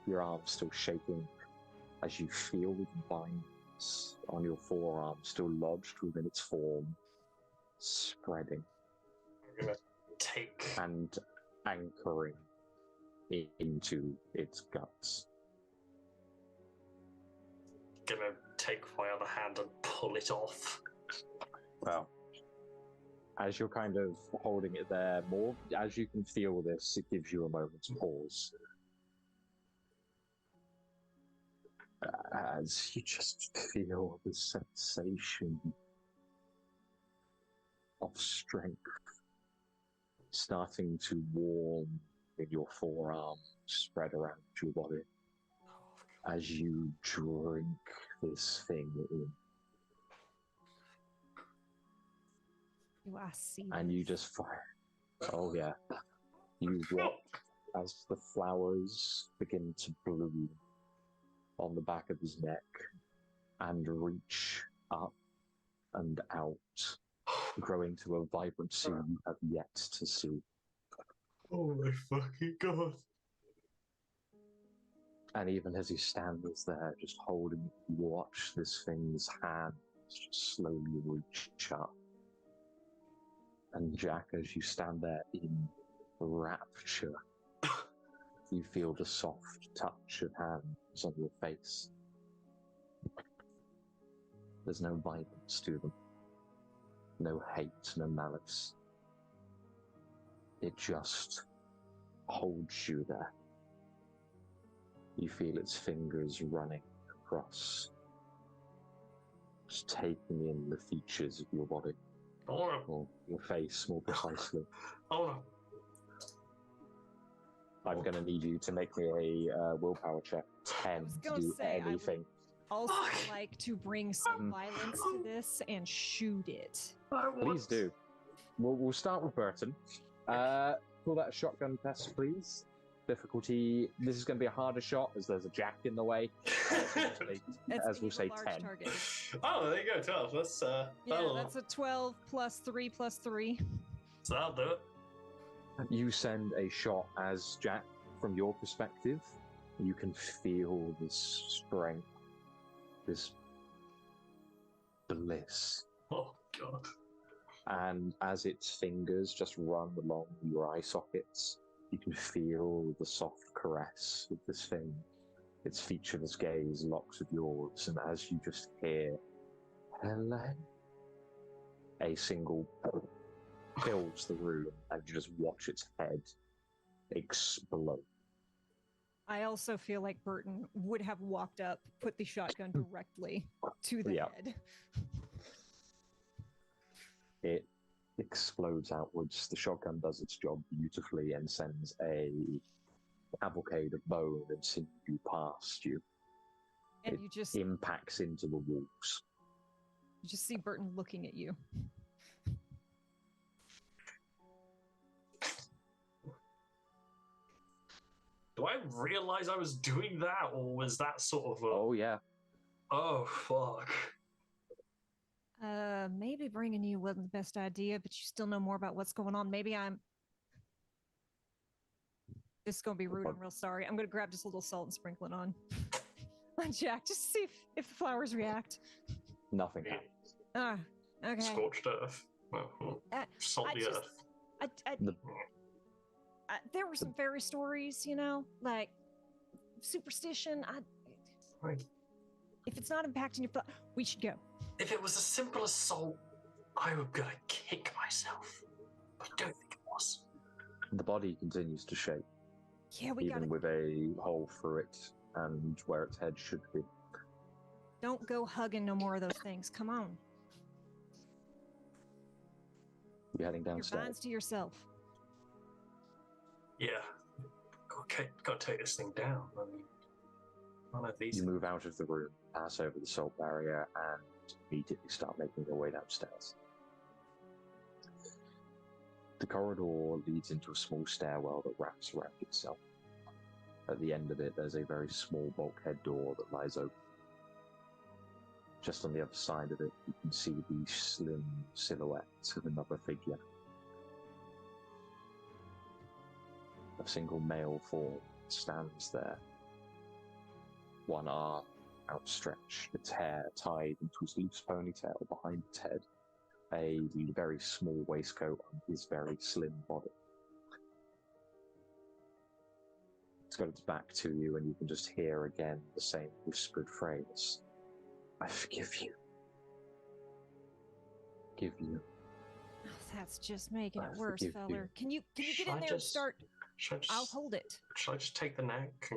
your arm still shaking, as you feel the vines on your forearm still lodged within its form, spreading. I'm gonna take and anchoring into its guts. Gonna take my other hand and pull it off. Well, as you're kind of holding it there more, as you can feel this, it gives you a moment's pause. As you just feel the sensation of strength starting to warm in your forearm, spread around your body, as you drink this thing in. Do I see And this? you just fire. Oh yeah. You watch as the flowers begin to bloom on the back of his neck and reach up and out, growing to a vibrancy you have yet to see. Oh my fucking god. And even as he stands there, just holding, you watch this thing's hands just slowly reach up. And Jack, as you stand there in rapture, you feel the soft touch of hands on your face. There's no violence to them. No hate, no malice. It just holds you there. You feel its fingers running across, just taking in the features of your body, or your face more precisely. I'm going to need you to make me a willpower check, 10 to do anything. Also like to bring some violence to this and shoot it. Please do. We'll start with Burton. Pull that shotgun test, please. Difficulty. This is going to be a harder shot as there's a jack in the way. As we'll say, 10. Target. Oh, there you go, 12. That's that's a 12 plus 3 plus 3. So that'll do it. You send a shot as Jack, from your perspective, you can feel this strength, this bliss. Oh, God. And as its fingers just run along your eye sockets, you can feel the soft caress of this thing. Its featureless gaze locks with yours, and as you just hear, hello, a single fills the room, and you just watch its head explode. I also feel like Burton would have walked up, put the shotgun directly to the head. It explodes outwards. The shotgun does its job beautifully and sends a cavalcade of bone and sinew past you. And it you just impacts into the walls. You just see Burton looking at you. Do I realize I was doing that, or was that sort of a... Oh, yeah. Oh, fuck. Maybe bringing you wasn't the best idea, but you still know more about what's going on. Maybe this is going to be rude. I'm real sorry. I'm going to grab just a little salt and sprinkle it on Jack, just to see if the flowers react. Nothing happens. Okay. Scorched earth. Salty earth. There were some fairy stories, like superstition. If it's not impacting your thought, we should go. If it was as simple as salt, I would gonna kick myself. But I don't think it was. The body continues to shake. Yeah, even with a hole through it and where its head should be. Don't go hugging no more of those things. Come on. You're heading downstairs. Your minds to yourself. Yeah. Gotta take this thing down. I mean, none of these. You move out of the room, pass over the salt barrier, and immediately start making your way downstairs. The corridor leads into a small stairwell that wraps around itself. At the end of it, there's a very small bulkhead door that lies open. Just on the other side of it, you can see the slim silhouette of another figure. A single male form stands there. One arm outstretched, its hair tied into its loose ponytail behind its head. A very small waistcoat on his very slim body. It's got its back to you, and you can just hear again the same whispered phrase. I forgive you. Forgive you. Oh, that's just making it worse, feller. Can you get in there and start? I'll hold it. Should I just take the neck?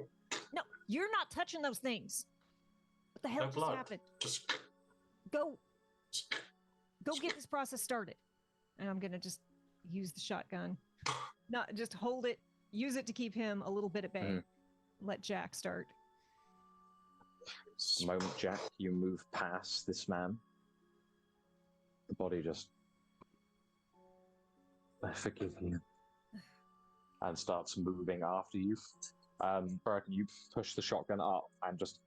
No, you're not touching those things. What the hell just happened? Just go get this process started. And I'm gonna just use the shotgun. Not just hold it, use it to keep him a little bit at bay. Let Jack start. The moment, Jack, you move past this man, the body just, I forgive you, and starts moving after you. Burton, you push the shotgun up and just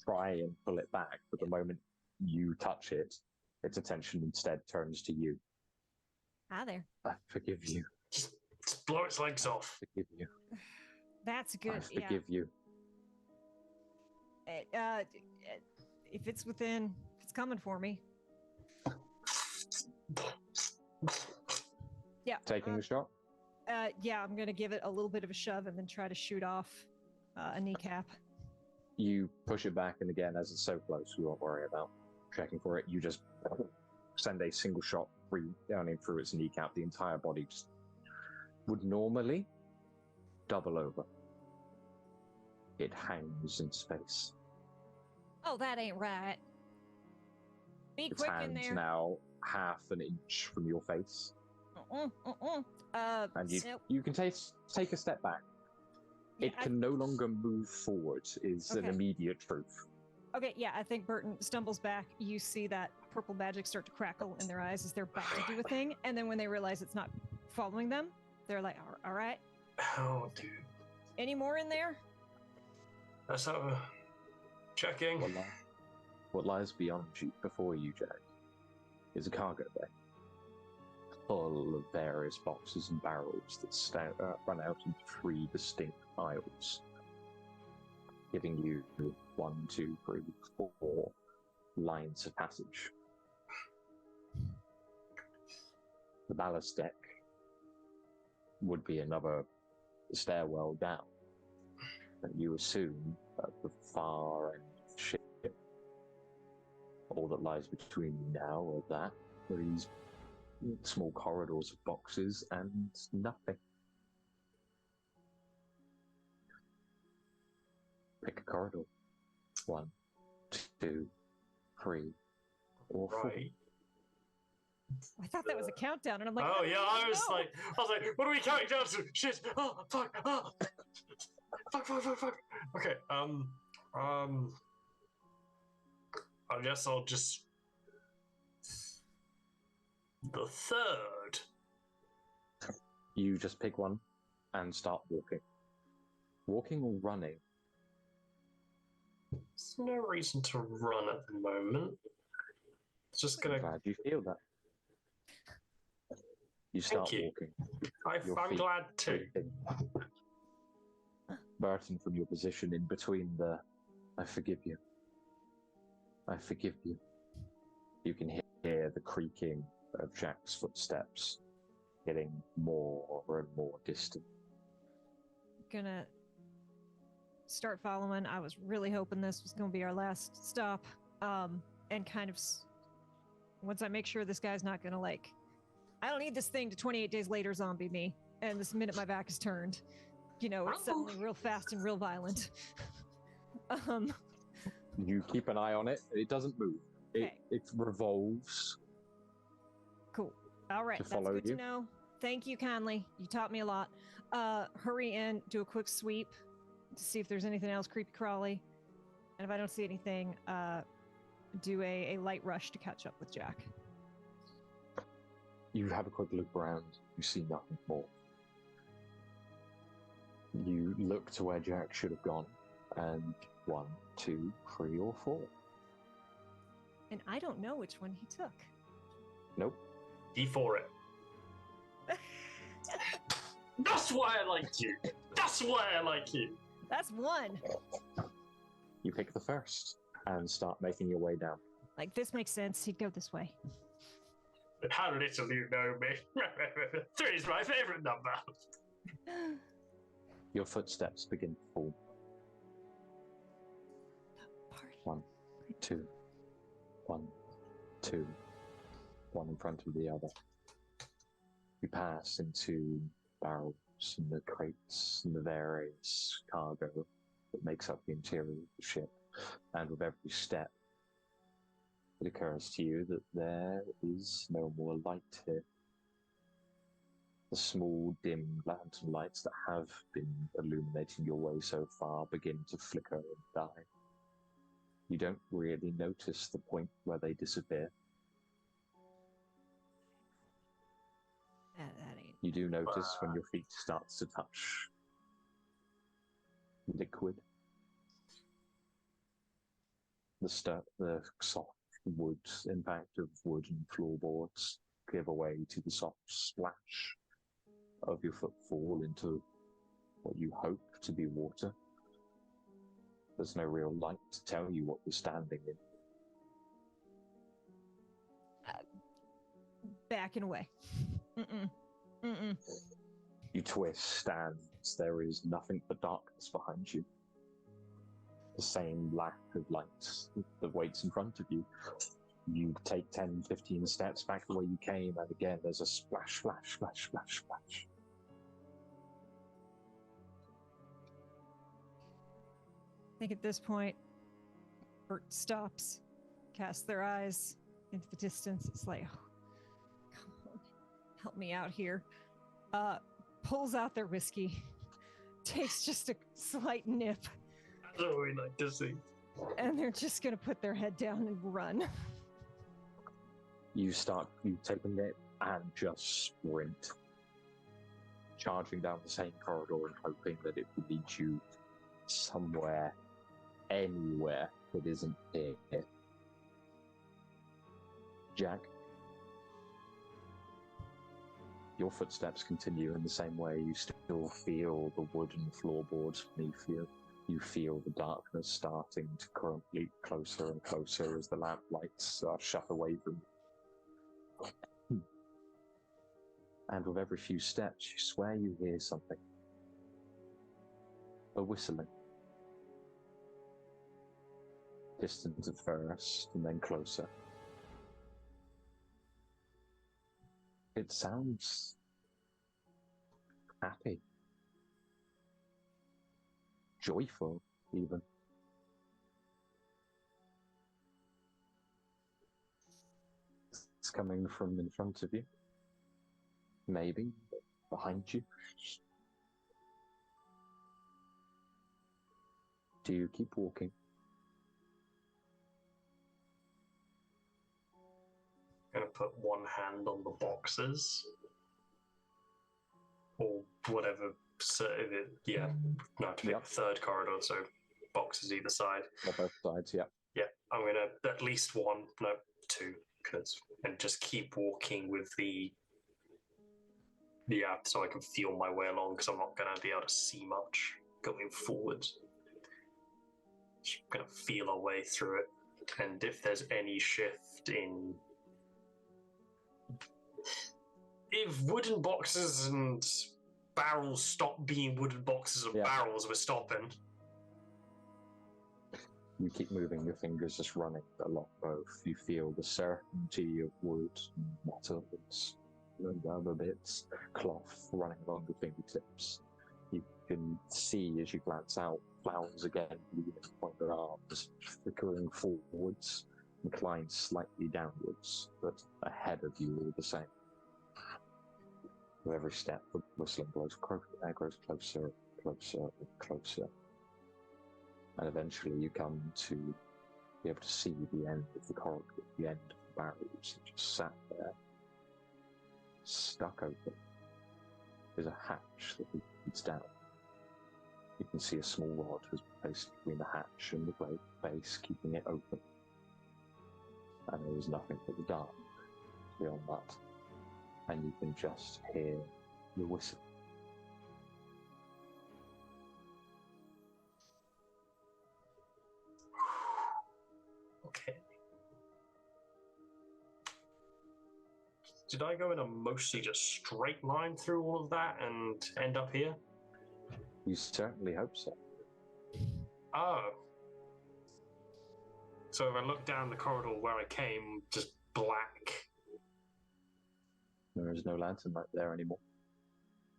try and pull it back, but the moment you touch it, its attention instead turns to you. Hi there. I forgive you. Just blow its legs off. I forgive you. That's good. I forgive you. If it's coming for me. Yeah. Taking the shot? Yeah, I'm going to give it a little bit of a shove and then try to shoot off a kneecap. You push it back, and again, as it's so close, we won't worry about checking for it. You just send a single shot down in through its kneecap. The entire body just would normally double over. It hangs in space. Oh, that ain't right. Be Its quick in hand's there. now half an inch from your face. And Nope. you can take a step back. Yeah, It can no longer move forward, is an Okay. immediate truth. Okay, yeah, I think Burton stumbles back. You see that purple magic start to crackle in their eyes as they're about to do a thing, and then when they realize it's not following them, they're like, all right. Oh, dude. Any more in there? Let's have a checking. What lies beyond you, before you, Jack, is a cargo bay, full of various boxes and barrels that run out into 3 distinct aisles, giving you 1, 2, 3, 4 lines of passage. The ballast deck would be another stairwell down, but you assume at the far end of the ship, all that lies between you now are these small corridors of boxes and nothing. Pick a corridor. 1, 2, 3, or 4. Right. I thought that was a countdown, and I'm like, Oh yeah, I was no. like, what are we counting down to? Shit! Oh fuck! Oh. Fuck! Okay. I guess I'll just the third. You just pick one and start walking. Walking or running? There's no reason to run at the moment. It's just I'm gonna. glad you feel that. You start you. walking. I'm glad too. Creeping. Burton, from your position in between the I forgive you. I forgive you. You can hear the creaking of Jack's footsteps getting more and more distant. Gonna start following. I was really hoping this was gonna be our last stop. And kind of once I make sure this guy's not gonna I don't need this thing to 28 days later zombie me, and this minute my back is turned. It's suddenly real fast and real violent. You keep an eye on it. It doesn't move. Okay. It revolves. Cool. All right, To that's follow good you. to know. Thank you kindly. You taught me a lot. Hurry in, do a quick sweep to see if there's anything else creepy crawly. And if I don't see anything, do a light rush to catch up with Jack. You have a quick look around. You see nothing more. You look to where Jack should have gone, and 1, 2, 3, or 4. And I don't know which one he took. Nope. D4 it. That's why I like you. That's why I like you. That's one. You pick the first and start making your way down. This makes sense. He'd go this way. How little you know me. 3 is my favorite number. Your footsteps begin to fall. 1, 2, 1, 2, one in front of the other. You pass into barrels and the crates and the various cargo that makes up the interior of the ship, and with every step it occurs to you that there is no more light here. The small, dim lantern lights that have been illuminating your way so far begin to flicker and die. You don't really notice the point where they disappear. That ain't. You do notice when your feet starts to touch liquid. The soft wood, impact of wood and floorboards give way to the soft splash of your footfall into what you hope to be water. There's no real light to tell you what you're standing in. Backing away. Mm-mm. You twist, and there is nothing but darkness behind you. The same lack of light that waits in front of you. You take 10, 15 steps back the way you came, and again there's a splash, splash, splash, splash, splash. I think at this point, Bert stops, casts their eyes into the distance. It's like, oh, come on, help me out here. Pulls out their whiskey, takes just a slight nip. That's what we like to see. And they're just gonna put their head down and run. You take a nip and just sprint, charging down the same corridor and hoping that it will lead you somewhere, anywhere that isn't here. Jack, your footsteps continue in the same way. You still feel the wooden floorboards beneath you. You feel the darkness starting to creep closer and closer as the lamp lights are shut away from you. And with every few steps, you swear you hear something. A whistling. Distant at first, and then closer. It sounds happy. Joyful, even. It's coming from in front of you. Maybe behind you. Do you keep walking? I'm gonna put one hand on the boxes. Or whatever. So yeah, no, to pick the third corridor, so boxes either side. On both sides, yeah. Yeah, I'm gonna at least one, no, two, and just keep walking with the so I can feel my way along, because I'm not gonna be able to see much going forwards. Just gonna feel our way through it, and if there's any shift in, if wooden boxes and barrels stop being wooden boxes and barrels, we're stopping. You keep moving, your fingers just running along both. You feel the certainty of wood and metal and other bits, cloth running along the fingertips. You can see as you glance out, flowers again leaning on their arms, flickering forwards, inclined slightly downwards, but ahead of you all the same. With every step, the whistling grows closer, closer, and closer. And eventually you come to be able to see the end of the corridor, the end of the barrels that just sat there, stuck open. There's a hatch that leads down. You can see a small rod has been placed between the hatch and the blade base, keeping it open. And there is nothing but the dark beyond that. And you can just hear the whistle. Okay. Did I go in a mostly just straight line through all of that and end up here? You certainly hope so. Oh. So if I look down the corridor where I came, just black. There is no lantern light there anymore.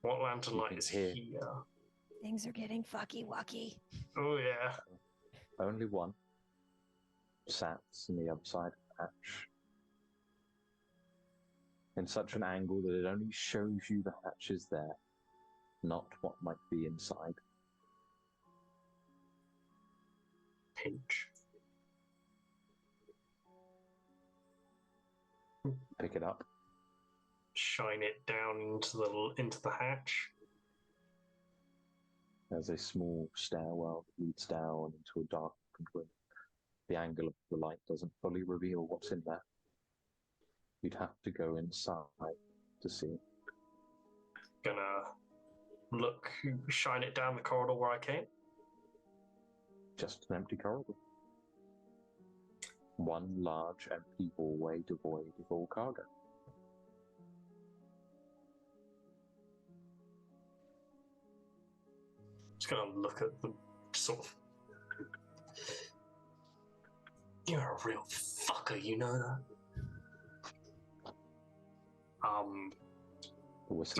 What lantern light is here? Things are getting fucky-wucky. Oh, yeah. Only one sat on the other side of the hatch. In such an angle that it only shows you the hatch is there, not what might be inside. Pinch. Pick it up. Shine it down into the hatch. There's a small stairwell that leads down into a darkened room. The angle of the light doesn't fully reveal what's in there. You'd have to go inside to see. Gonna shine it down the corridor where I came. Just an empty corridor. One large empty hallway devoid of all cargo. Just gonna look at the sort of. You're a real fucker, you know that. Is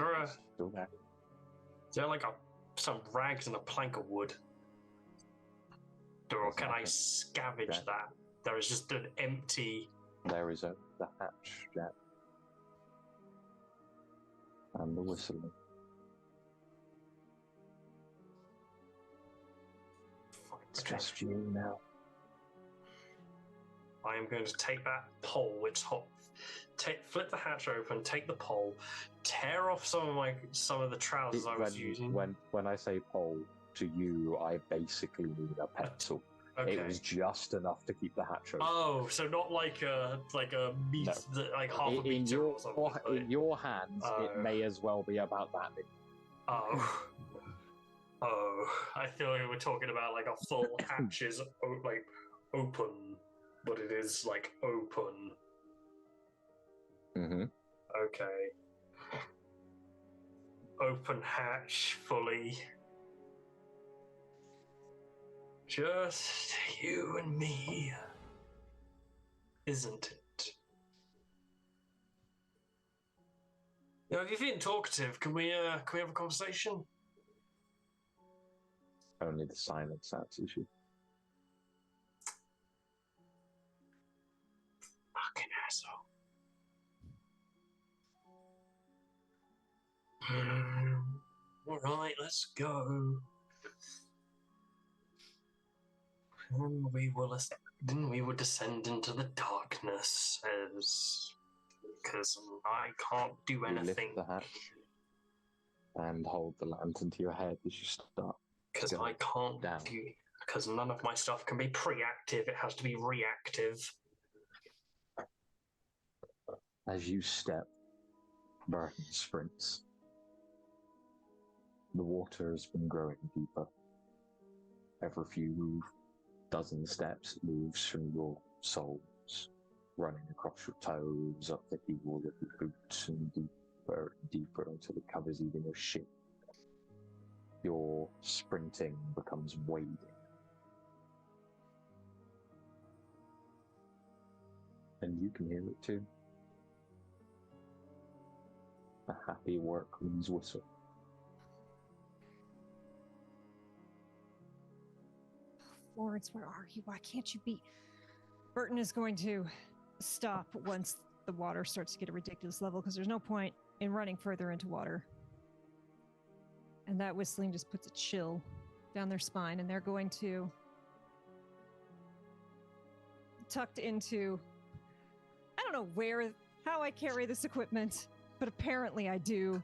there like some rags and a plank of wood? Or There's can I nothing. scavenge Jack. that? There is just an empty. There is only the hatch, Jack. And the whistling. It's just you now. I am going to take that pole, which flip the hatch open, take the pole, tear off some of the trousers I was using. When I say pole, to you, I basically mean a pencil. Okay. It was just enough to keep the hatch open. Oh, so not like a meter, like half a meter or something. In your hands, it may as well be about that big. Oh. Oh, I thought we were talking about like a full hatch is like open, but it is like open. Mm-hmm. Okay. Open hatch fully. Just you and me, isn't it? You know, if you're feeling talkative, can we have a conversation? Only the silence answers you. Fucking asshole. Alright, let's go. And we will descend into the darkness because I can't do anything. You lift the hatch and hold the lantern to your head as you start. Because I can't do. Because none of my stuff can be pre-active, it has to be reactive. As you step, Burton sprints. The water has been growing deeper. Every few dozen steps, it moves from your soles, running across your toes, up the heel of your boots, and deeper and deeper until it covers even your shin. Your sprinting becomes wading. And you can hear it too. A happy workman's whistle. Florance, where are you? Why can't you be? Burton is going to stop once the water starts to get a ridiculous level because there's no point in running further into water. And that whistling just puts a chill down their spine, and they're going to, tucked into, I don't know how I carry this equipment, but apparently I do.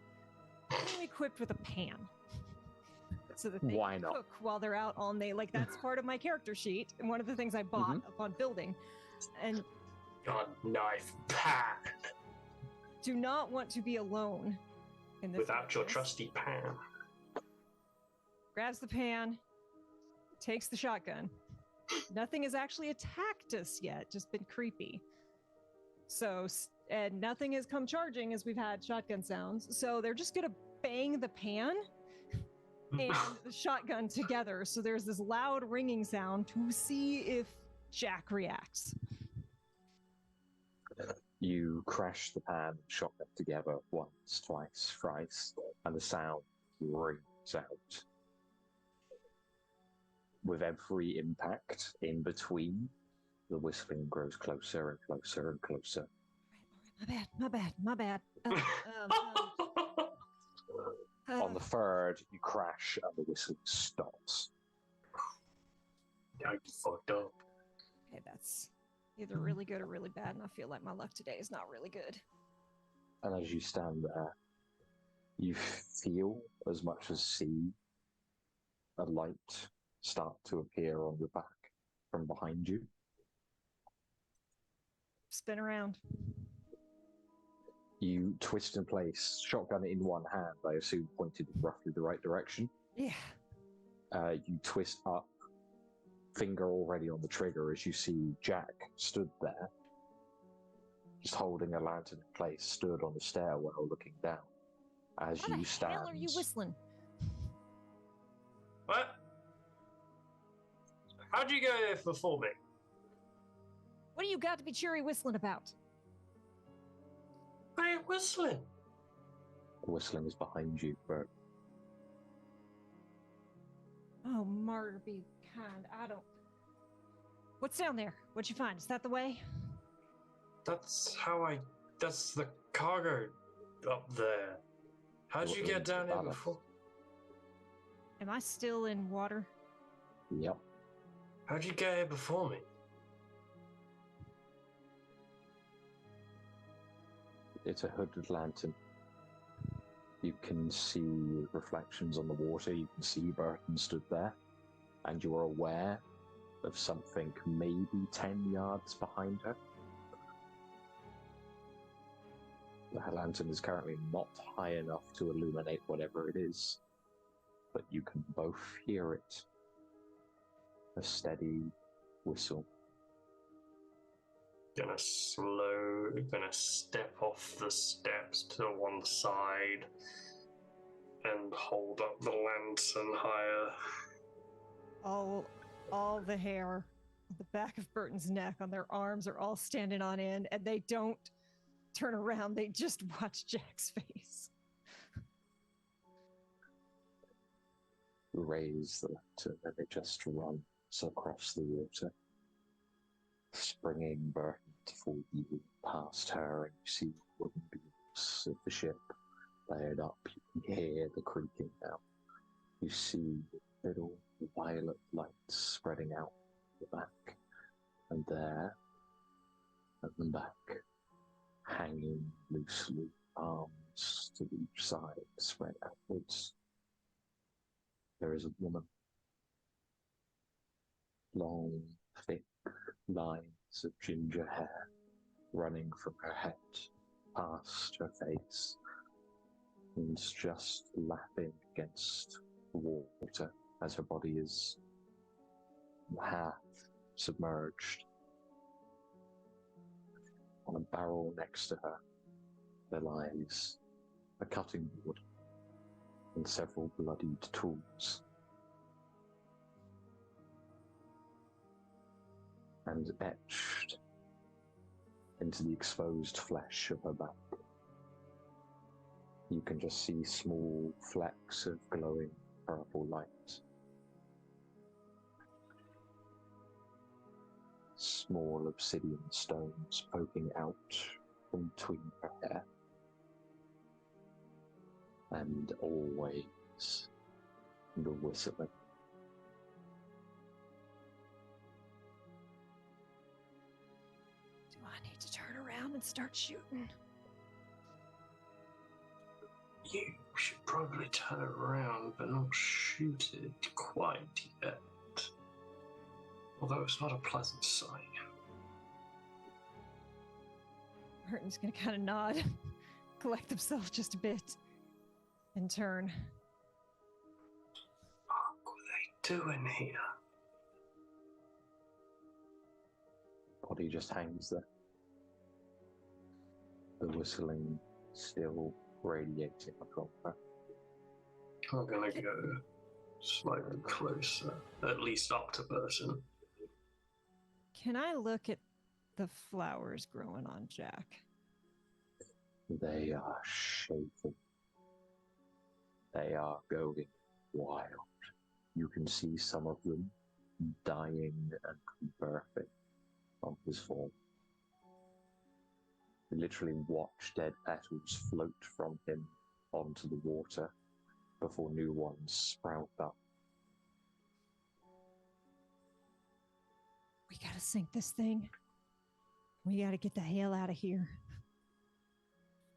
I'm equipped with a pan. So that they Why can not? cook while they're out all day. Like, that's part of my character sheet, and one of the things I bought upon building. And God, knife pan. Do not want to be alone in this. Without your trusty pan. Grabs the pan, takes the shotgun. Nothing has actually attacked us yet, just been creepy. So, and nothing has come charging as we've had shotgun sounds. So they're just gonna bang the pan and the shotgun together. So there's this loud ringing sound to see if Jack reacts. You crash the pan and shotgun together once, twice, thrice, and the sound rings out. With every impact in between, the whistling grows closer and closer and closer. My bad. On the third, you crash and the whistling stops. Yeah, you fucked up. Okay, that's either really good or really bad, and I feel like my luck today is not really good. And as you stand there, you feel as much as see a light start to appear on your back from behind you. Spin around. You twist in place, shotgun in one hand, I assume pointed in roughly the right direction. Yeah. You twist up, finger already on the trigger as you see Jack stood there, just holding a lantern in place, stood on the stairwell looking down. As How you the stand. hell are you whistling? What? How'd you go there before me? What do you got to be cheery whistling about? I ain't whistling. The whistling is behind you, Bert. Oh, martyr be kind. I don't... What's down there? What'd you find? Is that the way? That's the cargo up there. How'd you get down here before? Am I still in water? Yep. How'd you get here before me? It's a hooded lantern. You can see reflections on the water. You can see Burton stood there. And you are aware of something maybe 10 yards behind her. The lantern is currently not high enough to illuminate whatever it is, but you can both hear it. A steady whistle. Gonna step off the steps to one side and hold up the lantern higher. All the hair on the back of Burton's neck, on their arms, are all standing on end, and they don't turn around. They just watch Jack's face. Raise the lantern and it just runs across the water, springing Burton for you past her, and you see wooden beams of the ship layered up. You can hear the creaking now. You see little violet lights spreading out the back, and there, at the back, hanging loosely, arms to each side, spread outwards. There is a woman. Long, thick lines of ginger hair running from her head past her face, and just lapping against the water as her body is half submerged. On a barrel next to her, there lies a cutting board and several bloodied tools. And etched into the exposed flesh of her back, you can just see small flecks of glowing purple light. Small obsidian stones poking out from between her hair. And always the whistling. Do I need to turn around and start shooting? You should probably turn around, but not shoot it quite yet. Although it's not a pleasant sight. Burton's gonna kind of nod, collect himself just a bit, and turn. What are they doing here? Body just hangs there. The whistling still radiating from her. I'm gonna go slightly closer, at least up to Burton. Can I look at the flowers growing on Jack? They are shaking. They are going wild. You can see some of them dying and converting on his form. You literally watch dead petals float from him onto the water before new ones sprout up. We gotta sink this thing. We gotta get the hell out of here.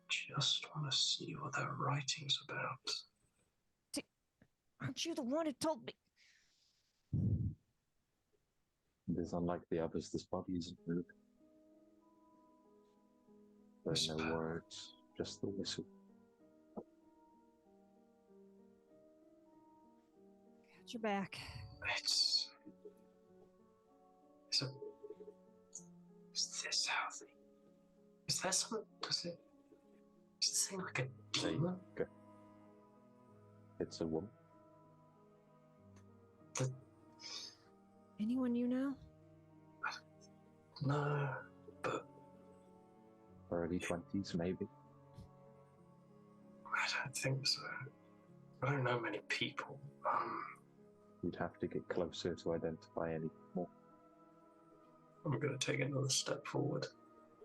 Just want to see what that writing's about. Aren't you the one who told me? It is unlike the others. This body isn't moving. There are no words, just the whistle. Got your back. Is this how they... Is there some... Does it seem like a demon? Okay. It's a woman. Anyone you know? No, but... Early 20s, maybe. I don't think so. I don't know many people. You'd have to get closer to identify any more. I'm going to take another step forward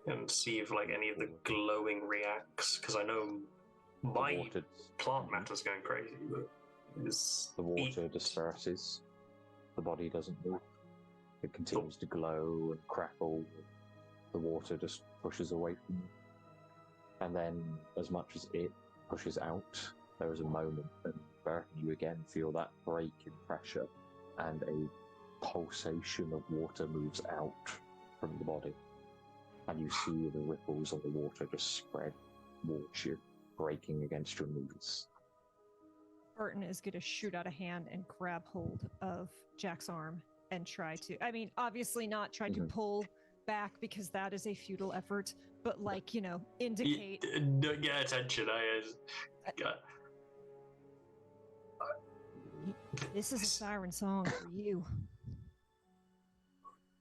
and see if like any of the glowing reacts, because I know my plant matter's going crazy, but the water disperses. The body doesn't move. It continues to glow and crackle. The water just pushes away from you. And then, as much as it pushes out, there is a moment, and Burton, you again feel that break in pressure, and a pulsation of water moves out from the body. And you see the ripples of the water just spread towards you, breaking against your knees. Burton is going to shoot out a hand and grab hold of Jack's arm and try to, I mean, obviously not try to pull back because that is a futile effort, but like, you know, indicate. Don't get attention, This is a siren song for you.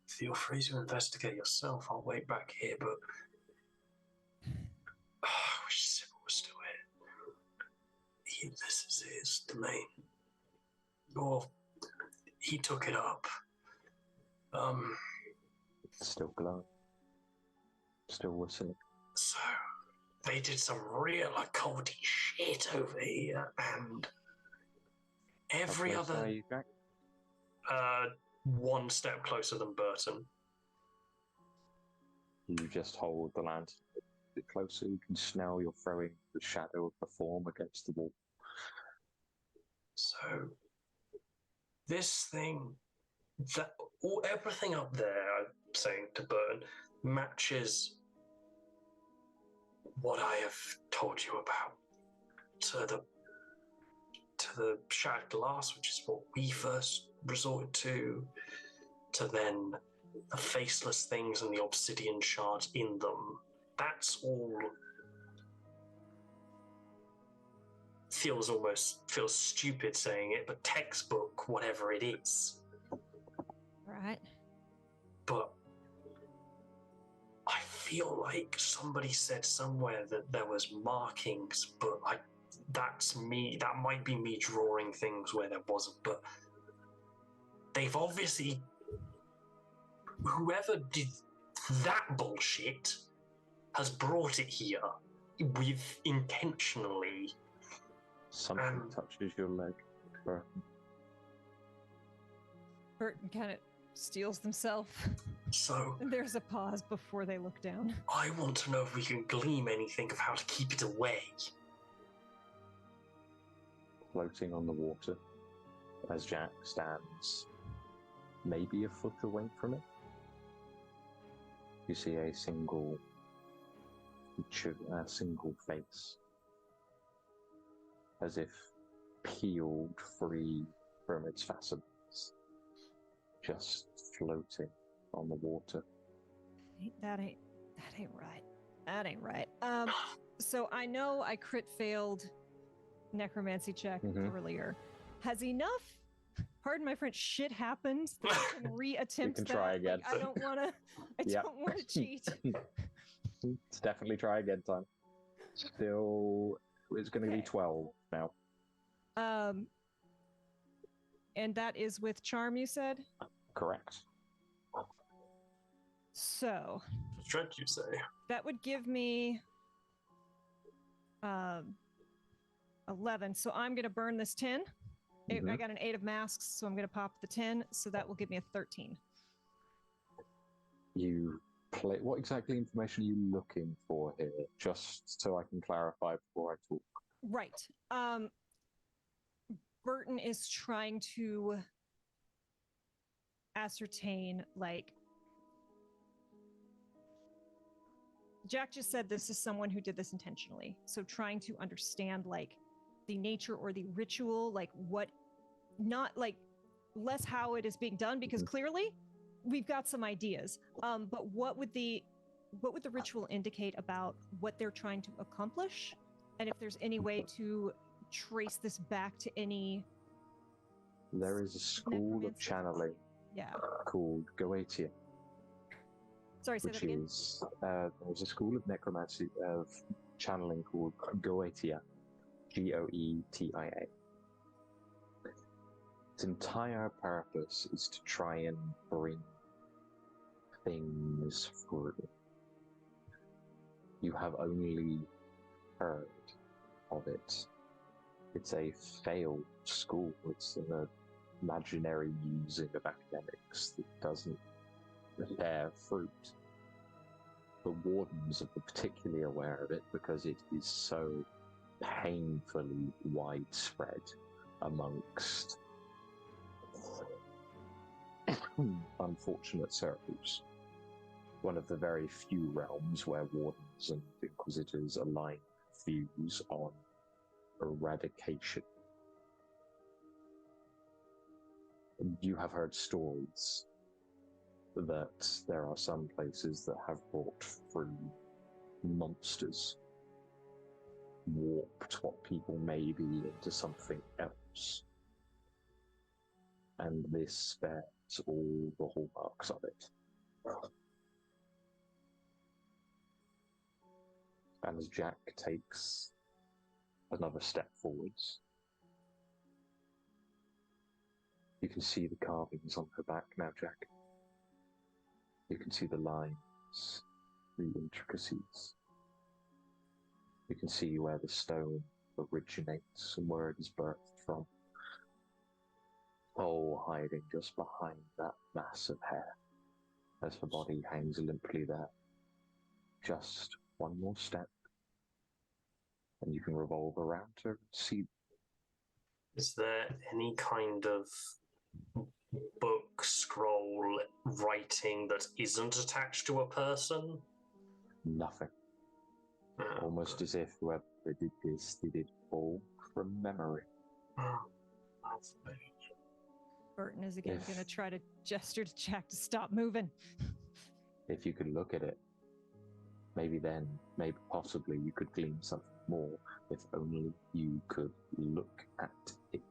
Feel free to investigate yourself. I'll wait back here, but I wish Sybil was still here. This is his domain. Or he took it up. Still glowing. Still whistling. So, they did some real occulty shit over here, and every How other... close are you, Jack? One step closer than Burton. You just hold the lantern a bit closer. You can smell you're throwing the shadow of the form against the wall. So, this thing, everything up there, I'm saying to Burton, matches what I have told you about. To the shattered glass, which is what we first resorted to then the faceless things and the obsidian shards in them. That's all feels stupid saying it, but textbook, whatever it is. Right. But I feel like somebody said somewhere that there was markings, but that's me. That might be me drawing things where there wasn't, but they've obviously... Whoever did that bullshit has brought it here with intentionally. Something touches your leg, Burton. Burton kind of steels themselves. So... There's a pause before they look down. I want to know if we can glean anything of how to keep it away. Floating on the water, as Jack stands maybe a foot away from it, you see a single face, as if peeled free from its fastenings, just floating on the water. That ain't right. That ain't right. So I know I crit failed necromancy check earlier. Has enough, pardon my French, shit happened that I can reattempt You can try again. Like, I don't want to cheat. Let's definitely try again time. Still, it's going to be 12 now. And that is with charm, you said? Correct. What So should you say? that would give me 11. So I'm going to burn this 10. I got an 8 of masks, so I'm going to pop the 10. So that will give me a 13. You play. What exactly information are you looking for here? Just so I can clarify before I talk. Right. Burton is trying to ascertain, like, Jack just said this is someone who did this intentionally. So trying to understand, like, the nature or the ritual, like what, not like less how it is being done, because clearly we've got some ideas. But what would the ritual indicate about what they're trying to accomplish? And if there's any way to trace this back to any... There is a school of channeling called Goetia. Sorry, say that again. There's a school of necromancy, of channeling called Goetia. Goetia. Its entire purpose is to try and bring things through. You have only heard of it. It's a failed school. It's an imaginary using of academics that doesn't bear fruit. The Wardens are particularly aware of it because it is so painfully widespread amongst unfortunate circles. One of the very few realms where Wardens and Inquisitors align views on eradication. You have heard stories that there are some places that have brought through monsters, warped what people may be into something else. And this bears all the hallmarks of it. And as Jack takes another step forwards, you can see the carvings on her back now, Jack. You can see the lines, the intricacies. You can see where the stone originates and where it is birthed from. Oh, hiding just behind that mass of hair, as her body hangs limply there. Just one more step, and you can revolve around her and see. Is there any kind of book, scroll, writing that isn't attached to a person? Nothing. Almost as if whoever did this did it all from memory. Burton is again going to try to gesture to Jack to stop moving. If you could look at it, maybe then, maybe possibly you could glean something more, if only you could look at it.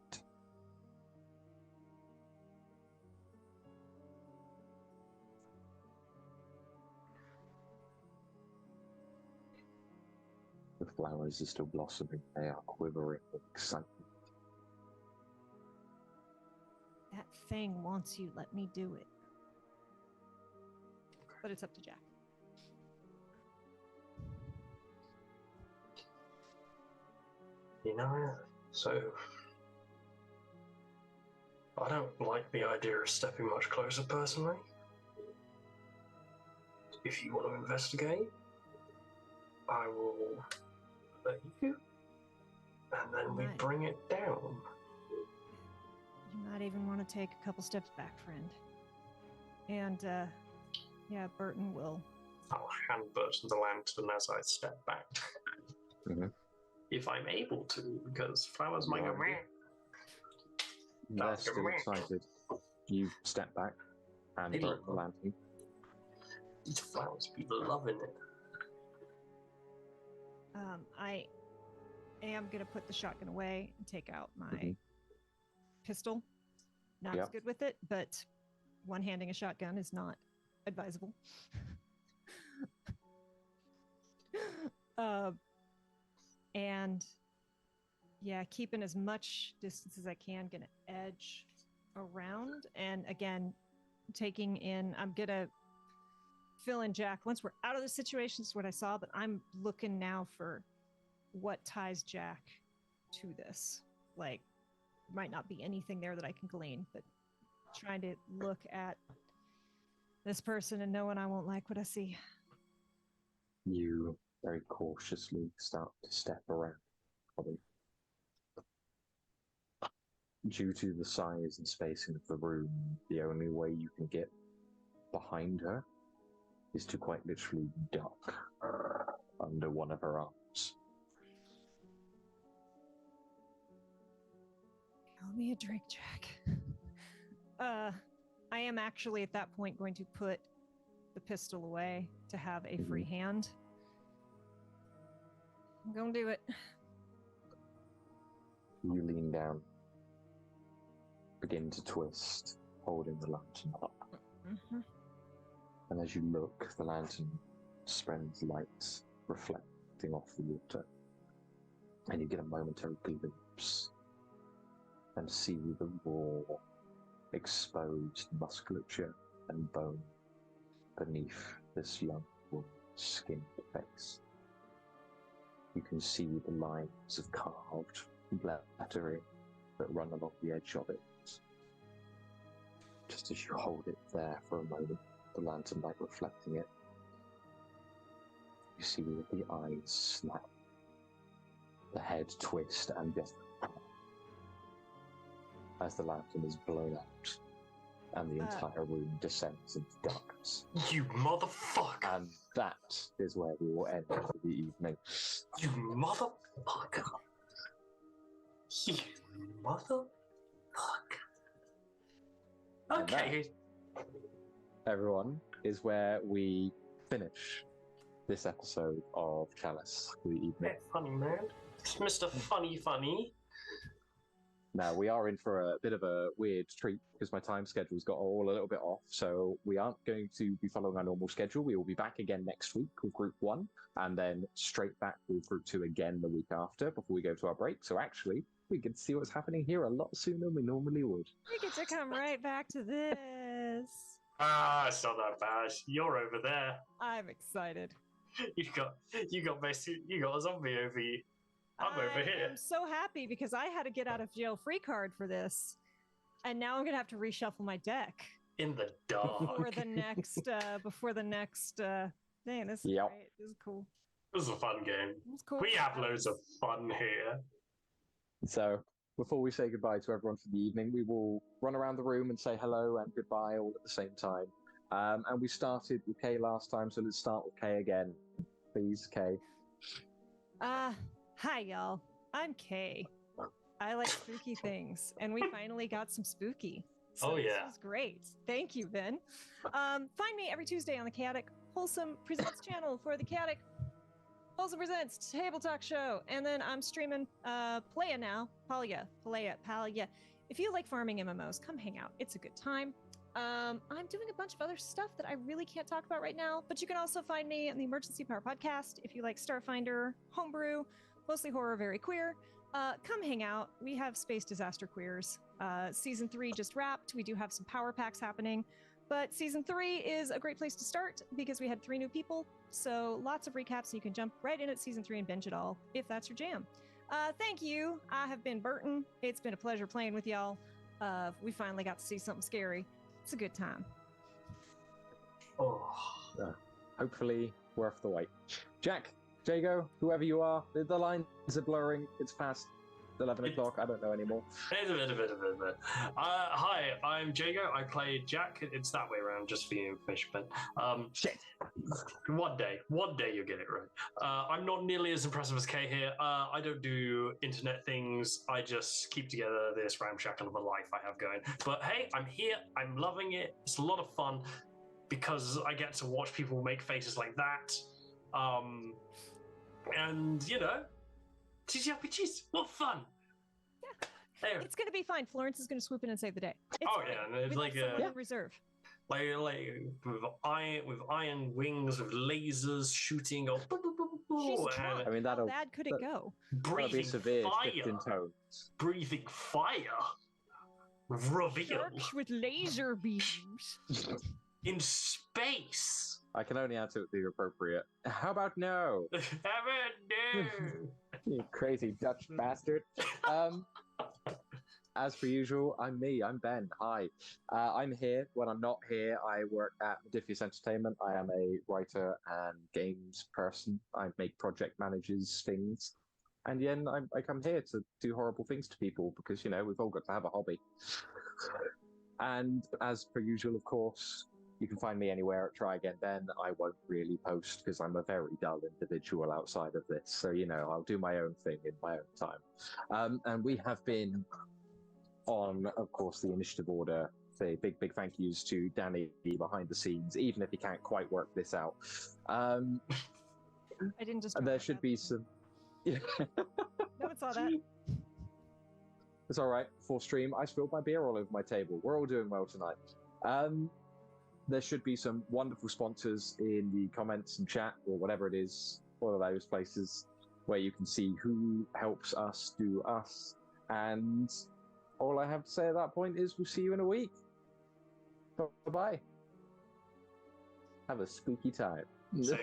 The flowers are still blossoming, they are quivering with excitement. That thing wants you, let me do it. But it's up to Jack. You know, so I don't like the idea of stepping much closer personally. If you want to investigate, I will let you, and then we bring it down. You might even want to take a couple steps back, friend. And, yeah, Burton will. I'll hand Burton the lantern as I step back. Mm-hmm. If I'm able to, because flowers might go meh. They're still excited. You step back and Burton the lantern. These flowers be loving it. I am going to put the shotgun away and take out my pistol. Not as good with it, but one-handing a shotgun is not advisable. And yeah, keeping as much distance as I can, gonna edge around. And again, taking in, I'm gonna fill in Jack. Once we're out of the situation, is what I saw, but I'm looking now for what ties Jack to this. Like, might not be anything there that I can glean, but trying to look at this person and knowing I won't like what I see. You very cautiously start to step around Holly. Due to the size and spacing of the room, the only way you can get behind her is to quite literally duck under one of her arms. Call me a drink, Jack. I am actually at that point going to put the pistol away to have a free hand. I'm gonna do it. You lean down, begin to twist, holding the lantern up. Mm-hmm. And as you look, the lantern spreads light reflecting off the water. And you get a momentary glimpse and see the raw, exposed musculature and bone beneath this young woman's skinned face. You can see the lines of carved lettering that run along the edge of it. Just as you hold it there for a moment, the lantern light reflecting it, you see that the eyes snap, the head twist, and just as the lantern is blown out, and the entire room descends into darkness. You motherfucker! And that is where we will end for the evening. You motherfucker! You motherfucker! Okay. Everyone, is where we finish this episode of Chalice for the evening. Yeah, funny, man. It's Mr. Funny. Now, we are in for a bit of a weird treat because my time schedule's got all a little bit off, so we aren't going to be following our normal schedule. We will be back again next week with Group 1, and then straight back with Group 2 again the week after before we go to our break. So actually, we can see what's happening here a lot sooner than we normally would. We get to come right back to this. It's not that bad. You're over there. I'm excited. You got a zombie over you. I'm over here. I'm so happy because I had to get out of jail free card for this, and now I'm gonna have to reshuffle my deck In the dark. before the next. Dang, this is Yep. great. This is cool. This is a fun game. This is cool. We have loads of fun here. So, before we say goodbye to everyone for the evening, we will run around the room and say hello and goodbye all at the same time. And we started with Kay last time, so let's start with Kay again. Please, Kay. Hi, y'all. I'm Kay. I like spooky things, and we finally got some spooky. So Oh, yeah. This was great. Thank you, Ben. Find me every Tuesday on the Chaotic Wholesome Presents channel for the Chaotic Wholesome Presents Table Talk Show. And then I'm streaming Palea now. Palea. If you like farming MMOs, come hang out. It's a good time. I'm doing a bunch of other stuff that I really can't talk about right now, but you can also find me on the Emergency Power Podcast if you like Starfinder, Homebrew, mostly horror, very queer. Come hang out. We have Space Disaster Queers. Season 3 just wrapped. We do have some power packs happening, but Season 3 is a great place to start because we had 3 new people, so lots of recaps, so you can jump right in at Season 3 and binge it all, if that's your jam. Thank you. I have been Burton. It's been a pleasure playing with y'all. We finally got to see something scary. It's a good time. Oh. Hopefully, worth the wait. Jack, Jago, whoever you are, the lines are blurring. It's past 11 o'clock. I don't know anymore. It's a bit. Hi, I'm Jago. I play Jack. It's that way around, just for your information, Ben. Shit. One day you'll get it right. I'm not nearly as impressive as Kay here. I don't do internet things. I just keep together this ramshackle of a life I have going. But hey, I'm here. I'm loving it. It's a lot of fun because I get to watch people make faces like that. And, you know, TTRPGs, what fun! Yeah. There. It's gonna be fine. Florence is gonna swoop in and save the day. It's Oh, fine. yeah, and it's We like left a- someone in reserve. like with iron wings, with lasers shooting. Oh, She's and drunk. I mean, How that'll bad could it go? be breathing severe shift in fire. tones. Breathing fire. Reveal Sharks with laser beams. in space. I can only answer with the appropriate. How about no? Heaven, no. You crazy Dutch bastard. As per usual, I'm me. I'm Ben. Hi. I'm here. When I'm not here, I work at Modifius Entertainment. I am a writer and games person. I make project managers things. And then I come here to do horrible things to people because, you know, we've all got to have a hobby. And as per usual, of course, you can find me anywhere at Try Again Ben. I won't really post because I'm a very dull individual outside of this. So, you know, I'll do my own thing in my own time. And we have been on, of course, the initiative order. Say big thank yous to Danny behind the scenes, even if he can't quite work this out. I didn't just. And there should be some. No one saw that. It's all right. Before stream, I spilled my beer all over my table. We're all doing well tonight. There should be some wonderful sponsors in the comments and chat or whatever it is, all of those places where you can see who helps us do us. And all I have to say at that point is we'll see you in a week. Bye-bye. Have a spooky time. So